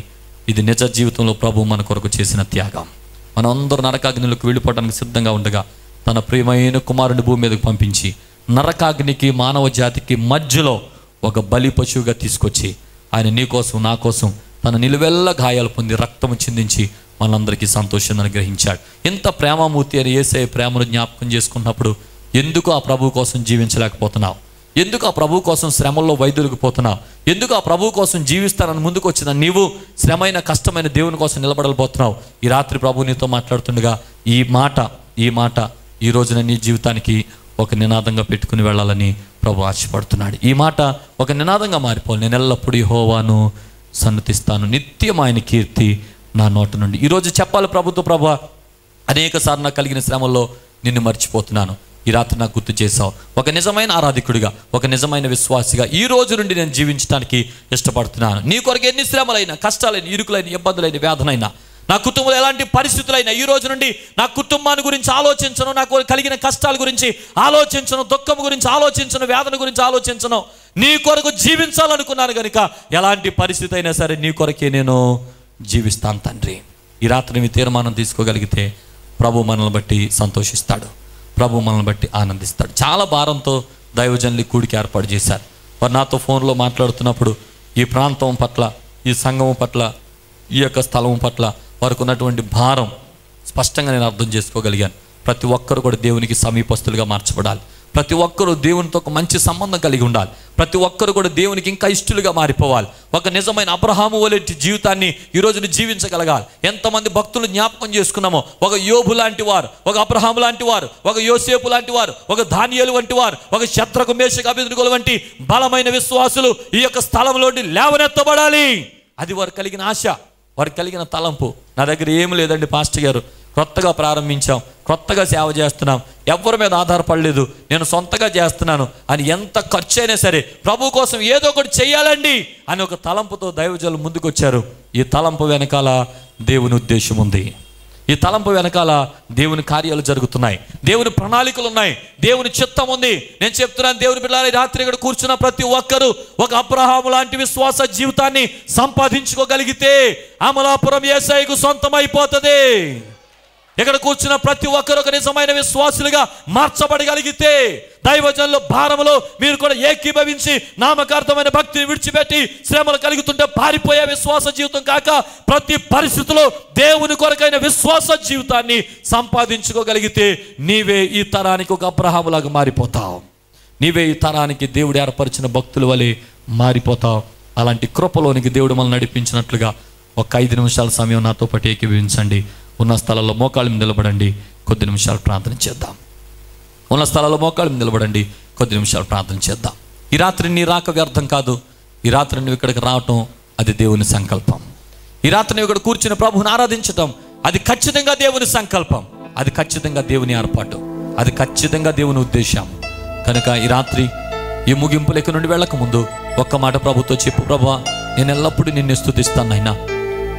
ఇది నిజ జీవితంలో ప్రభు మన కొరకు చేసిన త్యాగం. మనం అందరూ నరకాగ్నిలోకి వెళ్ళిపోవడానికి సిద్ధంగా ఉండగా తన ప్రియమైన కుమారుని భూమి మీదకు పంపించి నరకాగ్నికి మానవ జాతికి మధ్యలో ఒక బలి పశువుగా తీసుకొచ్చి ఆయన నీ కోసం నా కోసం తన నిలువెల్ల గాయాలు పొంది రక్తము చిందించి మనందరికీ సంతోషాన్ని అనుగ్రహించాడు. ఎంత ప్రేమమూర్తి అని యేసయ్య ప్రేమను జ్ఞాపకం చేసుకున్నప్పుడు ఎందుకు ఆ ప్రభు కోసం జీవించలేకపోతున్నావు? ఎందుకు ఆ ప్రభు కోసం శ్రమల్లో వైద్యులకు పోతున్నావు? ఎందుకు ఆ ప్రభు కోసం జీవిస్తానని ముందుకు వచ్చిన నీవు శ్రమైన కష్టమైన దేవుని కోసం నిలబడలేకపోతున్నావు? ఈ రాత్రి ప్రభు నీతో మాట్లాడుతుండగా ఈ మాట ఈ రోజున నీ జీవితానికి ఒక నినాదంగా పెట్టుకుని వెళ్ళాలని ప్రభు ఆశపడుతున్నాడు. ఈ మాట ఒక నినాదంగా మారిపోవాలి. నేను ఎల్లప్పుడూ యెహోవాను సన్నతిస్తాను, నిత్యం ఆయన కీర్తి నా నోట నుండి. ఈరోజు చెప్పాలి ప్రభుతో, ప్రభు అనేక సార్లు నాకు కలిగిన శ్రమల్లో నిన్ను మర్చిపోతున్నాను, ఈ రాత్రి నాకు గుర్తు చేశావు. ఒక నిజమైన ఆరాధికుడిగా, ఒక నిజమైన విశ్వాసిగా ఈ రోజు నుండి నేను జీవించడానికి ఇష్టపడుతున్నాను. నీ కొరకు ఎన్ని శ్రమలైనా, కష్టాలైన, ఇరుకులైన, ఇబ్బందులైన, వేదనైనా, నా కుటుంబంలో ఎలాంటి పరిస్థితులైనా ఈ రోజు నుండి నా కుటుంబాన్ని గురించి ఆలోచించను, నాకు కలిగిన కష్టాల గురించి ఆలోచించను, దుఃఖం గురించి ఆలోచించను, వేదన గురించి ఆలోచించను. నీ కొరకు జీవించాలనుకున్నాను కనుక ఎలాంటి పరిస్థితి అయినా సరే నీ కొరకే నేను జీవిస్తాను తండ్రి. ఈ రాత్రి మీ తీర్మానం తీసుకోగలిగితే ప్రభు మనల్ని బట్టి సంతోషిస్తాడు, ప్రభు మనల్ని బట్టి ఆనందిస్తాడు. చాలా భారంతో దైవజనులు కూడికి ఏర్పాటు చేశారు. వారు నాతో ఫోన్లో మాట్లాడుతున్నప్పుడు ఈ ప్రాంతం పట్ల, ఈ సంఘం పట్ల, ఈ యొక్క స్థలం పట్ల వారికి ఉన్నటువంటి భారం స్పష్టంగా నేను అర్థం చేసుకోగలిగాను. ప్రతి ఒక్కరు కూడా దేవునికి సమీపస్తులుగా మార్చబడాలి. ప్రతి ఒక్కరూ దేవునితో ఒక మంచి సంబంధం కలిగి ఉండాలి. ప్రతి ఒక్కరు కూడా దేవునికి ఇంకా ఇష్టలుగా మారిపోవాలి. ఒక నిజమైన అబ్రహాము వలె జీవితాన్ని ఈ రోజున జీవించగలగాలి. ఎంతమంది భక్తులు జ్ఞాపకం చేసుకున్నామో, ఒక యోబు లాంటి వారు, ఒక అబ్రహాము లాంటి వారు, ఒక యోసేపు లాంటి వారు, ఒక దానియేలు వంటి వారు, ఒక శద్రకు మేషకు అబేద్నెగోల వంటి బలమైన విశ్వాసులు ఈ యొక్క స్థలంలో లేవనెత్తబడాలి. అది వారు కలిగిన ఆశ, వారికి కలిగిన తలంపు. నా దగ్గర ఏమి లేదండి పాస్టర్ గారు, కొత్తగా ప్రారంభించాం, కొత్తగా సేవ చేస్తున్నాం, ఎవరి మీద ఆధారపడలేదు, నేను సొంతగా చేస్తున్నాను అని ఎంత ఖర్చు అయినా సరే ప్రభు కోసం ఏదో ఒకటి చెయ్యాలండి అని ఒక తలంపుతో దైవజనులు ముందుకు వచ్చారు. ఈ తలంపు వెనకాల దేవుని ఉద్దేశం ఉంది. ఈ తలంపు వెనకాల దేవుని కార్యాలు జరుగుతున్నాయి, దేవుని ప్రణాళికలు ఉన్నాయి, దేవుని చిత్తం ఉంది. నేను చెప్తున్నాను, దేవుని బిడ్డలారా, రాత్రి ఇక్కడ కూర్చున్న ప్రతి ఒక్కరూ ఒక అబ్రహాము లాంటి విశ్వాస జీవితాన్ని సంపాదించుకోగలిగితే అమలాపురం యేసయ్యకు సొంతమైపోతుంది. ఇక్కడ కూర్చున్న ప్రతి ఒక్కరు ఒక నిజమైన విశ్వాసులుగా మార్చబడగలిగితే, దైవజనుల భారములో మీరు కూడా ఏకీభవించి నామకార్థమైన భక్తిని విడిచిపెట్టి శ్రమలు కలుగుతుంటే పారిపోయే విశ్వాస జీవితం కాక ప్రతి పరిస్థితిలో దేవుని కొరకైన విశ్వాస జీవితాన్ని సంపాదించుకోగలిగితే నీవే ఈ తరానికి ఒక అబ్రహాములాగా మారిపోతావు. నీవే ఈ తరానికి దేవుడు ఏర్పరిచిన భక్తుల వలె మారిపోతావు. అలాంటి కృపలోనికి దేవుడు మనల్ని నడిపించినట్లుగా ఒక 5 నిమిషాల సమయం నాతో పాటు ఏకీభవించండి. ఉన్న స్థలాల్లో మోకాళ్ళ మీద నిలబడండి, కొద్ది నిమిషాలు ప్రార్థన చేద్దాం. ఉన్న స్థలాల్లో మోకాళ్ళ మీద నిలబడండి, కొద్ది నిమిషాలు ప్రార్థన చేద్దాం. ఈ రాత్రి నీ రాక వ్యర్థం కాదు. ఈ రాత్రి నువ్వు ఇక్కడికి రావటం అది దేవుని సంకల్పం. ఈ రాత్రి నువ్వు ఇక్కడ కూర్చుని ప్రభువుని ఆరాధించటం అది ఖచ్చితంగా దేవుని సంకల్పం. అది ఖచ్చితంగా దేవుని ఏర్పాటు. అది ఖచ్చితంగా దేవుని ఉద్దేశం. కనుక ఈ రాత్రి ఈ ముగింపు లెక్క నుండి వెళ్ళక ముందు ఒక్క మాట ప్రభుతో చెప్పు, ప్రభువా నేను ఎల్లప్పుడూ నిన్ను స్తుతిస్తాను నాయనా,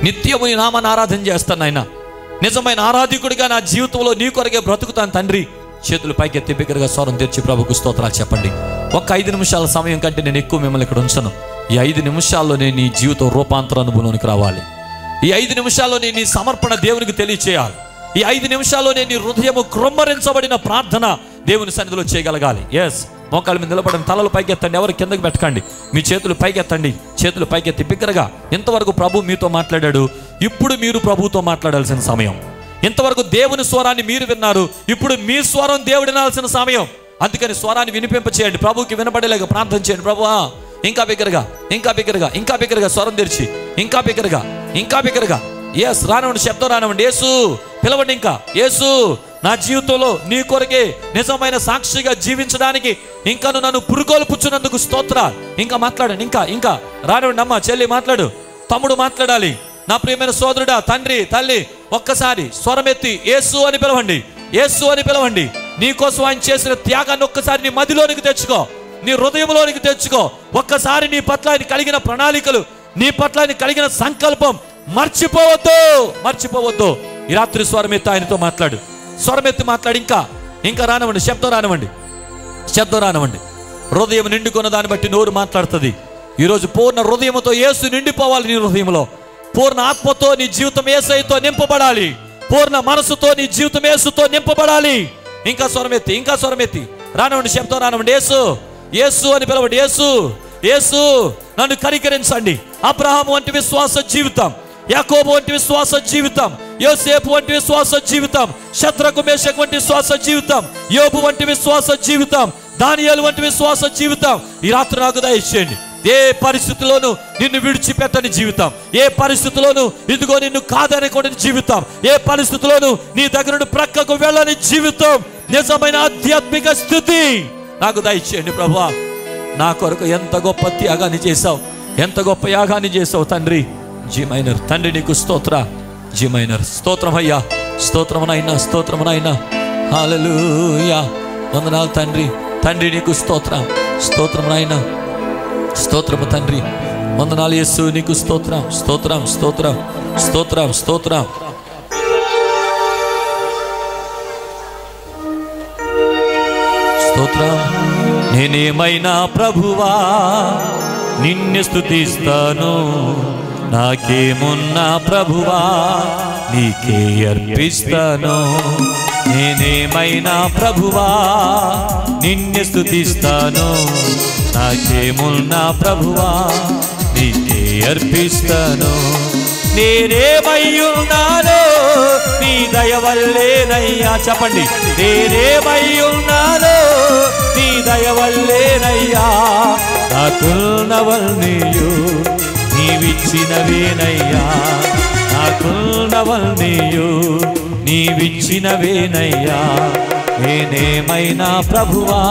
నిత్యము నీ నామాన్ని ఆరాధన చేస్తాను నాయనా, నిజమైన ఆరాధికుడిగా నా జీవితంలో నీ కొరకే బ్రతుకుతాను తండ్రి. చేతులు పైకెత్తి బిగ్గరగా స్వరం తెచ్చి ప్రభుకు స్తోత్రాలు చెప్పండి. ఒక్క 5 నిమిషాల సమయం కంటే నేను ఎక్కువ మిమ్మల్ని ఇక్కడ ఉంచను. ఈ 5 నిమిషాల్లోనే నీ జీవితం రూపాంతర అనుభవంలోనికి రావాలి. ఈ 5 నిమిషాల్లోనే నీ సమర్పణ దేవునికి తెలియచేయాలి. ఈ 5 నిమిషాల్లోనే నీ హృదయము కృమ్మరించబడిన ప్రార్థన దేవుని సన్నిధిలో చేయగలగాలి. ఎస్, మోకాళ్ళ మీద నిలబడిన తలలు పైకెత్తండి, ఎవరు కిందకి పెట్టకండి, మీ చేతులు పైకెత్తండి. చేతులు పైకెత్తి బిగ్గరగా, ఇంతవరకు ప్రభు మీతో మాట్లాడాడు, ఇప్పుడు మీరు ప్రభుతో మాట్లాడాల్సిన సమయం. ఇంతవరకు దేవుని స్వరాన్ని మీరు విన్నారు, ఇప్పుడు మీ స్వరం దేవుడు వినాల్సిన సమయం. అందుకని స్వరాన్ని వినిపింప చేయండి, ప్రభుకి వినపడేలాగా ప్రార్థన చేయండి. ప్రభువా ఇంకా బిగ్గరగా, ఇంకా బిగ్గరగా, ఇంకా బిగ్గరగా స్వరం తెరిచి, ఇంకా బిగ్గరగా, ఇంకా బిగ్గరగా. ఎస్, రానివ్వండి, శబ్దం రానివ్వండి. యేసు పిలవండి. ఇంకా యేసు, నా జీవితంలో నీ కొరకే నిజమైన సాక్షిగా జీవించడానికి ఇంకా నన్ను పురుగొల్పుచున్నందుకు స్తోత్ర. ఇంకా మాట్లాడండి, ఇంకా ఇంకా రానివ్వండి. అమ్మ, చెల్లి మాట్లాడు, తమ్ముడు మాట్లాడాలి. నా ప్రియమైన సోదరుడా, తండ్రి, తల్లి, ఒక్కసారి స్వరమెత్తి యేసు అని పిలవండి, యేసు అని పిలవండి. నీ కోసం ఆయన చేసిన త్యాగాన్ని ఒక్కసారి నీ మదిలోనికి తెచ్చుకో, నీ హృదయంలోనికి తెచ్చుకో. ఒక్కసారి నీ పట్ల ఆయన కలిగిన ప్రణాళికలు, నీ పట్ల ఆయన కలిగిన సంకల్పం మర్చిపోవద్దు, మర్చిపోవద్దు. ఈ రాత్రి స్వరమెత్తి ఆయనతో మాట్లాడు, స్వరమెత్తి మాట్లాడి. ఇంకా ఇంకా రానివ్వండి, శబ్దం రానివ్వండి, శబ్దం రానివ్వండి. హృదయం నిండుకున్న దాన్ని బట్టి నోరు మాట్లాడుతుంది. ఈరోజు పూర్ణ హృదయంతో యేసు నిండిపోవాలి. నీ హృదయంలో పూర్ణ ఆత్మతో నీ జీవితం యేసుతో నింపబడాలి. పూర్ణ మనసుతో నీ జీవితం యేసుతో నింపబడాలి. ఇంకా స్వరమెత్తి, ఇంకా స్వరమెత్తి రానివ్వండి, శబ్దం రానివ్వండి. యేసు, యేసు అని పిలవండి. యేసు, యేసు నన్ను కనికరించండి. అబ్రహాము వంటి విశ్వాస జీవితం, యాకోబు వంటి విశ్వాస జీవితం, యోసేపు వంటి విశ్వాస జీవితం, శద్రకు మేషకు వంటి విశ్వాస జీవితం, యోబు వంటి విశ్వాస జీవితం, దానియేలు వంటి విశ్వాస జీవితం ఈ రాత్రి నాకు దయచేయండి. ఏ పరిస్థితిలోనూ నిన్ను విడిచిపెట్టని జీవితం, ఏ పరిస్థితిలోనూ ఇదిగో నిన్ను కాదనకూడని జీవితం, ఏ పరిస్థితిలోనూ నీ దగ్గర నుండి ప్రక్కకు వెళ్ళని జీవితం, నిజమైన ఆధ్యాత్మిక స్థితి నాకు దయచేయండి. ప్రభువా నా కొరకు ఎంత గొప్ప త్యాగాన్ని చేశావు, ఎంత గొప్ప యాగాన్ని చేశావు తండ్రి. జీ మైనర్ తండ్రి నీకు స్తోత్ర, జీ మైనర్ స్తోత్రం అయ్యా, స్తోత్రమునైనా, స్తోత్రమునైనా. హల్లెలూయా, వందనాలు తండ్రి. తండ్రి నీకు స్తోత్రం, స్తోత్రమునైనా, స్తోత్రము తండ్రి. వందనాలు యేసు, నీకు స్తోత్రం, స్తోత్రం, స్తోత్రం, స్తోత్రం, స్తోత్రం. స్తోత్రం. నేనేమైనా ప్రభువా నిన్ను స్తుతిస్తాను, నాకేమున్నా ప్రభువా నీకే అర్పిస్తాను. నేనేమైనా ప్రభువా నిన్ను స్తుతిస్తాను, నాకేమున్నా ప్రభువా నీకే అర్పిస్తాను. నేనేమై ఉన్నానో నీ దయ వల్లేనయ్యా. చెప్పండి, నేనేమై ఉన్నానో నీ దయ వల్లేనయ్యా. నాకున్నవన్నీయు నీవిచ్చినవేనయ్యా, నాకున్నవన్నీయు నీవిచ్చినవేనయ్యా. నేనేమైనా ప్రభువా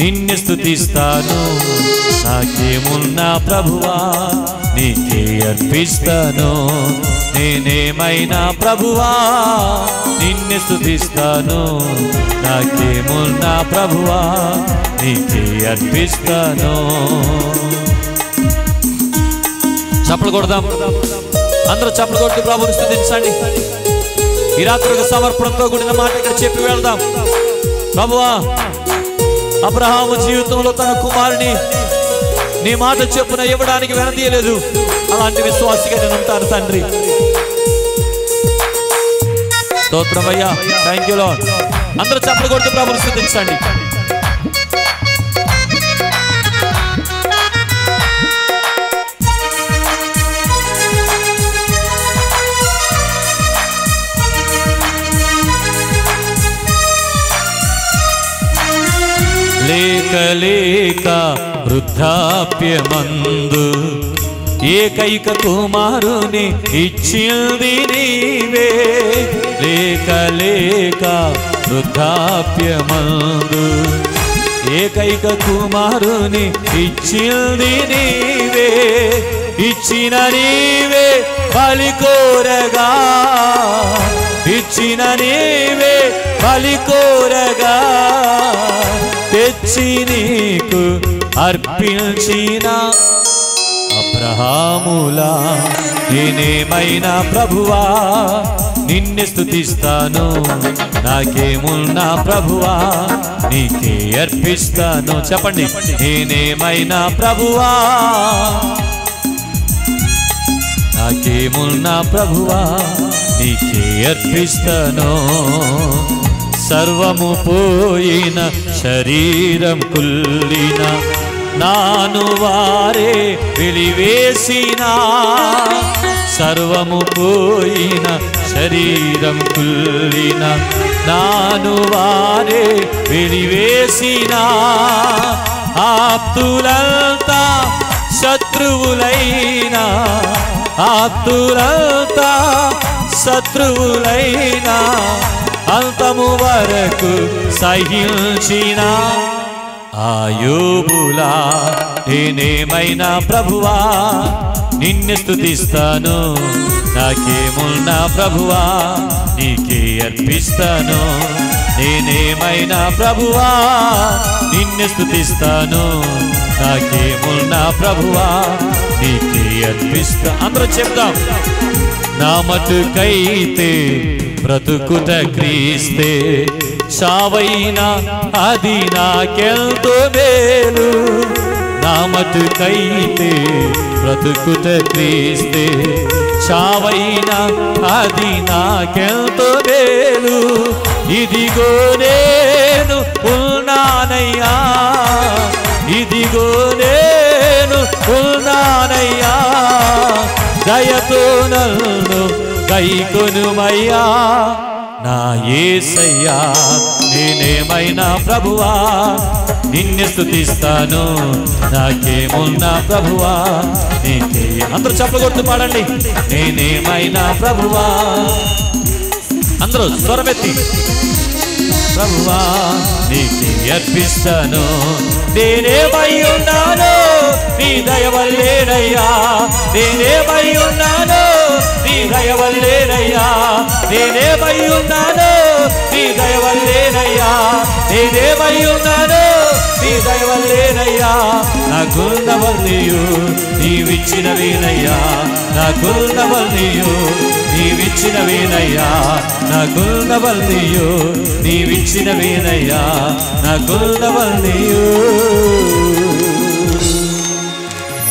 నిన్ను స్తుతిస్తాను, నాకేమున్నా ప్రభువా నీకే అర్పిస్తాను. నేనేమైనా ప్రభువా నిన్ను స్తుతిస్తాను, నాకేమున్నా ప్రభువా నీకే అర్పిస్తాను. చప్పలు కొడదాం, అందరూ చప్పలు కొట్టి ప్రభువుని స్తుతించండి. ఈ రాత్రి ఒక సమర్పణతో కూడిన మాట ఇక్కడ చెప్పి వెళ్దాం. ప్రభువా అబ్రహాము జీవితంలో తన కుమారుని నీ మాట చెప్పున ఇవ్వడానికి వెనదీయలేదు. అలాంటి విశ్వాసిగా నేను ఉంటాను తండ్రి. స్తోత్రం అయ్యా. Thank you lord. అందరూ చప్పట్లు కొడుతూ ప్రభువుని స్తుతించండి. లేక లేక వృద్ధాప్యమందు ఏకైక కుమారుని ఇచ్చింది నీవే. లేక లేక వృద్ధాప్యమందు ఏకైక కుమారుని ఇచ్చింది నీవే. ఇచ్చిన నీవే బలి కోరగా, ఇచ్చిన నీవే బలి కోరగా, తెచ్చి నీకు అర్పించిన అబ్రహాములా నేనేమైనా ప్రభువా నిన్ను స్తుతిస్తాను. నాకేమున్నా ప్రభువా నీకే అర్పిస్తాను. చెప్పండి, నేనేమైనా ప్రభువా నాకేమున్నా ప్రభువా నీకే అర్పిస్తాను. సర్వము పోయిన శరీరం కుల్లిన నాను వారే వెలివేసిన, సర్వము పోయిన శరీరం కుల్లిన నాను వారే వెలివేసిన, ఆప్తులంతా శత్రువులైనా, ఆప్తులంతా శత్రువులైనా అంతము వరకు సహించిన ఆయోబులా నేనేమైనా ప్రభువా నిన్ను స్తుతిస్తాను. నాకేమున్నా ప్రభువా నీకే అర్పిస్తాను. నేనేమైనా ప్రభువా నిన్ను స్తుతిస్తాను. నాకేమున్నా ప్రభువా నీకే అర్పిస్తా. అందరూ చెప్తాం. నా మటుకైతే బ్రతుకుట క్రీస్తే, చావైనా అది నాకెంతో మేలు. నా మటుకైతే బ్రతుకుట క్రీస్తే, చావైనా అది నాకెంతో మేలు. ఇదిగో నేను ఉన్నానయ్యా, ఇదిగో నేను ఉన్నానయ్యా, దయతో నన్ను కైకొనుమయ్యా. నా యేసయ్యా నేనేమైనా ప్రభువా నిన్ను స్తుతిస్తాను. నాకేమున్నా ప్రభువా నీకే. అందరూ చప్పట్లు కొడుతూ పాడండి. నేనేమైనా ప్రభువా, అందరూ స్వరమెత్తి, ప్రభువా నీకే అర్పిస్తాను. నేనేమై ఉన్నాను నీ దయ వల్లేనయ్యా, నేనేమై ఉన్నాను నీ దయ వల్లేనయ్యా, నేనేమై ఉన్నాను నీ దయ వల్లేనయ్యా, నేనేమై ఉన్నాను నీ దయ వల్లేనయ్యా. నాకున్నవన్నీయు నీవిచ్చినవేనయ్యా, నాకున్నవన్నీయు నీవిచ్చినవేనయ్యా, నాకున్నవన్నీయు నీవిచ్చినవేనయ్యా, నాకున్నవన్నీయు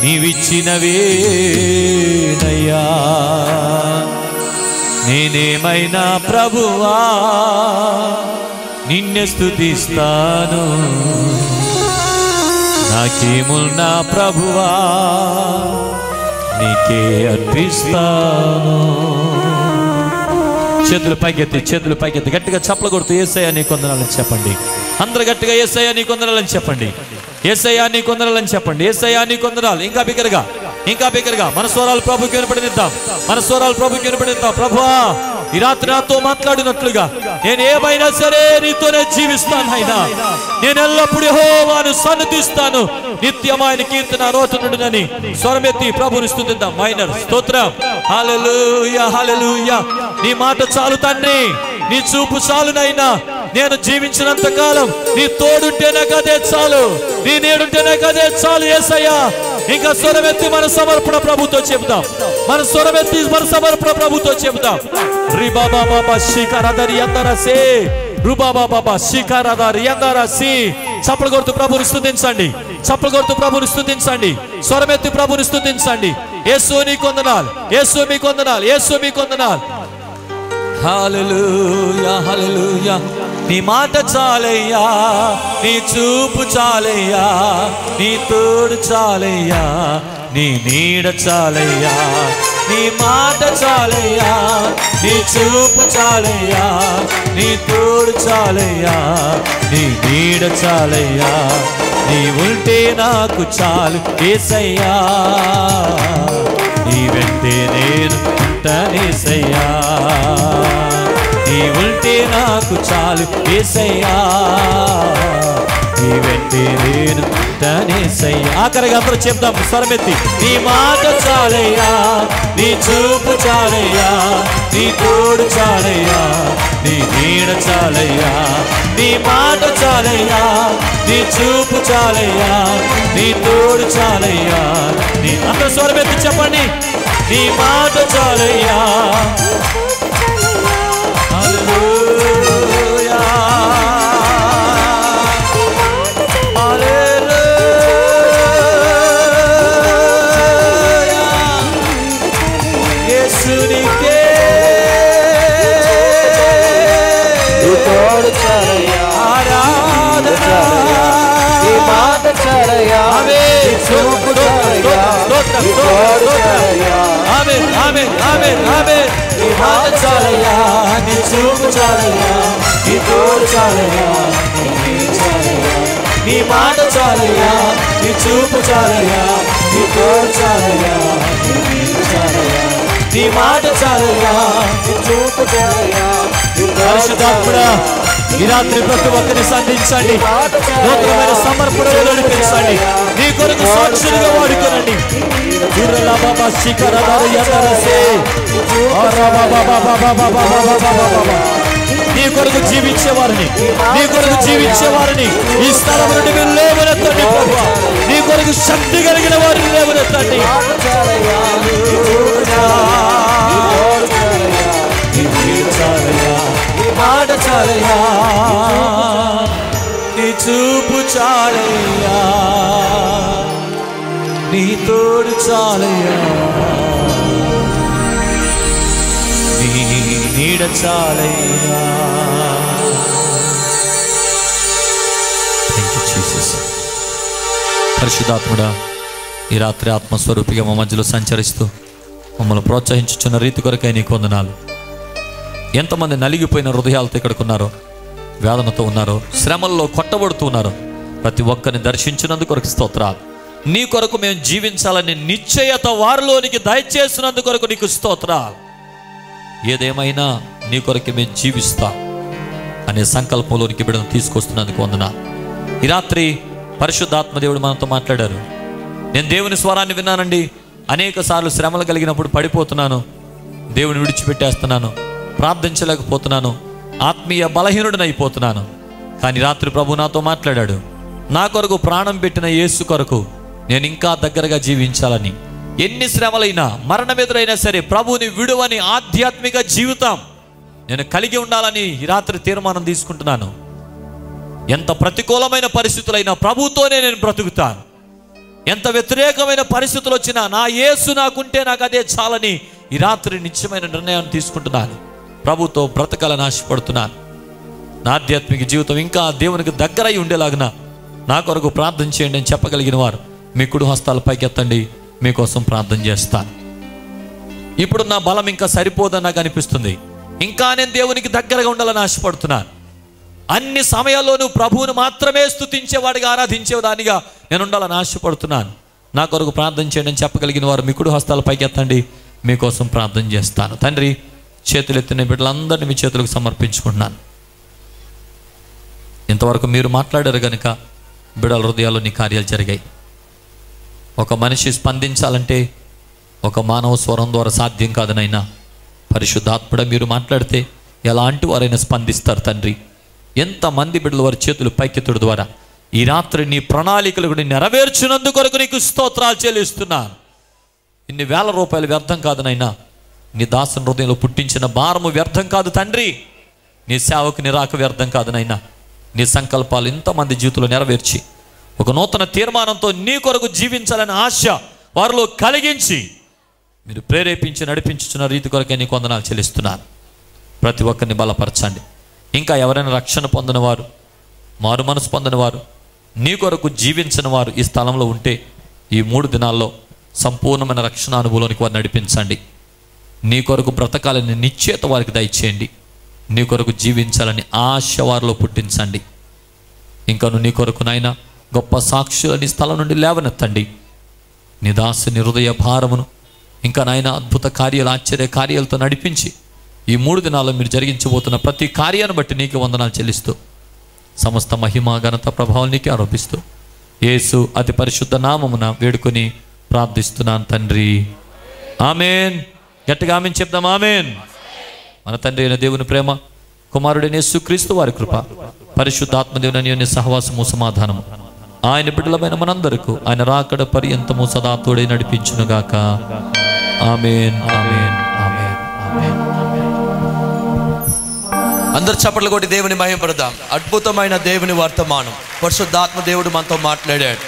నీవిచ్చినవేనయ్యా. నేనేమైనా ప్రభువా నిన్ను స్తుతిస్తాను. నాకేమున్నా ప్రభువా నీకే అర్పిస్తాను. చేతులు పైకెత్తి, చేతులు పైకెత్తి గట్టిగా చప్పలు కొడుతూ యేసయ్యా నీ కొందనాలని చెప్పండి. అందరు గట్టిగా యేసయ్యా నీ కొందనాలని చెప్పండి. యేసయ్యా నీ కొందనాలని చెప్పండి. యేసయ్యా నీ కొందనాలు. ఇంకా బిగ్గరగా, ఇంకా బిగ్గరగా మన స్వరాలు ప్రభుకి వినపడిద్దాం. మన స్వరాలు ప్రభుకి వినపడిద్దాం. ప్రభువా ఈ రాత్రి నాతో మాట్లాడినట్లుగా నేను ఏమైనా సరే నీతోనే జీవిస్తాను అయినా. నేను ఎల్లప్పుడూ యెహోవాను సన్నిధిస్తాను. నిత్యమైన కీర్తన రోతనుడునని స్వరమెత్తి ప్రభుని స్తుతిద్దాం. మైనర్ స్తోత్రం. హల్లెలూయా, హల్లెలూయా. నీ మాట చాలు తండ్రి, నీ చూపు చాలునైనా. నేను జీవించినంత కాలం నీ తోడుంటే నాకు అదే చాలు, నీ నేడుంటే నాకు అదే చాలు యేసయ్యా. ఇంకా స్వరమెత్తి మన సమర్పణ ప్రభుతో చెబుదాం. మన స్వరమెత్తి మన సమర్పణ ప్రభుతో చెబుదాం. రిబాబా బాబా శిఖరదరి అందరసే, రుబాబా బాబా శిఖరదరి అందరసి. చప్పలు కొడుతూ ప్రభుని స్తుతించండి. చప్పలు కొడుతూ ప్రభుని స్తుతించండి. స్వరమెత్తి ప్రభుని స్తుతించండి. యేసు నీ కొందనాలు, యేసు మీ కొందనాలు, యేసు మీ కొందనాలు. హల్లెలూయా హల్లెలూయా. నీ మాట చాలయ్యా, నీ చూపు చాలయ్యా, నీ తోడు చాలయ్యా, నీ నీడ చాలయ్యా. నీ మాట చాలయ్యా, నీ చూపు చాలయ్యా, నీ తోడు చాలయ్యా, నీ నీడ చాలయ్యా. నీ ఉంటే నాకు చాలు యేసయ్యా, నీ వెంటే నేను ఉంటానేసయ్యా. నీ ఉంటే నాకు చాలు యేసయ్యా, నీ వెంటే నేను ఉంటానేసయ్యా. ఆఖరిగా అందరూ చెప్దాం స్వరమెత్తి. నీ మాట చాలయ్యా, నీ చూపు చాలయ్యా, నీ తోడు చాలయ్యా, నీ నీడ చాలయ్యా. నీ మాట చాలయ్యా, నీ చూపు చాలయ్యా, నీ తోడు చాలయ్యా. నీ అందరూ స్వరమెత్తి చెప్పండి. నీ మాట చాలయ్యా. హల్లెలూయా హల్లెలూయా. యేసునికే తోడు చాలయ్యా, ఆరాధన. నీ మాట చాలయ్యా, ఆమేన్. చూపు చాలయ్యా, నీ తోడు చాలయ్యా. ఆమేన్ ఆమేన్ ఆమేన్ ఆమేన్. నీ మాట చాలయ్యా, నీ చూపు చాలయ్యా, నీ తోడు చాలయ్యా, నీ నీడ చాలయ్యా. నీ మాట చాలయ్యా, నీ చూపు చాలయ్యా, నీ తోడు చాలయ్యా, నీ నీడ చాలయ్యా. నీ మాట చాలయ్యా, నీ చూపు చాలయ్యా, నీ పరిశుద్ధాత్ముడా ఈ రాత్రి ప్రతి ఒక్కరిని సంధించండి. నూతనమైన సమర్పణలు నడిపించండి. నీ కొరకు సాక్షులుగా వాడుకోనండి. నీ కొరకు జీవించేవారిని, నీ కొరకు జీవించేవారిని ఈ స్థలం నుండి మీరు లేవనెత్తండి ప్రభువా. నీ కొరకు శక్తి కలిగిన వారిని లేవనెత్తండి. నీ మాట చాలయ్యా, నీ చూపు చాలయ్యా, నీ తోడు చాలయ్యా, నీ నీడ చాలయ్యా. Thank you Jesus. పరిశుద్ధాత్ముడా ఈ రాత్రి ఆత్మస్వరూపిగా మా మధ్యలో సంచరిస్తూ మమ్మల్ని ప్రోత్సహించుచున్న రీతి కొరకై నీకు వందనాలు. ఎంతమంది నలిగిపోయిన హృదయాలతో ఇక్కడికి ఉన్నారో, వేదనతో ఉన్నారో, శ్రమల్లో కొట్టబడుతూ ఉన్నారో ప్రతి ఒక్కరిని దర్శించినందుకు కొరకు స్తోత్రాలు. నీ కొరకు మేము జీవించాలని నిశ్చయత వారిలోనికి దయచేసినందుకు కొరకు నీకు స్తోత్రాలు. ఏదేమైనా నీ కొరకు మేము జీవిస్తాం అనే సంకల్పంలోనికి బిడ్డను తీసుకొస్తున్నందుకు వందనాలు. ఈ రాత్రి పరిశుద్ధాత్మ దేవుడు మనతో మాట్లాడారు. నేను దేవుని స్వరాన్ని విన్నానండి. అనేక సార్లు శ్రమలు కలిగినప్పుడు పడిపోతున్నాను, దేవుని విడిచిపెట్టేస్తున్నాను, ప్రార్థించలేకపోతున్నాను, ఆత్మీయ బలహీనుడిని అయిపోతున్నాను. కానీ రాత్రి ప్రభు నాతో మాట్లాడాడు. నా కొరకు ప్రాణం పెట్టిన యేసు కొరకు నేను ఇంకా దగ్గరగా జీవించాలని, ఎన్ని శ్రమలైనా మరణం ఎదురైనా సరే ప్రభువుని విడువని ఆధ్యాత్మిక జీవితం నేను కలిగి ఉండాలని ఈ రాత్రి తీర్మానం తీసుకుంటున్నాను. ఎంత ప్రతికూలమైన పరిస్థితులైనా ప్రభుతోనే నేను బ్రతుకుతాను. ఎంత వ్యతిరేకమైన పరిస్థితులు వచ్చినా నా యేసు నాకుంటే నాకు అదే చాలని ఈ రాత్రి నిత్యమైన నిర్ణయాన్ని తీసుకుంటున్నాను. ప్రభుతో బ్రతకాలని ఆశపడుతున్నాను. నా ఆధ్యాత్మిక జీవితం ఇంకా దేవునికి దగ్గరై ఉండేలాగిన నా కొరకు ప్రార్థన చేయండి అని చెప్పగలిగిన వారు మీ కుడి హస్తాల పైకి ఎత్తండి. మీకోసం ప్రార్థన చేస్తాను. ఇప్పుడు నా బలం ఇంకా సరిపోదని నాకు అనిపిస్తుంది. ఇంకా నేను దేవునికి దగ్గరగా ఉండాలని ఆశపడుతున్నాను. అన్ని సమయాల్లోనూ ప్రభువును మాత్రమే స్తుతించేవాడిగా, ఆరాధించేవాడిగా నేను ఉండాలని ఆశపడుతున్నాను. నా కొరకు ప్రార్థన చేయండి అని చెప్పగలిగిన వారు మీ కుడి హస్తాల పైకి ఎత్తండి. మీకోసం ప్రార్థన చేస్తాను. తండ్రి, చేతులెత్తిన బిడ్డలందరినీ మీ చేతులకు సమర్పించుకుంటున్నాను. ఇంతవరకు మీరు మాట్లాడారు కనుక బిడ్డల హృదయాల్లో నీ కార్యాలు జరిగాయి. ఒక మనిషి స్పందించాలంటే ఒక మానవ స్వరం ద్వారా సాధ్యం కాదనైనా పరిశుద్ధాత్ముడ మీరు మాట్లాడితే ఎలాంటి వారైనా స్పందిస్తారు. తండ్రి, ఎంతమంది బిడ్డలు వారి చేతులు పైకెత్తుడు ద్వారా ఈ రాత్రి నీ ప్రణాళికలు కూడా నెరవేర్చినందుకు కొరకు నీకు స్తోత్రాలు చెల్లిస్తున్నాను. ఇన్ని వేల రూపాయలు వ్యర్థం కాదనైనా నీ దాసుని హృదయంలో పుట్టించిన భారము వ్యర్థం కాదు తండ్రి. నీ సేవకు నిరాక వ్యర్థం కాదనైనా నీ సంకల్పాలు ఇంతమంది జీవితంలో నెరవేర్చి ఒక నూతన తీర్మానంతో నీ కొరకు జీవించాలని ఆశ వారిలో కలిగించి మీరు ప్రేరేపించి నడిపించుచున్న రీతి కొరకే నీకు వందనాలు చెల్లిస్తున్నాను. ప్రతి ఒక్కరిని బలపరచండి. ఇంకా ఎవరైనా రక్షణ పొందిన వారు, మారు మనసు పొందిన వారు, నీ కొరకు జీవించిన వారు ఈ స్థలంలో ఉంటే ఈ 3 దినాల్లో సంపూర్ణమైన రక్షణ అనుభవంలోనికి వారిని నడిపించండి. నీ కొరకు బ్రతకాలని నిశ్చయత వారికి దయచేయండి. నీ కొరకు జీవించాలని ఆశ వారిలో పుట్టించండి. ఇంకను నీ కొరకు నాయన గొప్ప సాక్షులని స్థలం నుండి లేవనెత్తండి. నీ దాసుని హృదయ భారమును ఇంకా నాయన అద్భుత కార్యాలు, ఆశ్చర్య కార్యాలతో నడిపించి ఈ 3 దినాల్లో మీరు జరిగించబోతున్న ప్రతి కార్యాన్ని బట్టి నీకు వందనాలు చెల్లిస్తూ సమస్త మహిమ ఘనత ప్రభావం నీకే ఆరోపిస్తూ యేసు అతి పరిశుద్ధ నామమున వేడుకొని ప్రార్థిస్తున్నాను తండ్రి. ఆమెన్. గట్టిగా ఆమెన్ చెప్దాం. ఆమెన్. మన తండ్రి అయిన దేవుని ప్రేమ, కుమారుడైన యేసుక్రీస్తు వారి కృప, పరిశుద్ధాత్మదేవుని అన్యోన్య సహవాసము, సమాధానము ఆయన బిడ్డలమైన మనందరకు ఆయన రాకడ పర్యంతము సదా తోడై నడిపించునుగాక. ఆమెన్. ఆమెన్. ఆమెన్. ఆమెన్. అందరు చప్పట్లు కొట్టి దేవుని మహిమపడదాం. అద్భుతమైన దేవుని వర్తమానం, పరిశుద్ధాత్మ దేవుడు మనతో మాట్లాడాడు.